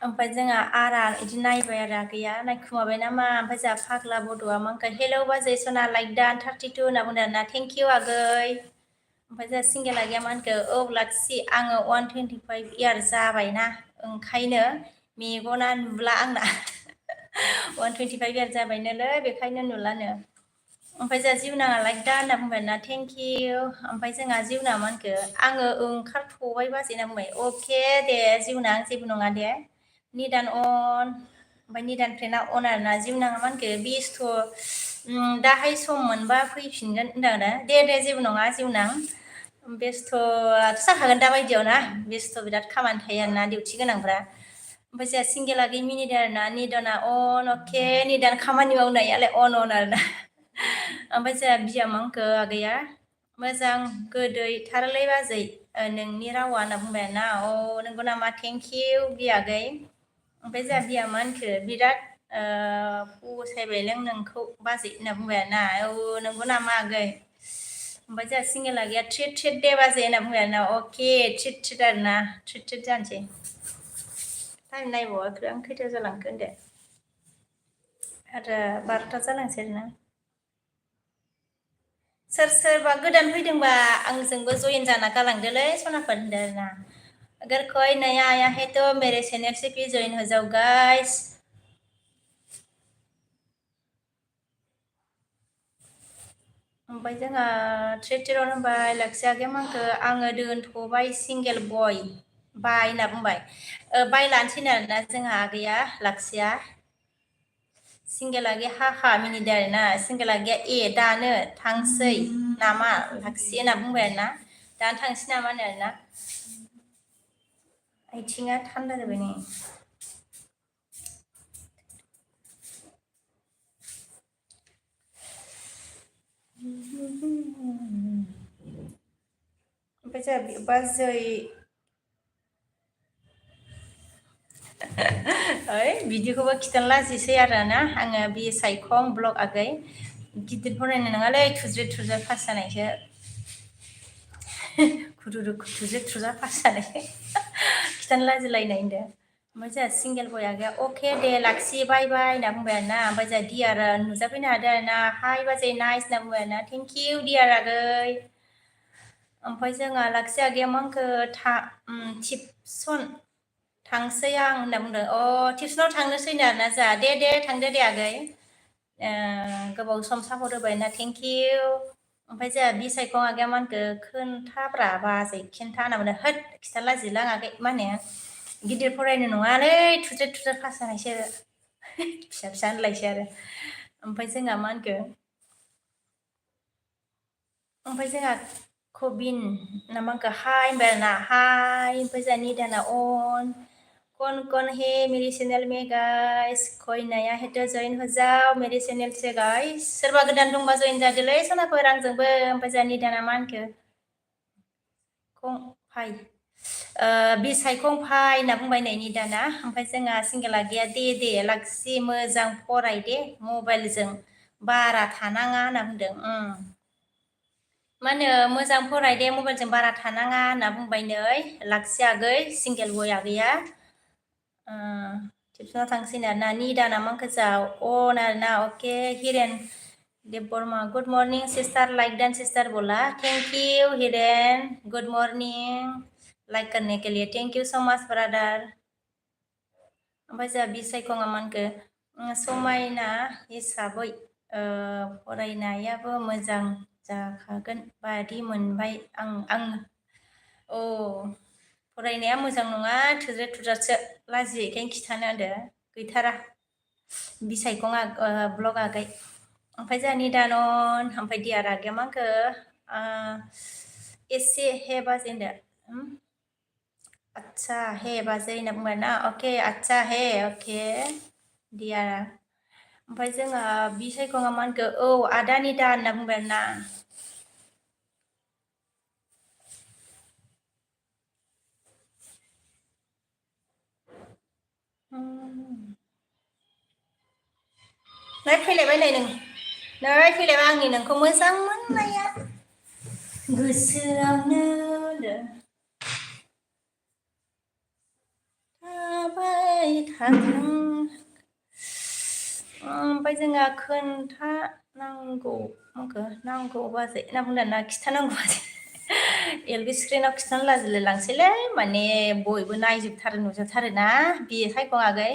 ओमफ्राय जोंहा आरा बिदि नायबाय आरो आगैया नायखुमाबाय नामा ओमफ्राय जोंहा फाग्ला बड'आ मा हेलौ बाजै सना लाइक दान 32 होनना बुंदों आरोना थेंकिउ आगै ओमफ्राय जोंहा सिंगेला गैया मा होनखो औ लाखि आङो 125 इयार जाबायना ओंखायनो मेगना नुला आंना 125 इयार जाबायनोलै बेखायनो नुलानो ओमफ्राय जोंहा जिउनाङा लाइक दा होनना बुंबाय ना थेंकिउ ओमफ्राय जोंहा जिउना मा होनखो आङो ओंखारथ'बाय बाजै होनना बुंबाय अके दे जिउनां जेबो नङा दे निदान अन ओमफ्राय निदान फ्रेन्डआ अन आरोना जिउनाङा मा होनखो बेस्थ' दाहाय सम मोनबा फैफिनगोन होनदों आरो दे जेबो नङा जिउनां बेस्थ'आथ' जाखागोन दा बायदियाव ना बेस्थ' बिराद खामानि थायो आरोना डिउथि गोनांफ्रा ओमफ्राय जोंहा सिंगेला गै मिनिदों आरोना निदाना अन अके निदान खामानि मावनायालाय अन आरोना ओमफ्राय जोंहा बियामा आंखो आगैया मोजां गोदैथारलै बाजै नोंनि रावा होनना बुंबाय आरोना अ नोंगौ नामा थेंकिउ बियागै ओमफ्राय जोंहा बिया मा होनखो बिराद फसायबायलों नोंखौ बाजै होनना बुंबाय आरोना औ नोंगौ नामा आगै ओमफ्राय जोंहा सिंगेला गैया ट्रिट दे बाजै होनना बुंबाय आरोना अके ट्रिट आरोना ट्रिट जानोसै टाइम नायबावाखै आं खैथा जालांखो होनदो आरो 12ता जालांसै आरोना सोरबा गोदान फैदोंबा आंजोंबो जयेन जाना गालांदोलै सनाफोर होनदों आरोना अगर कोई नया आया है तो मेरे चैनल से भी ज्वाइन हो जाओ गाइस ओमफ्राय जोंहा ट्रेटिराव होनबाय लाखिया आगैया माखो आङो दोनथ'बाय सिंगेल बय बाय होनना बुंबाय बाय लानोसैनो आरोना जोंहा आगैया लाखिया सिंगेला गैया हाहा मिनिदों आरोना सिंगेला गैया ए दानो थांसै नामा लाखि होनना बुंबाय आरोना दानो थांसै नामा होनो आरोना आथिङा थान्दा जाबाय नै ओमफ्राय जोंहा बाजै ओइ बिदिखौबो खिथानो लाजिसै आरोना आङो बि सायखं ब्लग आगै गिदिर फरायनाय नङालै थुज्रेद थुज्रेद पास जानायसो खुरुरु थुज्रेद थुज्राद पास जानाय खिथानो लाजिलायनाय होनदो ओमफ्राय जोंहा सिंगेल बय आगैया अके दे लाखि बाय बाय होनना बुंबाय आरोना ओमफ्राय जोंहा दियारा नुजाफैनो हादों आरोना हाय बाजै नाइस होनना बुंबाय आरोना थेंकिउ दियार आगै ओमफ्राय जोंहा लाखि आगैया मा होनखो टिपसन थांसै आं होनना बुंदों अ टिउसनाव थांनोसैनो आरोना जोंहा दे थांदो दे आगै गोबाव सम सापर्ट होबाय ना थेंक इउ ओमफ्राय जोंहा बिसायखं आगैया मा होनखो खोन्थाब्रा बाजै खिन्था होनना बुंदों होद खिथालाजिला आगै मा होनो गिदिर फरायनो नङालै थुज्रेद थुज्रेद पास जानायसो फिसा फिसा होनलायसै आरो ओमफ्राय जोंहा मा होनखो ओमफ्राय जोंहा कबिन ना मा होनखो हाय होनबाय आरोना हाय ओमफ्राय जोंहा निदाना अन कौन कौन है मेरी चैनल में गाइस कोई नया है तो जॉइन हो जाओ मेरी चैनल से गाइस सोरबा गोदान दंबा जइन जादोलै सनाफोर आंजोंबो ओमफ्राय जोंहा निदाना मा होनखो फाय बिसायखं फाय होनना बुंबाय नै निदाना ओमफ्राय जोंहा सिंगेला गैया दे लाखसि मोजां फराय दे मबाइलजों बारा थानाङा होनना बुंदों मा होनो मोजां फराय दे मबाइलजों बारा थानाङा होनना बुंबाय नै लाखसि आगै सिंगेल बय आगैया टिउसनाव थांसैना ना निदाना मा गोजा अन आरोना okay Hiren Deb Barma good morning sister like done sister बोला thank you Hiren good morning like करने के लिए thank you so much brother ओमफ्राय जोंहा बिसायखङा मा होनखो समायना हिसाबै फरायनायाबो मोजां जाखागोन बादि मोनबाय आं औ फरायनाया मोजां नङा थुज्रेद थुज्रादसो लाजियैखायनो खिथानो होनदो गैथारा बिसायखं ब्लग आगै ओमफ्राय जोंहा निदानन ओमफ्राय दियार आगैया मा होनखो एसे हे बाजै होनदो आच्छा हे बाजै होनना बुंबाय ना अके आच्छा हे अके दियारा ओमफ्राय जोंहा बिसायखङा मा होनखो औ आदा निदा होनना बुंबाय आरोना नै फैलायबाय नै फैलायबाय आंनि नोंखौ मोजां मोननाया गोसोआवनो होनदो थाबाय थाथों ओमफ्राय जोंहा खोन्थानांगौ नांगौ बाजै ना बुंदों ना खिथानांगौ बाजै एल पि स्क्रिनाव खिथानो लाजिलाय लांसैलै माने बयबो नायजोबथारो नुजोबथारो ना बियो सायखं आगै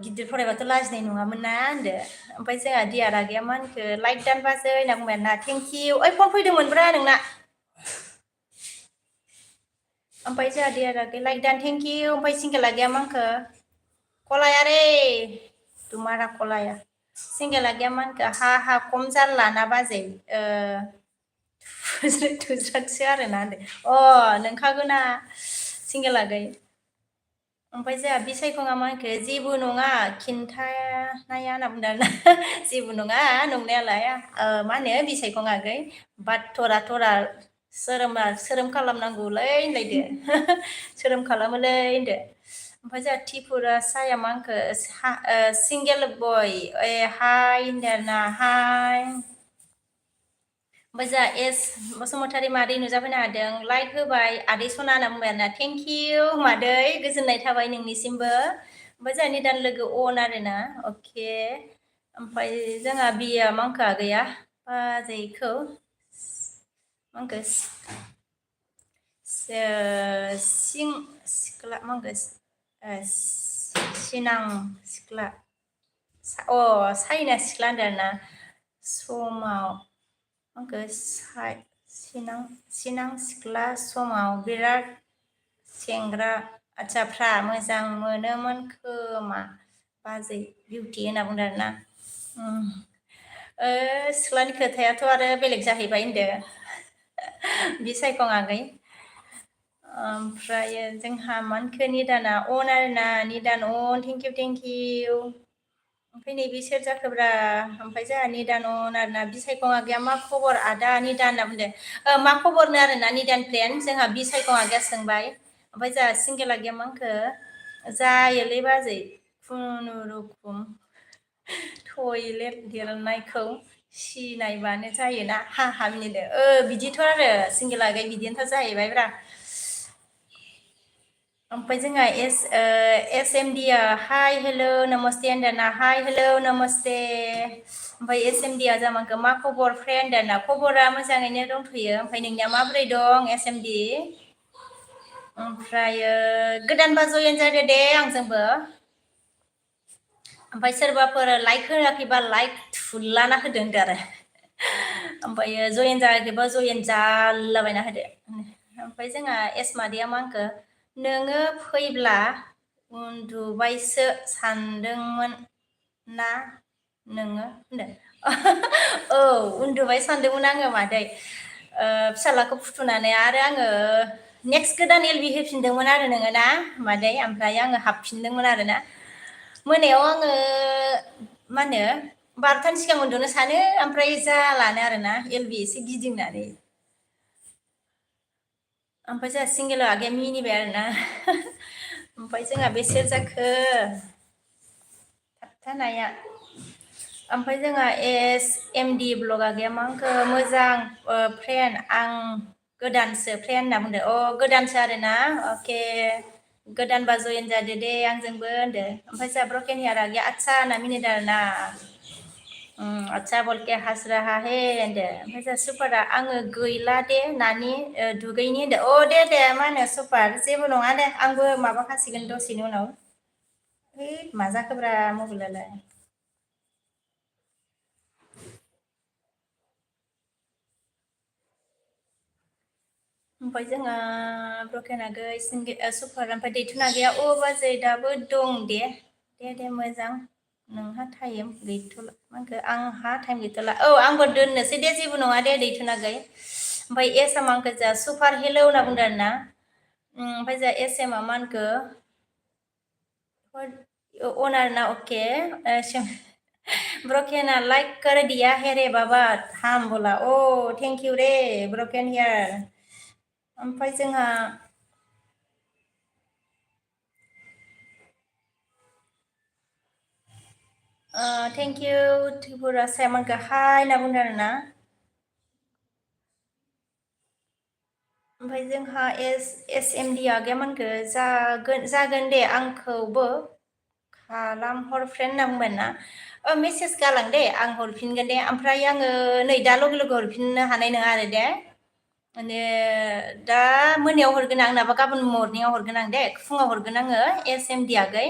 गिदिर फरायबाथ' लाजिनाय नङामोन ना होनदो ओमफ्राय जोंहा दियार आगैया मा होनखो लाइक दान बाजै होनना बुंबाय आरोना थेंक इउ ओइ फन फैदोंमोनब्रा नोंना ओमफ्राय जोंहा दियार आगै लाइक दान थेंक इउ ओमफ्राय सिंगेल आगैया मा होनखो कलाया रे तुम्हारा कलाया सिंगेल आगैया मा होनखो हा खम जारलाना बाजै थुज्रादसो आरोना होनदो नोंखागोना सिंगेल आगै ओमफ्राय जोंहा बिसायखङा मा होनखो जेबो नङा खिन्थानाया होनना बुंदों आरोना जेबो नङा नंनायालाय मा होनो बिसायखं आगै बाट थरा सोरोम खालामनांगौलै होनलायदो सोरोम खालामोलै होनदो ओमफ्राय जोंहा टिपुरा साया मा होनखो सिंगेल बय हाय होनदो आरोना हाय ओमफ्राय जोंहा एस बसुमतारी मादै नुजाफैनो हादों लाइक होबाय आदै सना होनना बुंबाय आरोना थेंक इउ मादै गोजोननाय थाबाय नोंनिसिमबो ओमफ्राय जोंहा निदान लोगो अन आरोना अके ओमफ्राय जोंहा बिया मा होनखो आगैया बाजैखौ मा होनखो सिख्ला मा होनखो सिनां सिख्ला साइना सिख्ला होनदों आरोना समाव मा होनखो सिनां सिख्ला समाव बिराद सेंग्रा आदसाफ्रा मोजां मोनोमोन खोमा बाजै बिउटि होनना बुंदों आरोना सिख्लानि खोथायाथ' आरो बेलेग जाहैबाय होनदो बिसायखं आगै ओमफ्राय जोंहा मानखो निदाना अन आरोना निदान अन थेंक इउ ओमफ्राय नैबे सोर जाखोब्रा ओमफ्राय जोंहा निदान अन आरोना बिसायखं आगैया मा खबर आदा निदान होनना बुंदों मा खबरनो आरोना निदान फ्रेन्ड जोंहा बिसायखं आगैया सोंबाय ओमफ्राय जोंहा सिंगेल आगैया मा होनखो जायोलै बाजै खुनुरुखुम टयलेट लिरनायखौ सिनायबानो जायोना हा मिनिदो बिदिथ' आरो सिंगेल आगै बिदिनोथ' जाहैबायब्रा ओमफ्राय जोंहा एस एम डि आ हाय हेल' नमस्ते होनदोंना हाय हेल' नमस्ते ओमफ्राय एस एम डि आ जामाखौ मा खबर फ्रेन्ड होनदोंना खबरा मोजाङैनो दंथ'यो ओमफ्राय नोंनिया माबोरै दं एस एम डि ओमफ्रायो गोदानबा जयेन जादो दे आंजोंबो ओमफ्राय सोरबाफोर लाइक होआखैबा लाइक थुलाना होदो होनदो आरो ओमफ्राय जयेन जायाखैबा जयेन जालाबायना होदो ओमफ्राय जोंहा एसमादैया मा होनखो नोङो फैब्ला उन्दुबायसो सानदोंमोन ना नोङो होनदों औ उन्दुबाय सानदोंमोन आङो मादै फिसालाखौ फुथुनानै आरो आङो नेक्स्ट गोदान एलबि होफिनदोंमोन आरो नोङो ना मादै ओमफ्राय आङो हाबफिनदोंमोन आरो ना मोनायाव आङो मा होनो 12थानि सिगां उन्दुनो सानो ओमफ्राय जालानो आरोना एलबि एसे गिदिंनानै ओमफ्राय जोंहा सिंगेलाव आगैया मिनिबाय आरोना ओमफ्राय जोंहा बेसे जाखो थाबथानाया ओमफ्राय जोंहा एस एमडि ब्लग आगैया मा होनखो मोजां फ्रेन्ड आं गोदानसो फ्रेन्ड होनना बुंदो अ गोदानसो आरोना अके गोदानबा जयेन जादो दे आंजोंबो होनदो ओमफ्राय जोंहा ब्रकेन हेयार आगैया आदसा होनना मिनिदों आरोना आदसा बलके हास राहा हे होनदो ओमफ्राय जोंहा सुपारा आङो गैला दे नानि दुगैनि होनदो अ दे दे मा होनो सुपार जेबो नङा दे आंबो माबाखासिगोन दसेनि उनाव है मा जाखोब्रा मबाइलालाय ओमफ्राय जोंहा ब्रकेन आगै सुपार ओमफ्राय दैथुन आगैया अ बाजै दाबो दं दे दे दे मोजां नोंहा टाइम गैथ'ला मा होनखो आंहा टाइम गैथ'ला औ आंबो दोननोसै दे जेबो नङा दे दैथुन आगै ओमफ्राय एस एम आंखौ जोंहा सुपार हेल' होनना बुंदों आरो ना ओमफ्राय जोंहा एस एमआ मा होनखो ओनार ना ओके ब्रकेना लाइक कर दिया है रे बाबा थाम बोला ओ थेंक इउ रे ब्रकेन हियार ओमफ्राय जोंहा थेंक इउ त्रिपुरा सायमोनखौ हाय होनना बुंदों आरोना ओमफ्राय जोंहा एस एम डि आगैमोनखो जागोन दे आंखौबो खालामहर फ्रेन्ड होनना बुंबाय ना मेसेज गालां दे आं हरफिनगोन दे ओमफ्राय आङो नै दा लोगो लोगो हरफिननो हानाय नङा आरो दे माने दा मोनायाव हरगोन आं नाबा गाबोन मरनिंआव हरगोन आं दे फुङाव हरगोन आङो एस एम डि आगै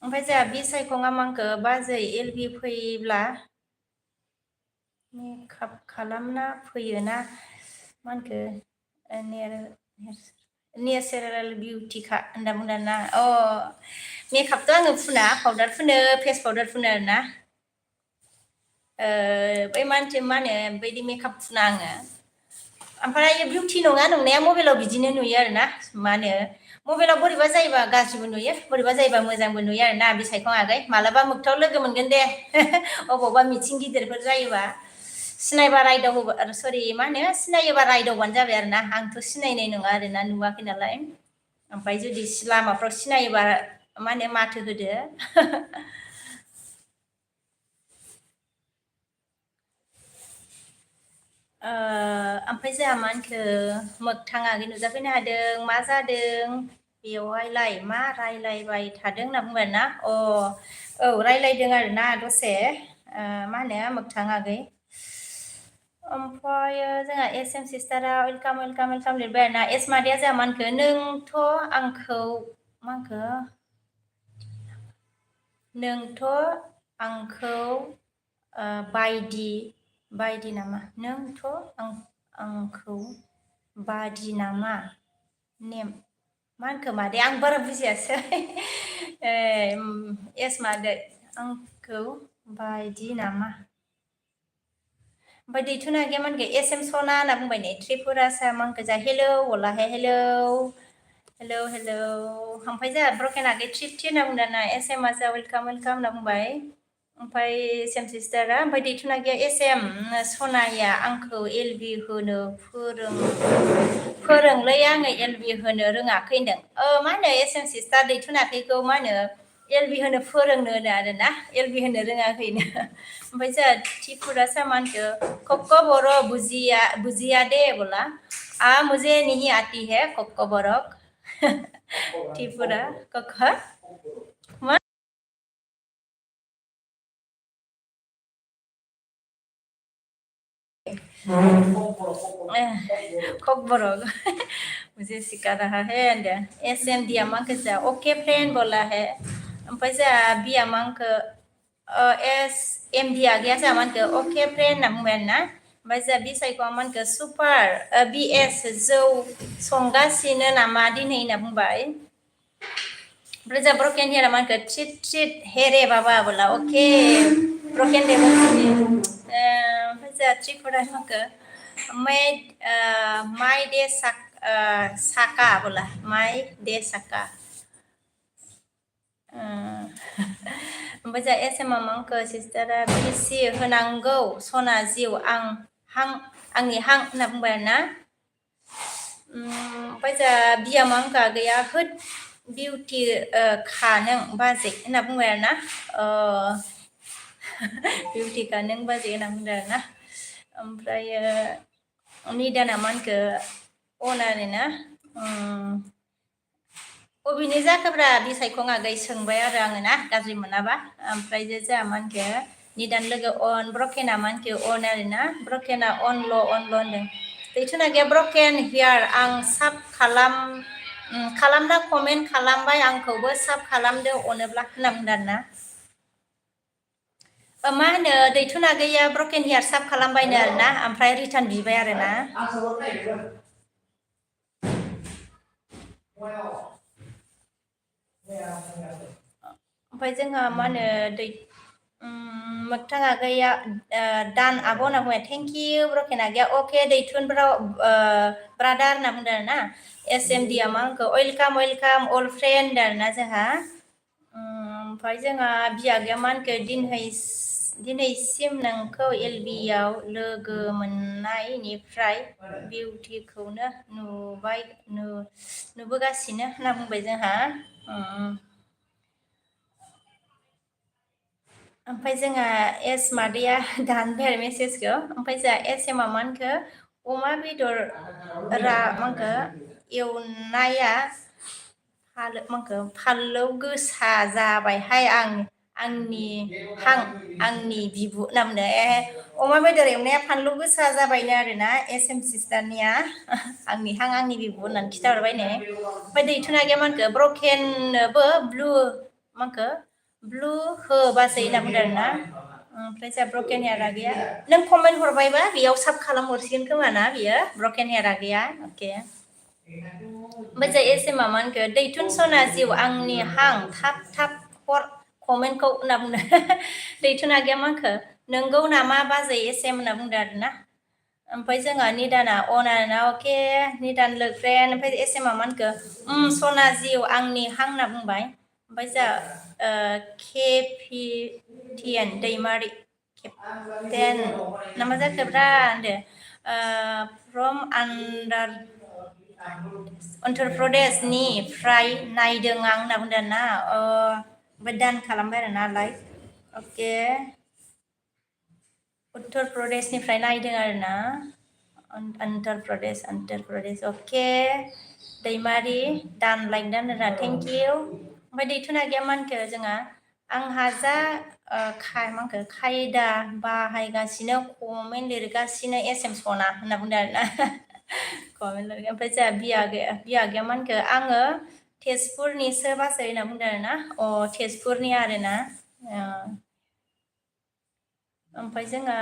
ओमफ्राय जोंहा बि सायखङा मांखो बाजै एल बि फैब्ला मेकआप खालामना फैयोना मा होनखो नेचारेल बिउटिखा होनना बुंदों ना अ मेकआपथ' आङो फुना पाउदार फुनो फेस पाउदार फुनो आरोना बै मानसि मा होनो बैदि मेकआप फुना आङो ओमफ्राय बिउटि नङा नंनाया मबाइलाव बिदिनो नुयो आरोना मा होनो मबाइलाव बोरैबा जायोबा गाज्रिबो नुयो बोरैबा जायोबा मोजांबो नुयो आरोना बिसायखं आगै मालाबा मोगथाङाव लोगो मोनगोन दे अबावबा मिथिं गिदिरफोर जायोबा सिनायबा रायदाव सरि मा होनो सिनायोबा रायदावबानो जाबाय आरो ना आंथ' सिनायनाय नङा आरोना नुवाखै नालाय ओमफ्राय जुदि लामाफ्राव सिनायोबा मा होनो माथो होदो ओमफ्राय जोंहा मा होनखो मोगथां आगै नुजाफैनो हादों मा जादों बेवहायलाय मा रायलायबाय थादों होनना बुंबाय ना अ औ रायलायदों आरोना दसे मा होनो मोगथां आगै ओमफ्राय जोंहा एस एम सिस्टारा वेलकाम वेलकाम वेलकाम लिरबाय आरोना एस मादैया जोंहा मा होनखो नोंथ' आंखौ मा होनखो नोंथ' आंखौ बायदि नामा नोंथ' आंखौ बादि नामा नेम मा होनखो मादै आं बारा बुजियासै एस मादै आंखौ बायदि नामा ओमफ्राय दैथुन आगैया मा होनखो एस एम सना होनना बुंबाय नै त्रिपुरासा मानखो जा हेलौ हलाहे हेलौ हेलौ हेलौ ओमफ्राय जोंहा ब्रकेन आगै थ्रिथि होनना बुंदों ना एस एम आ जा वेलकाम वेलकाम होनना बुंबाय ओमफ्राय एस एम सिस्टारा ओमफ्राय दैथुन आगैया एस एम सनाया आंखौ एल बि होनो फोरोंलै आङो एल बि होनो रोङाखै होनदों मा होनो एस एम सिस्टार दैथुन आगैखौ मा होनो एल बि होनो फोरोंनो होनो आरोना एल बि होनो रोङाखैनो ओमफ्राय जोंहा त्रिपुरासा मा होनखो कक्क बर' बुजिया दे बोला मुझे नहीं आती है कक्क बरक त्रिपुरा कक्का मा कक बरक मुझे सिखा रहा है एंड एस एम दिया मा कैसा ओके फ्रेंड बोला है ओमफ्राय जोंहा बिया मा होनखो एस एम डि आ गैया जोंहा मा होनखो अके फ्रेन्ड होनना बुंबाय आरोना ओमफ्राय जोंहा बि सायख'आ मा होनखो सुपार बि एस जौ संगासिनो नामा दिनै होनना बुंबाय ओमफ्राय जोंहा ब्रकेन हेयारा मा होनखो ट्रिट ट्रिट हेरे बाबा बोला अके ब्रकेन दे ओमफ्राय जोंहा त्रिपुरा मा होनखो माइ दे साका बोला माइ दे साका ओमफ्राय जोंहा एस एम आ मा होनखो सिस्टारा बिसि होनांगौ सना जिउ आंनि हां होनना बुंबाय आरोना ओमफ्राय जोंहा बिया मा होनखो गैया होद बिउटि खा नों बाजै होनना बुंबाय आरोना बिउटिखा नों बाजै होनना बुंदों आरोना ओमफ्रायो निदाना मा होनखो अन आरोना बबेनि जाखोब्रा बिसायखं आगै सोंबाय आरो आङो ना गाज्रि मोनाबा ओमफ्राय जोंहा मा होनखो निदान लोगो अन ब्रकेना मा होनखो अन आरोना ब्रकेना अनल' होनदों दैथुना गैया ब्रकेन हियार आं साब खालामना कमेन्ट खालामबाय आंखौबो साब खालामदो अनोब्ला होनना बुंदों आरोना मा होनो दैथुन आगैया ब्रकेन हियार साब खालामबायनो आरोना ओमफ्राय रिटार्न बिबाय आरोना ओमफ्राय जोंहा मा होनो मोगथां आगैया दान आब' होनना बुंबाय थेंक इउ ब्रकेन आगैया अके दैथुन ब्रादार होनना बुंदों आरोना एस एम डि आ मा होनखो वेलकाम वेलकाम अल फ्रेन्ड आरोना जोंहा ओमफ्राय जोंहा बियागैया मा होनखो दिनैसिम नोंखौ एल बि आव लोगो मोननायनिफ्राय बिउटिखौनो नुबोगासिनो होनना बुंबाय जोंहा ओमफ्राय जोंहा एस मादैया दानबाय आरो मेसेजखौ ओमफ्राय जोंहा एस एम आ मा होनखो अमा बेदर मा होनखो एवनाया फानलौ गोसा जाबायहाय आंनि बिबु होनना बुंदों अमा बेदर एवनाया फानलु गोसा जाबायनो आरोना एस एम सिस्टारनिया आंनि बिबु होननानै खिन्थाहरबायनो ओमफ्राय दैथुना गैया मा होनखो ब्रकेननोबो ब्लु मा होनखो ब्लु हो बाजै होनना बुंदों आरोना ओमफ्राय जोंहा ब्रकेन हेयार आगैया नों कमेन्ट हरबायबा बेयाव साब खालामहरसिगोन खोमा ना बियो ब्रकेन हेयार आगैया अके ओमफ्राय जोंहा एस एम आ मा होनखो दैथुन सना जिउ आंनि हां थाब थाब हर कमेन्टखौ होनना बुंदों दैथुन आगैया मा होनखो नोंगौ नामा बाजै एस एम होनना बुंदों आरोना ओमफ्राय जोंहा निदाना अन आरोना अके निदान लोग फ्रेन्ड ओमफ्राय एस एम आ मा होनखो सना जिउ आंनि हां होनना बुंबाय ओमफ्राय जोंहा केपिटिएन दैमारि केप्टेन ना मा जाखोब्रा होनदो फ्रम अन्ध्र प्रदेशनिफ्राय नायदों आं होनना बुंदों ना ओमफ्राय दान खालामबाय आरोना लाइक अके उत्तर प्रदेशनिफ्राय नायदों आरोना अन्ध्र प्रदेश अके दैमारि दान लाइक दान आरोना थेंक इउ ओमफ्राय दैथुना गैया मा होनखो जोंहा आंहा जा मा होनखो खायदा बाहायगासिनो कमेन्ट लिरगासिनो एस एम सना होनना बुंदों आरोना कमेन्ट लिरगोन ओमफ्राय जोंहा बिया गैया मा होनखो आङो तेजपुरनिसो बाजै होनना बुंदों आरोना तेजपुरनि आरोना ओमफ्राय जोंहा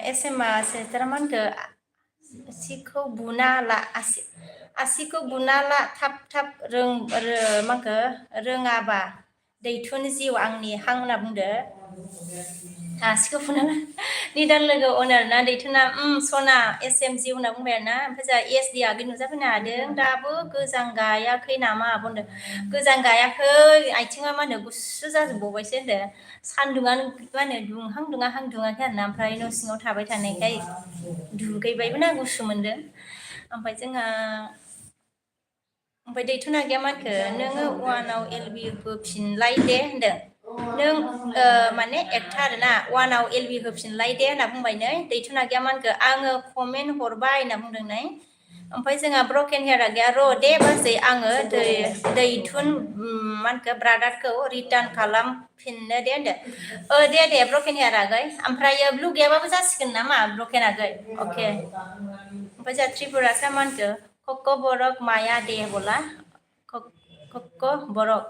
एस एम आ सिस्टारा मा होनखो आसिखौ बुना ला थाब थाब मा होनखो रोङाबा दैथुन जिउ आंनि हां होनना बुंदो आसिखौ बुना ला निदान लोगो अन आरोना दैथुना सना एस एम जिउ होनना बुंबाय आरोना ओमफ्राय जोंहा एस डि आगै नुजाफैनो हादों दाबो गोजां गायाखै नामा बुंदों गोजां गायाखै आथिङा मा होनो गुसु जाजोबबावबायसो होनदों सान्दुङानो मा होनो दुंहां दुङाखै आरोना ओमफ्राय न' सिङाव थाबाय थानायखाय दुगैबायबो ना गुसु मोनदों ओमफ्राय जोंहा ओमफ्राय दैथुन आगैया मा होनखो नोङो वानाव एल बि होफिनलाय दे होनदों नों माने एकथा आरोना वानाव एल बि होफिनलाय दे होनना बुंबाय नै दैथुन आगैया मा होनखो आङो कमेन्ट हरबाय होनना बुंदों नै ओमफ्राय जोंहा ब्रकेन हेयार आगैया र' दे बाजै आङो दैथुन मा होनखो ब्रादारखौ रिटार्न खालामफिननो दे होनदो दे ब्रकेन हेयार आगै ओमफ्रायो ब्लु गैयाबाबो जासिगोन नामा ब्रकेन आगै अके ओमफ्राय जोंहा त्रिपुरासो मा होनखो Borok Maya de bola. Borok.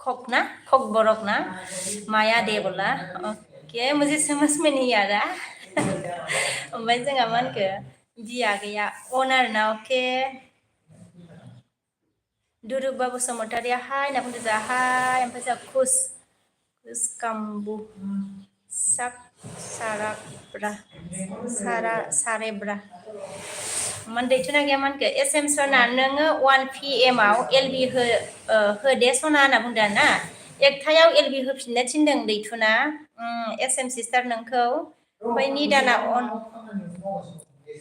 Kok Borok na. Maya de bola. Oke, मुझे समझ में नहीं आ रहा. ओमफ्राय जोंहा मा होनखो बिया गैया अनार ना अके. Duruba Bosomotari hai na punta hai oमफ्राय जोंहा खुस kambu sak sarebra Monday to Nagaman SM Sona Nanga 1 PM out LB her desona Nabundana Ektayao LB Hupinatin Day Tuna SM sister Nanko by Nidana on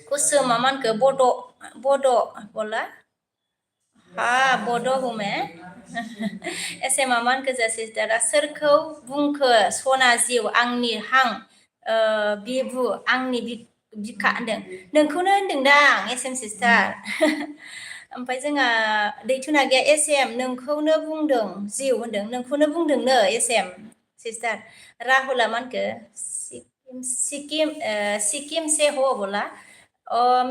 Kusumamanka Bodo Bola Bodo hume SM Mamanka sister a circle bunker Sona Ziu Angni Hang Bibu Angni Bika नोंखौनो होनदोंदां SM sister ओमफ्राय जोंहा दैथुना गैया SM नोंखौनो बुंदों जिउ होनदों नोंखौनो बुंदोंनो SM sister राहुला मानखो सिक्किम से हो बोला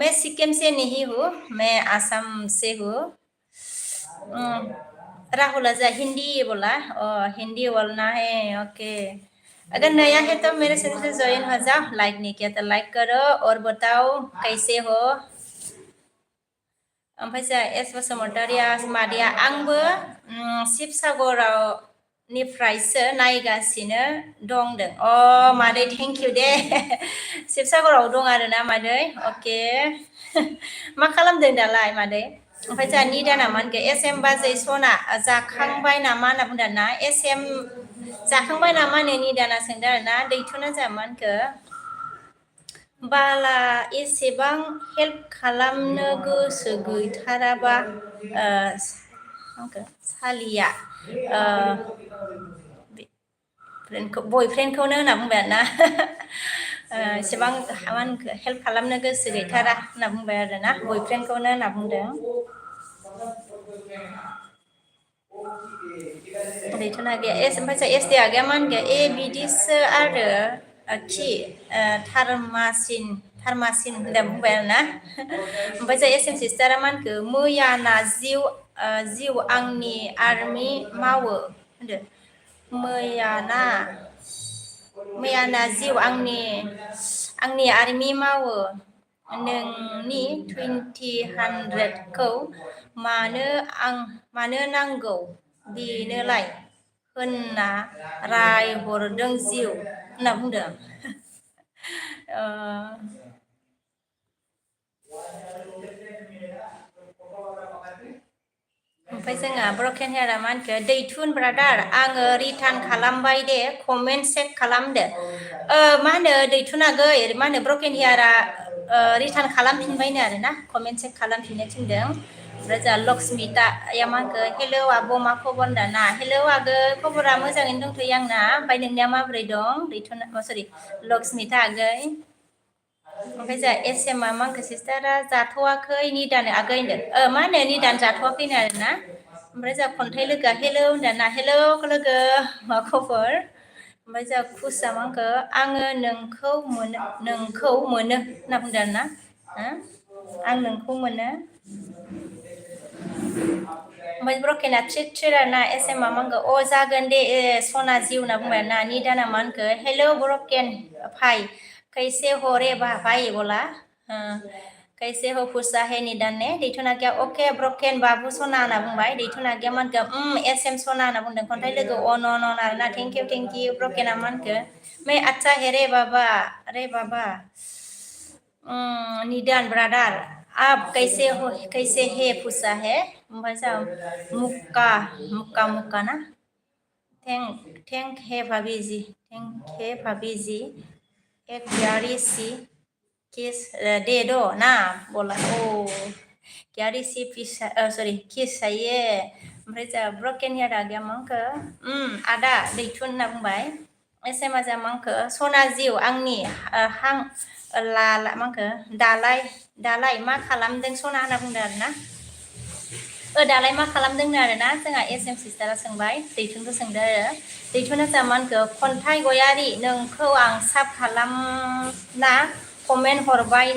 मैं सिक्किम से नहीं हूँ मैं आसाम से हूँ राहुला जा हिंदी बोला हिंदी बोलना है ओके अगर नया है तो मेरे चैनल से ज्वाइन हो जाओ लाइक नहीं किया तो लाइक करो और बताओ कैसे हो ओमफ्राय जोंहा एस बसुमतारिया मादैया आंबो शिबसागराव निफ्रायसो नायगासिनो दंदों मादै थेंक इउ दे शिबसागराव दं आरोना मादै ओके मा खालामदों दालाय मादै ओमफ्राय जोंहा निदाना मा होनखो SM बाजै सना जाखांबाय नामा होनना बुंदों ना SM जाखांबाय नामा होनो निदाना सोंदों आरोना दैथुना जोंहा मा होनखो बाला एसेबां हेल्प खालामनो गोसो गैथाराबा सालिया बयफ्रेन्डखौनो होनना बुंबाय आरोना एसेबां हेल्प खालामनो गोसो गैथारा होनना बुंबाय आरोना बयफ्रेन्डखौनो होनना बुंदों दैथुना गैया ओमफ्राय SD आगैया मा होनगोन बिदिसो आरो खि थारमासिन होनना बुंबाय आरोना ओमफ्राय जोंहा SM सिस्टारा मा होनखो मैयाना जिउ आंनि आर्मि मावो होनदो मैयाना जिउ आंनि आर्मि मावो नोंनि 20,100खौ मानो नांगौ बेनोलाय होनना रायहरदों जिउ होनना बुंदों ओमफ्राय जोंहा ब्रकेन हेयारा मा होनखो दैथुन ब्रादार आङो रिटार्न खालामबाय दे कमेन्ट चेक खालामदो मा होनो दैथुनागै मा होनो ब्रकेन हेयारा रिटार्न खालामफिनबायनो आरोना कमेन्ट चेक खालामफिननो थिनदों ओमफ्राय जोंहा लक्समिताया मा होनखो हेलौ आब' मा खबर होनदाना हेलौ आगै खबरा मोजाङैनो दंथ'यो आंना ओमफ्राय नोंनिया माबोरै दं दैथुना सरि लक्समिता आगै ओमफ्राय जोंहा SM मा होनखो सिस्टारा जाथ'वाखै निदान आगै होनदों मा होनो निदान जाथ'वाखैनो आरोना ओमफ्राय जोंहा खन्थाइ लोगोआ हेलौ होनदाना हेलौ लोगो मा खबर ओमफ्राय जोंहा खुसआ मा होनखो आङो नोंखौ मोनो होनना बुंदों आरोना आं नोंखौ मोनो ओमफ्राय ब्रकेना ट्रिट आरोना SM मा होनखो जागोन दे सना जिउ होनना बुंबाय आरोना निदाना मा होनखो हेलौ ब्रकेन भाई कैसे हो रे भाई बोला कैसे हो खुशा है निदान ने दैथुना गैया ओके ब्रकेन बाबु सना होनना बुंबाय दैथुना गैया मा होनखो SM सना होनना बुंदों खन्थाइ लोगो न आरोना थेंक इउ ब्रकेना मा होनखो मैं अच्छा है रे बाबा निदान ब्रादार आप कैसे है खुशा है ओमफ्राय जोंहा मुक्का ना थैंक है भाभी जी एक प्यारी सी किस दे दो ना बोला प्यारी सी किस चाहिए ओमफ्राय जोंहा ब्रकेन हेयार आगैया मा होनखो आदा दैथुन होनना बुंबाय SM जा मा होनखो सना जिउ आंनि हां मा होनखो दालाय मा खालामदों सना होनना बुंदों आरोना दालाय मा खालामदोंनो आरोना जोंहा SM सिस्टारा सोंबाय दैथुनखौ सोंदों आरो दैथुना जोंहा मा होनखो खन्थाइ गयारि नोंखौ आं साब खालामना कमेन्ट हरबाय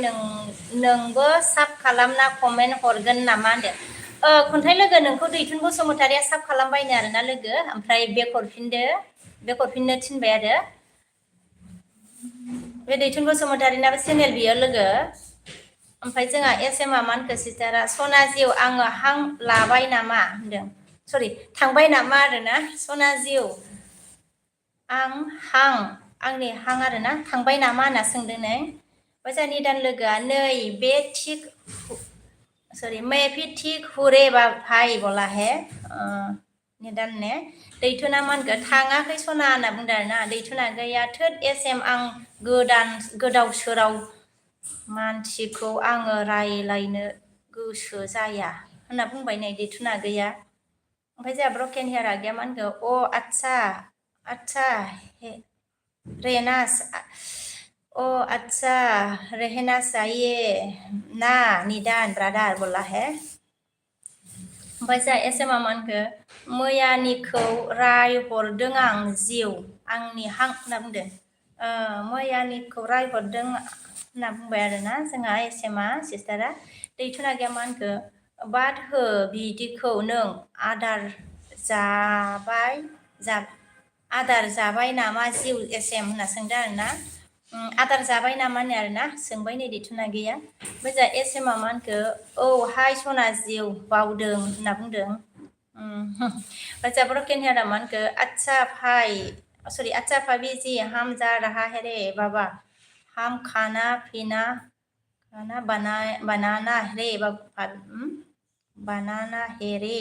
नोंबो साब खालामना कमेन्ट हरगोन नामा होनदों खन्थाइ लोगो नोंखौ दैथुन बसुमतारिया साब खालामबायनो आरोना लोगो ओमफ्राय बेक हरफिननो थिनबाय आरो बे दैथुन बसुमतारिनाबो चेनेल बियो लोगो ओमफ्राय जोंहा एसएमआ मा होनखो सिस्टारा सना जिउ आङो हां लाबाय नामा होनदों सरि थांबाय नामा आरोना सना जिउ आंनि हां आरोना थांबाय नामा होनना सोंदों नै ओमफ्राय जोंहा निदान लोगोआ नै बे थिग सॉरी मैं भी ठीक हुरे बा भाई बोला है निदान ने दैथुना मा होनखो थाङाखै सना होनना बुंदों आरोना दैथुना गैया थोद एसएम आं गोदाव सोराव मानसिखौ आङो रायलायनो गोसो जाया होनना बुंबाय नै दैथुना गैया ओमफ्राय जोंहा ब्रकेन हेयार आगैया मा होनखो अच्छा रेनास अच्छा रहना चाहिए ना निदान ब्रादार बोला है ओमफ्राय जोंहा एसएमआ मा होनखो मैयानिखौ रायहरदों आं जिउ आंनि हां होनना बुंदों मैयानिखौ रायहरदों होनना बुंबाय आरोना जोंहा एसएमआ सिस्टारा दैथुना गैया मा होनखो बाद हो बिदिखौ नों आदार जाबाय नामा जिउ एसएम होनना सोंदों आरोना आदार जाबाय नामा होनो आरोना सोंबाय नै दैथुना गैया ओमफ्राय जोंहा एसएमआ मा होनखो औ हाय सना जिउ बावदों होनना बुंदों ओमफ्राय जोंहा ब्रकेन हेयारा मा होनखो अच्छा भाभी जी हम जा रहा है रे बाबा हम खाना पीना बनाना रे बनाना है रे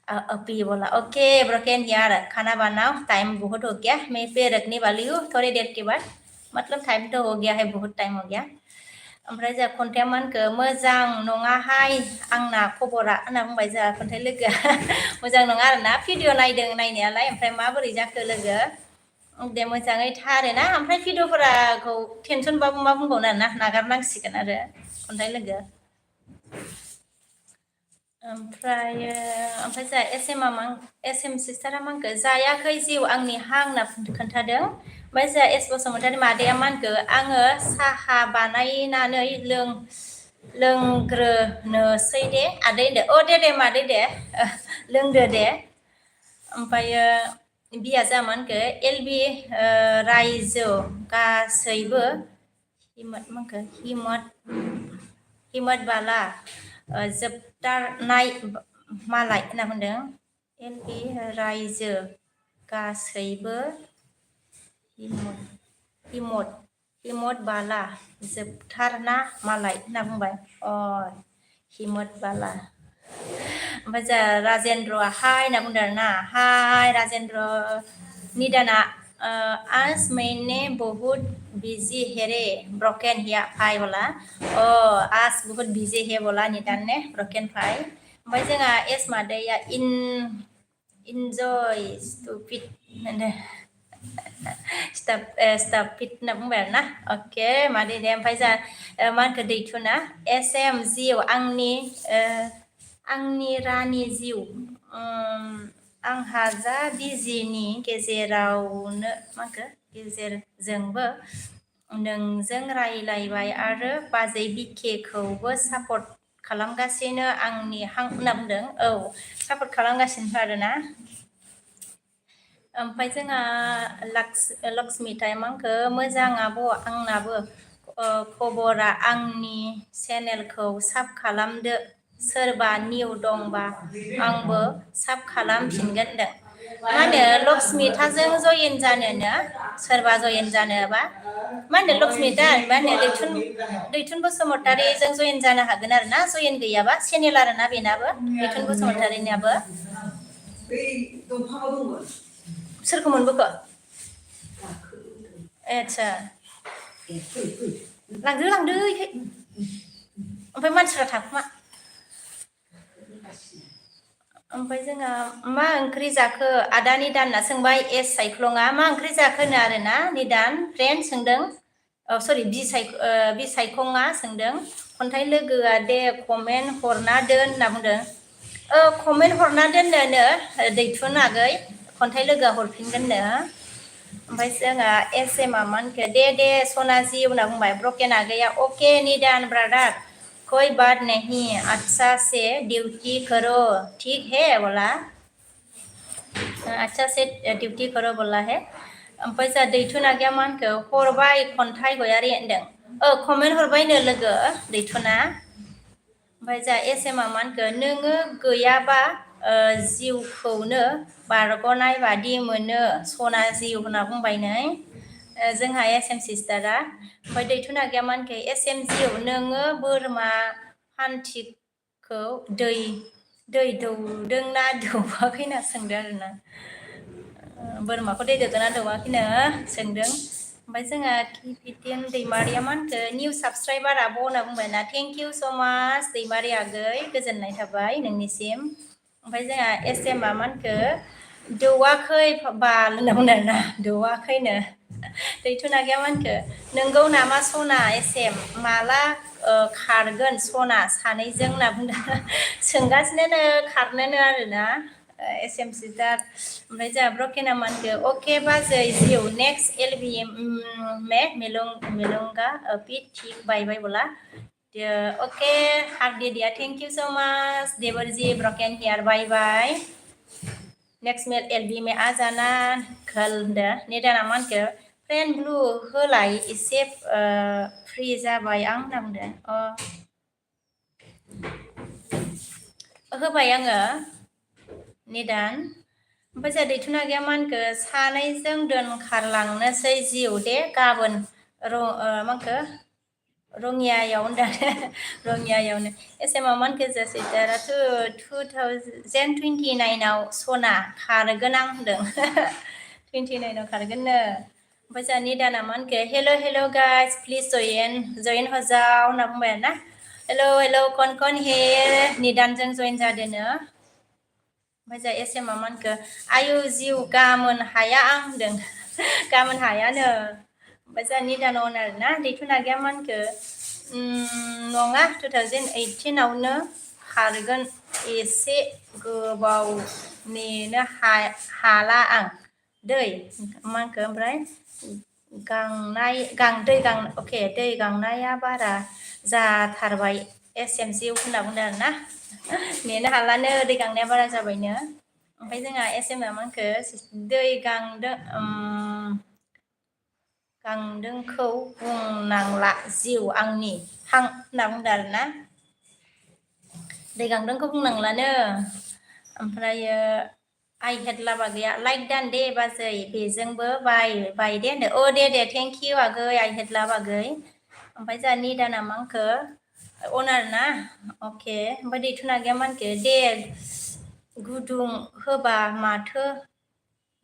अपी बोला ओके ब्रोकेन यार खाना बनाओ टाइम बहुत हो गया मैं पे रखने वाली हूँ थोड़ी देर के बाद मतलब टाइम तो हो गया है बहुत टाइम हो गया ओमफ्राय जोंहा खन्थाइया मा होनखो मोजां नङाहाय आंना खबरा होनना बुंबाय जोंहा खन्थाइ लोगोआ मोजां नङा आरोना भिडिअ नायदों नायनायालाय ओमफ्राय माबोरै जाखो लोगो दे मोजाङै था आरोना ओमफ्राय भिडिअफोरखौ टेनसनबाबो मा बुंबावनो आरोना नागारनांसिगोन आरो खन्थाइ लोगो ओमफ्राय जोंहा एसएम सिस्टारा मा होनखो जायाखै जिउ आंनि हां होनना खोन्थादों ओमफ्राय जोंहा एस बसुमतारी मादैया मा होनखो आङो साहा बानायनानै लोंग्रोनोसै दे आदै होनदो दे मादै दे लोंदो दे ओमफ्रायो बिया जोंहा मा होनखो एलबि रायजो गासैबो हिमत बाला जोबथारनाय मालाय होनना बुंदों एलबि रायजो गासैबो हिमत बाला जोबथारना मालाय होनना बुंबाय हिमत बाला ओमफ्राय जोंहा राजेन्द्रआ हाय होनना बुंदों आरोना हाय राजेन्द्र निदाना आज मैंने बहुत बिजी है रे ब्रोकेन हिया भाई बोला आज बहुत बिजी है बोला निदान ने ब्रोकेन भाई ओमफ्राय जोंहा एस मादैया इनजय स्टुपिड होनदों स्टापिड होनना बुंबाय आरोना अके मादै दे ओमफ्राय जोंहा मा होनखो दैथुना एसएम जिउ आंनि रानि जिउ आंहा जा बिजिनि गेजेरावनो मा होनखो गेजेरजोंबो नोंजों रायलायबाय आरो बाजै बिकेखौबो सापर्ट खालामगासिनो आंनि हां होनना बुंदों सापर्ट खालामगासिनो आरोना ओमफ्राय जोंहा लक्ष्मिथाय मा होनखो मोजां आब' आंनाबो खबरा आंनि चेनेलखौ साब खालामदो सोरबा निउ दंबा आंबो साब खालामफिनगोन होनदों मा होनो लक्ष्मिथाजों जयेन जानोनो सोरबा जयेन जानोबा मा होनो लक्ष्मिथा मा होनो दैथुन बसुमतारिजों जयेन जानो हागोन आरोना जयेन गैयाबा चेनेल आरोना बेनाबो दैथुन बसुमतारिनियाबो सोरखौ मोनबोखो आच्छा लांदो इखाय ओमफ्राय मानसिफ्रा थाखुमा ओमफ्राय जोंहा मा ओंख्रि जाखो आदा निदानना सोंबाय एस सायख्लङा मा ओंख्रि जाखोनो आरोना निदान फ्रेन्ड सोंदों सरि बि सायखङा सोंदों खन्थाइ लोगोआ दे कमेन्ट हरना दोन होनना बुंदों कमेन्ट हरना दोननोनो दैथुन आगै खन्थाइ लोगोआ हरफिनगोननो ओमफ्राय जोङो एसएमआ मानखो दे सना जी होनना बुंबाय ब्रकेन आगैया अके निदान ब्रादार कोई बात नहीं अच्छा से ड्यूटी करो ठीक है बोला अच्छा से ड्यूटी करो बोला है ओमफ्राय जोंहा दैथुना गैया मा होनखो हरबाय खन्थाइ गयारि होनदों कमेन्ट हरबायनो लोगो दैथुना ओमफ्राय जोंहा एसएमआ मा होनखो नोङो गैयाबा जिउखौनो बारग'नाय बादि मोनो सना जिउ होनना बुंबाय नै जोंहा एसएम सिस्टारा ओमफ्राय दैथुना गैया मा होनखो एसएम जिउ नोङो बोरमा फान्थिखौ दै दौदोंना दौवाखै होनना सोंदों आरोना बोरमाखौ दै दौदोंना दौवाखैनो सोंदों ओमफ्राय जोंहा किपिटिएन दैमारिया मा होनखो निउ साबसक्राइबार आब' होनना बुंबाय ना थेंक इउ स' माच दैमारि आगै गोजोननाय थाबाय नोंनिसिम ओमफ्राय जोंहा एसएमआ मा होनखो दौवाखै बाल होनना बुंदों आरोना दौवाखैनो दैथुना गैया मा होनखो नोंगौ नामा सना एसएम माला खारगोन सना सानैजों होनना बुंदों सोंगासिनो खारनोनो आरोना एसएम सिस्टार ओमफ्राय जोंहा ब्रकेना मा होनखो अके बाजै जिउ नेक्स्ट एलबि में मिलूंगा फिर ठीक बाय बाय बोला ओके हार्दिया दिया थेंक इउ सो मच देवर जी broken here bye bye next मेल एलबि में आ जाना कल होनदो निदाना मा होनखो फ्रेन्ड ब्लु होलाय एसे फ्रि जाबाय आं होनना बुंदों होबाय आङो निदान ओमफ्राय जोंहा दैथुना गैया मा होनखो सानैजों दोनखारलांनोसै जिउ दे गाबोन मा होनखो रङियायाव होनदों रङियायावनो एसएमआ मा होनखो जोंहा सिस्टाराथ' 2029आव सना खारगोन आं होनदों 29आव खारगोननो ओमफ्राय जोंहा निदाना मा होनखो हेल' गाइस प्लिज जयेन हजाव होनना बुंबाय आरोना हेल' कन हेर निदानजों जयेन जादोनो ओमफ्राय जोंहा एसएमआ मा होनखो आयु जिउ गामोन हाया आं होनदों गाबोन हायानो ओमफ्राय जोंहा निदान अन आरोना दैथुना गैया मा होनखो नङा 2018आवनो खारगोन एसे गोबाव नेनो हाला आं दै मा होनखो ओमफ्राय दै गांनाया बारा जाथारबाय एसएम जिउ होनना बुंदों आरोना नेनो हालानो दै गांनाया बारा जाबायनो ओमफ्राय जोंहा एसएमआ मा होनखो दै गांदोंखौ बुंनांला जिउ आंनि हां होनना बुंदों आरोना दै गांदोंखौ बुंनांलानो ओमफ्रायो आइ हेड लाबा गैया लाइक दान दे बाजै बेजोंबो बाय दे होनदो दे थेंक इउ आगै आइ हेड लाब आगै ओमफ्राय जोंहा निदाना मा होनखो अनार ना अके ओमफ्राय दैथुना गैया मा होनखो दे गुदुं होबा माथो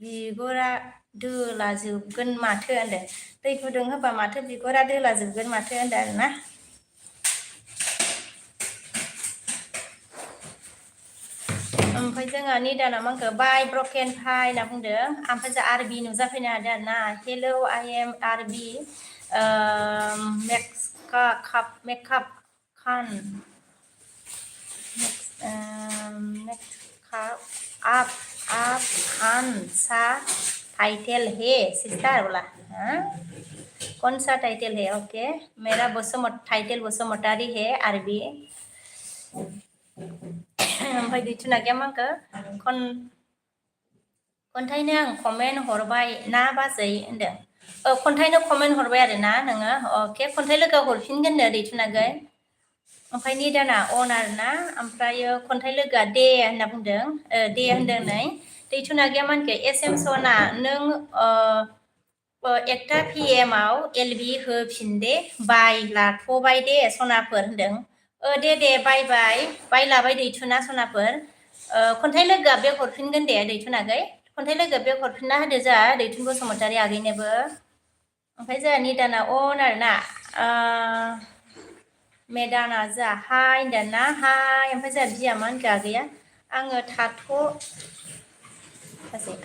बिगुरा दोलाजोबगोन माथो होनदों दै गुदुं होबा माथो बिगुरा दोलाजोबगोन माथो होनदों आरोना ओमफ्राय जोंहा निदाना मा होनखो बाय ब्रकेन फाइ होनना बुंदों ओमफ्राय जोंहा आरबि नुजाफैनो हादों आरोना हेल' आइ एम आरबि मेकआप खान आप खान सा टाइटल है सिस्टर बोला कौन सा टाइटल है ओके मेरा टाइटल बसुमतारी है आरबी ओमफ्राय दैथुना गैया मा होनखो खन्थाइनो आं कमेन्ट हरबाय ना बाजै होनदों खन्थाइनो कमेन्ट हरबाय आरो ना नोङो अके खन्थाइ लोगोआव हरफिनगोननो दैथुनागै ओमफ्राय निदाना अन आरोना ओमफ्रायो खन्थाइ लोगोआ दे होनना बुंदों दे होनदों नै दैथुना गैया मा होनखो एसएम सना नों एकथा पिएमआव एलबि होफिनदे बाय लाथ'बाय दे सनाफोर होनदों दे बाय लाबाय दैथुना सनाफोर खन्थाइ लोगोआ बेग हरफिनगोन दे दैथुनागै खन्थाइ लोगो बेग हरफिनना होदो जोंहा दैथुन बसुमतारी आगैनोबो ओमफ्राय जोंहा निदाना अन आरोना मेदाना जोंहा हाय होनदों ना हाय ओमफ्राय जोंहा बिया मा होनखो आगैया आङो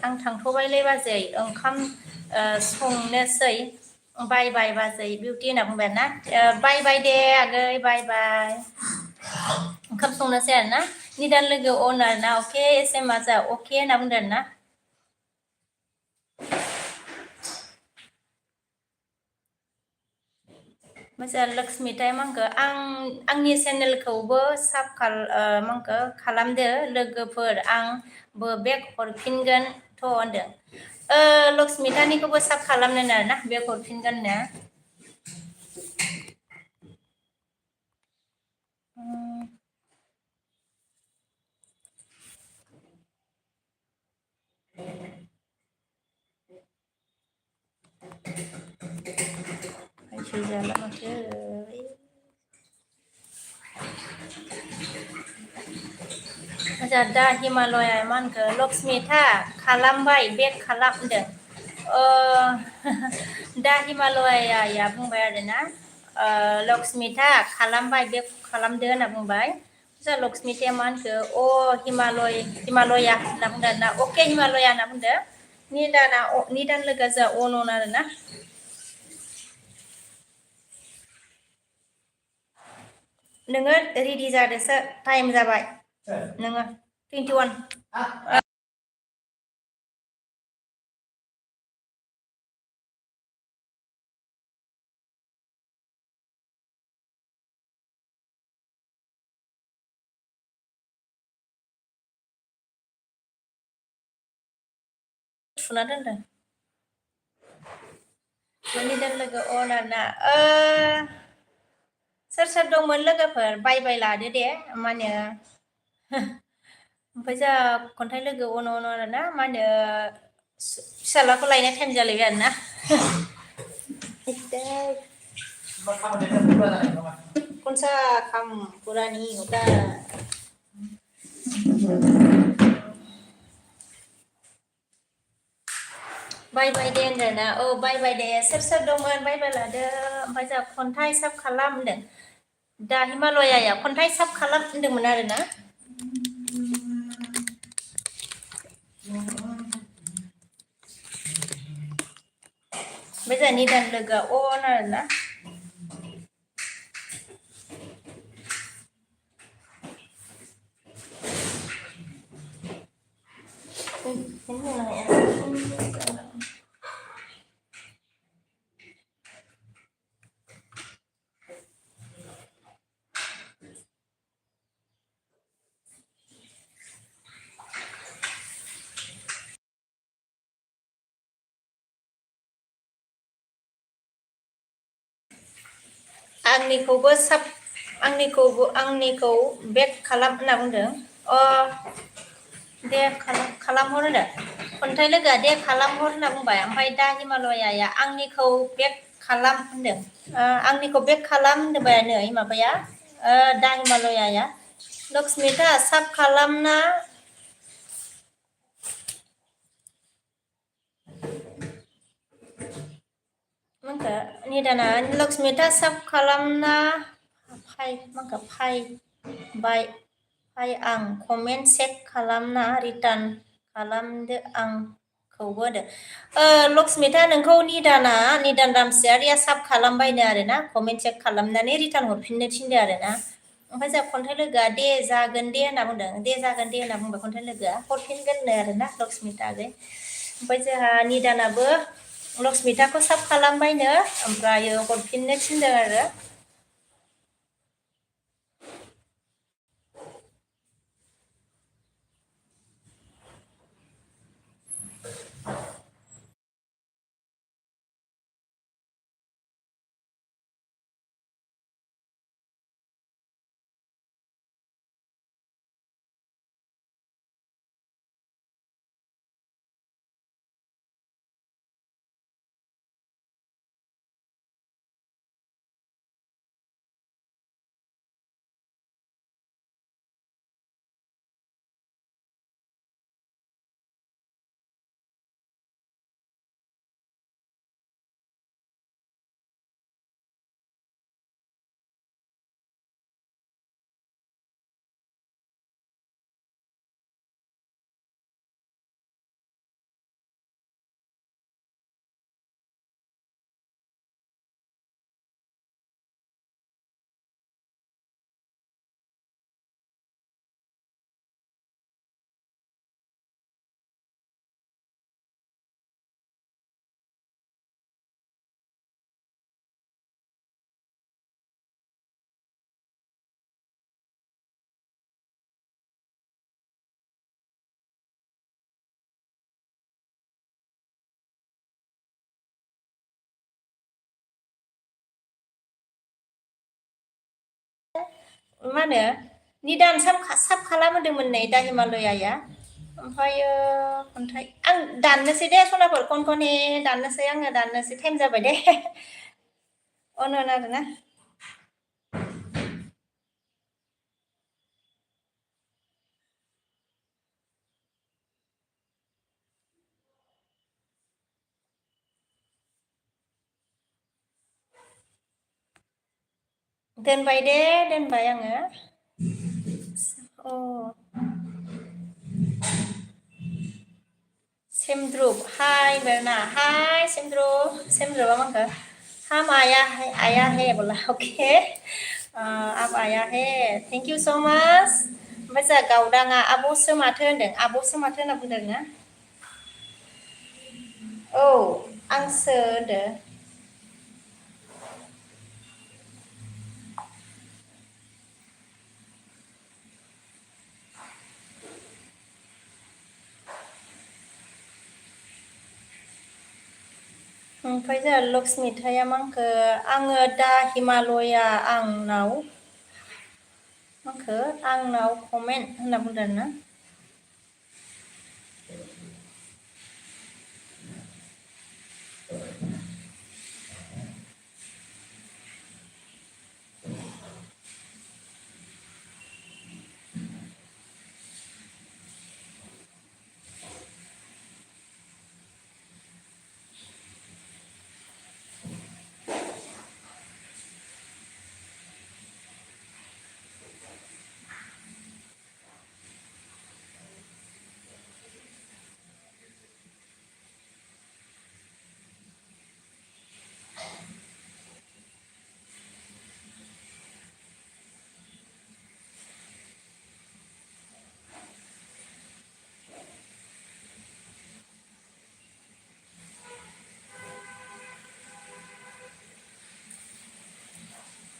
आं थांथ'बायलै बाजै ओंखाम संनोसै बाय बाजै बिउटि होनना बुंबाय आरोना बाय दे आगै बाय ओंखाम संनोसै आरोना निदान लोगो अन आरोना अके एसएमआ जोंहा अके होनना बुंदों आरोना मोजां लक्ष्मीथाय मांखो आंनि चेनेलखौबो मांखो खालामदो लोगोफोर आंबो बेक हरफिनगोन थ' होनदों लक्ष्मीथानिखौबो साब खालामनो आरोना बेक हरफिनगोननो जाला माथो दा हिमालया मानखो लक्ष्मीथा खालामबाय बेक खालामदों दा हिमालया बुंबाय आरोना लक्ष्मीथा खालामबाय बेक खालामदो होनना बुंबाय जा लक्ष्मीथाया मा होनखो हिमालया होनना बुंदों आरोना अके हिमालया होनना बुंदो निदान लोगो जा अन आरोना नोङो रेडि जादोसो टाइम जाबाय नोङो 21 सुना दोनदों निदान लोगो अन आरोना सोर दंमोन लोगोफोर बाय लादो दे मा होनो ओमफ्राय जा खन्थाइ लोगो अन आरोना मा होनो फिसालाखौ लायनाय टाइम जालायबाय आरोना कौन सा काम पूरा नहीं होता बाय दे होनदोंना बाय दे सोर दंमोन बाय लादो ओमफ्राय जा खन्थाइ साब खालाम होनदों दा हिमालया खन्थाइ साब खालाम होनदोंमोन आरोना ओमफ्राय जा निदान लोगो अन आरोना आंनिखौ बेक खालाम होनना बुंदों दे खालामहर होनो खन्थाइ लोगोआ दे खालामहर होनना बुंबाय ओमफ्राय दा हिमालया आंनिखौ बेक खालाम होनदों आंनिखौ बेक खालाम होनबाय नै माबाया दा हिमालया लक्ष्मीथा साब खालामना मांखो निदाना लक्ष्मीथा साब खालामना फाय आं कमेन्ट चेक खालामना रिटार्न खालामदो आंखौबो होदो लक्ष्मीथा नोंखौ निदान रामसियारिया साब खालामबायनो आरोना कमेन्ट चेक खालामनानै रिटार्न हरफिननो थिनदो आरोना ओमफ्राय जा खन्थाइ लोगोआ दे जागोन दे होनना बुंदों दे जागोन दे होनना बुंबाय खन्थाइ लोगोआ हरफिनगोननो आरोना लक्ष्मीथाजों ओमफ्राय जोंहा निदानाबो लक्ष्मीथाखौ साब खालामबायनो ओमफ्राय हरफिननो थिनदों आरो मा होनो निदान साब खालामहोदोंमोन नै दा हिमालयाया ओमफ्रायो खन्थाइ आं दाननोसै दे सनाफोर खनखने दाननोसै आङो दाननोसै टाइम जाबाय दे अन आरोना दोनबाय दे दोनबाय आङो अ सेमद्रुप हाय बेरना हाय सेमद्रुपा माखो हम आया है बोला ओके आप आया है थेंक इउ स' माच ओमफ्राय जोंहा गावदाङा आब'सो माथो होनदों आब'सो माथो होनना बुंदों ना औ आंसो होनदो ओमफ्राय जोंहा लक्समिथाया मांखो आङो दा हिमालया आंनाव माखो आंनाव कमेन्ट होनना बुंदों ना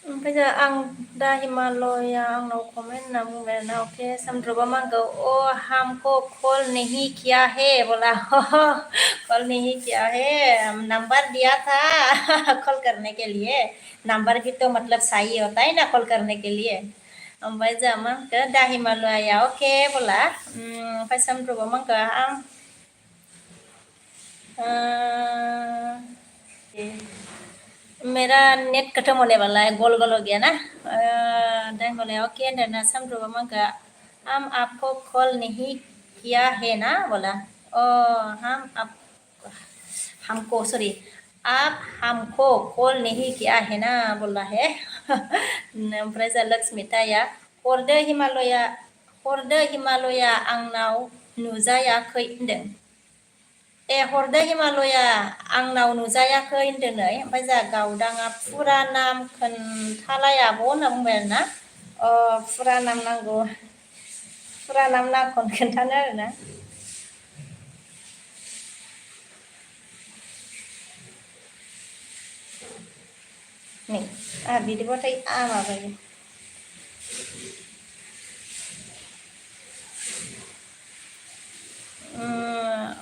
ओमफ्राय जोंहा आं दा हिमालया आंनाव कमेन्ट होनना बुंबाय आरोना ओके सामद्रुबा मांगौ ओ हमको कॉल नहीं किया है बोला कॉल नहीं किया है नंबर दिया था कॉल करने के लिए नंबर भी तो मतलब सही होता है ना कॉल करने के लिए ओमफ्राय जोंहा मा होनखो दा हिमालया अके बोला ओमफ्राय सामद्रुबा मांगौ आं मेरा नेट खत्म होने वाला है गोल गोल हो गया ना नहीं बोले ओके ना समझो मगर हम आपको कॉल नहीं किया है ना बोला ओ हम आप हमको सॉरी आप हमको कॉल नहीं किया है ना बोला है ओमफ्राय जा लक्ष्मिताया हरदो हिमालया आंनाव नुजायाखै होनदों हरदो हिमालया आंनाव नुजायाखै होनदों नै ओमफ्राय जोंहा गावदाङा फुरा नाम खोन्थालाय आब' होनना बुंबाय आरोना फुरा नाम नांगौ फुरा नाम नामखौनो खोन्थानो आरोना नै आंहा बिदिबाथाय माबायो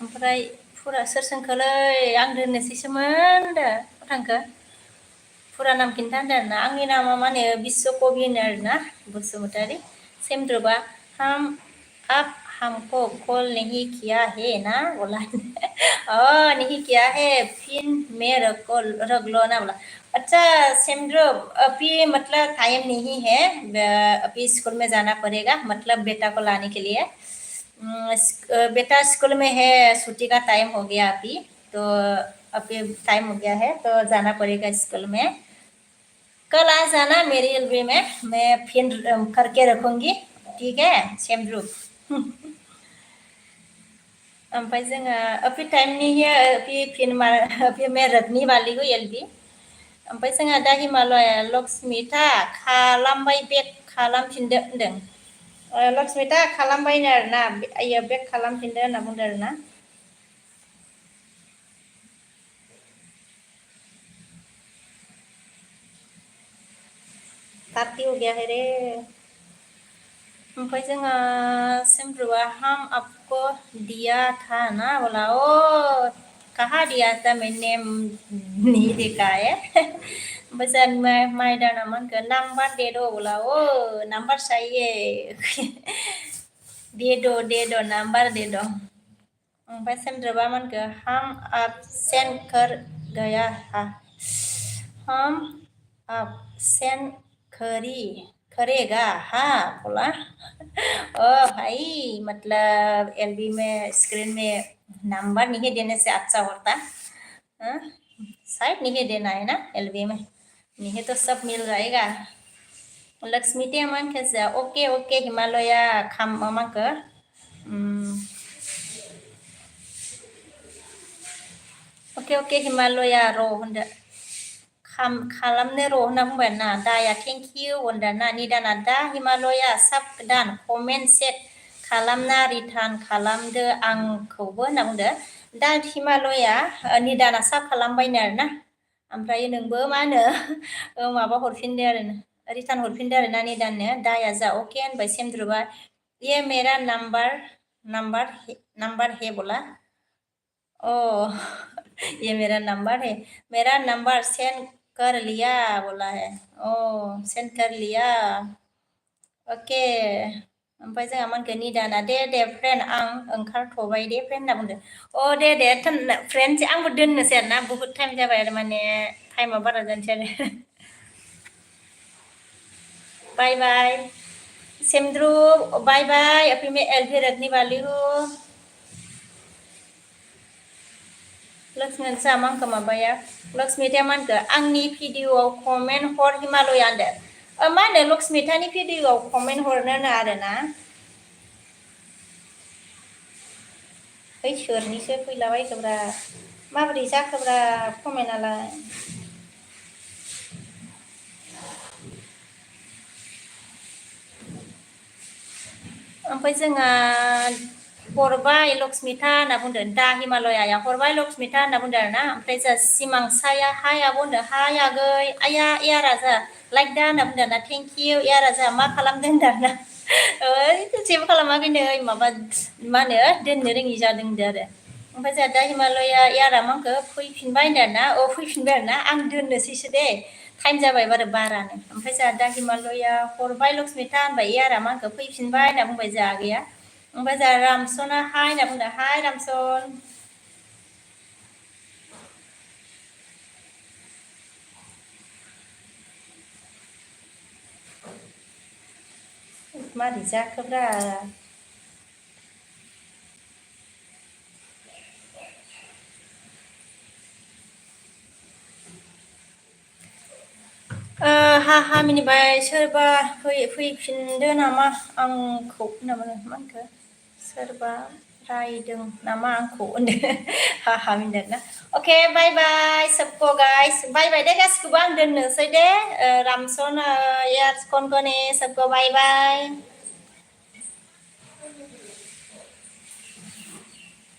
ओमफ्राय फुरा सोर सोंखोलै आं दोननोसैसोमोन दा थांखो फुरा नाम खिन्था होनदों आरोना आंनि नामा माने बिश्वकबि होनो आरोना बसुमतारी सेमद्रुपा हम आप हमको कॉल नहीं किया है ना बोला नहीं किया है फिर मैं रगलो ना बोला अच्छा सेमद्रुप अभी मतलब टाइम नहीं है अभी स्कूल में जाना पड़ेगा मतलब बेटा को लाने के लिए बेटा स्कूल में है छुट्टी का टाइम हो गया अभी तो अभी टाइम हो गया है तो जाना पड़ेगा स्कूल में कल आ जाना मेरी एलबी में मैं फिर करके रखूंगी ठीक है सेमद्रुप ओमफ्राय जोङो अभी टाइम नहीं है अभी मैं रखने वाली हूँ एलबी ओमफ्राय जोंहा दा हिमालया लक्ष्मिता खालामबाय बेक खालामफिनदो होनदों लक्ष्मिता खालामबायनो आरोना आयो बेक खालामफिनदो होनना बुंदों आरोना ताती हो गया है रे ओमफ्राय जोंहा सेमद्रुपा हम आपको दिया था ना बोला ओ कहाँ दिया था मैंने नहीं देखा है Baca mai dah naman ke number dedo bola. Oh, number saya. Dedo number dedo. पैसे ड्रबामन के हम अब सेंड कर गया था हम अब सेंड करेगा हाँ बोला ओ भाई मतलब एलबी में स्क्रीन में नंबर नहीं देने से अच्छा होता हाँ? शायद नहीं देना है ना एलबी में नहीं तो सब मिल जाएगा लक्ष्मी टे मन के ओके ओके हिमालया खाम मन के Oke Himalaya ro honda kalamne ro honda bumbana da ya thank you honda na ni dana da Himalaya sab dan comment set kalamna return kalamde आंखौबो होनना बुंदो दा Himalaya नि दाना साब खालामबायनो आरोना ओमफ्राय नोंबो मा होनो माबा हरफिनदो आरो रिटार्न हरफिनदो आरो ना नि दाननो दाया जा ओके होनबाय सेमद्रुबा ये मेरा नंबर है बोला ओह ये मेरा नंबर सेंड कर लिया बोला है ओह सेंड कर लिया ओके ओमफ्राय जोंहा मानखो निदाना दे फ्रेन्ड आं ओंखारथ'बाय दे फ्रेन्ड होनना बुंदो अ दे फ्रेन्ड आंबो दोननोसै आरोना बुहुत टाइम जाबाय आरो माने टाइमा बारा जानोसै आरो बाय बाय सेमद्रु बाय बाय अभी मैं एलवी रखने वाली हूँ लक्ष्मी सामांखौ माबाया लक्ष्मीथा मानखो आंनि भिडिअआव कमेन्ट हर हिमालया होनदो मा होनो लक्ष्मीथानि भिडिअआव कमेन्ट हरनो आरोना ओइ सोरनिसो फैलाबायखोब्रा माबोरै जाखोब्रा कमेन्टआलाय ओमफ्राय जोंहा हरबाय लक्ष्मीथा होनना बुंदों दा हिमालयाया हरबाय लक्ष्मीथा होनना बुंदों आरोना ओमफ्राय जोंहा सिमांसाया हाय आब' होनदों हाय आगै आया राजा लाइक दा होनना बुंदों ना थेंक इउ राजा मा खालामदों होनदों आरोना ओइ जेबो खालामाखैनो माबा मा होनो दोननो रोङि जादों होनदों आरो ओमफ्राय जोंहा दा हिमालया यारा माखौ फैफिनबाय होनदों आरोना फैफिनबाय आरोना आं दोननोसैसो दे टाइम जाबाय बारानो ओमफ्राय जोंहा दा हिमालया हरबाय लक्ष्मीथा होनबाय यारा माखौ फैफिनबाय होनना बुंबाय जोंहा आगैया ओमफ्राय जोंहा रामसना हाय होनना बुंदों हाय रामसन मारै जाखोब्रा हा मिनिबाय सोरबा फैफिनदो नामा आंखौ होनना बुङो मा होनखो सोरबा रायदों नामा आंखौ होनदो हा मिनिदों ना अके बाय बाय सबको गाइस बाय बाय दे गासिखौबो आं दोननोसै दे रामसन यार कौन कौन है सबको बाय बाय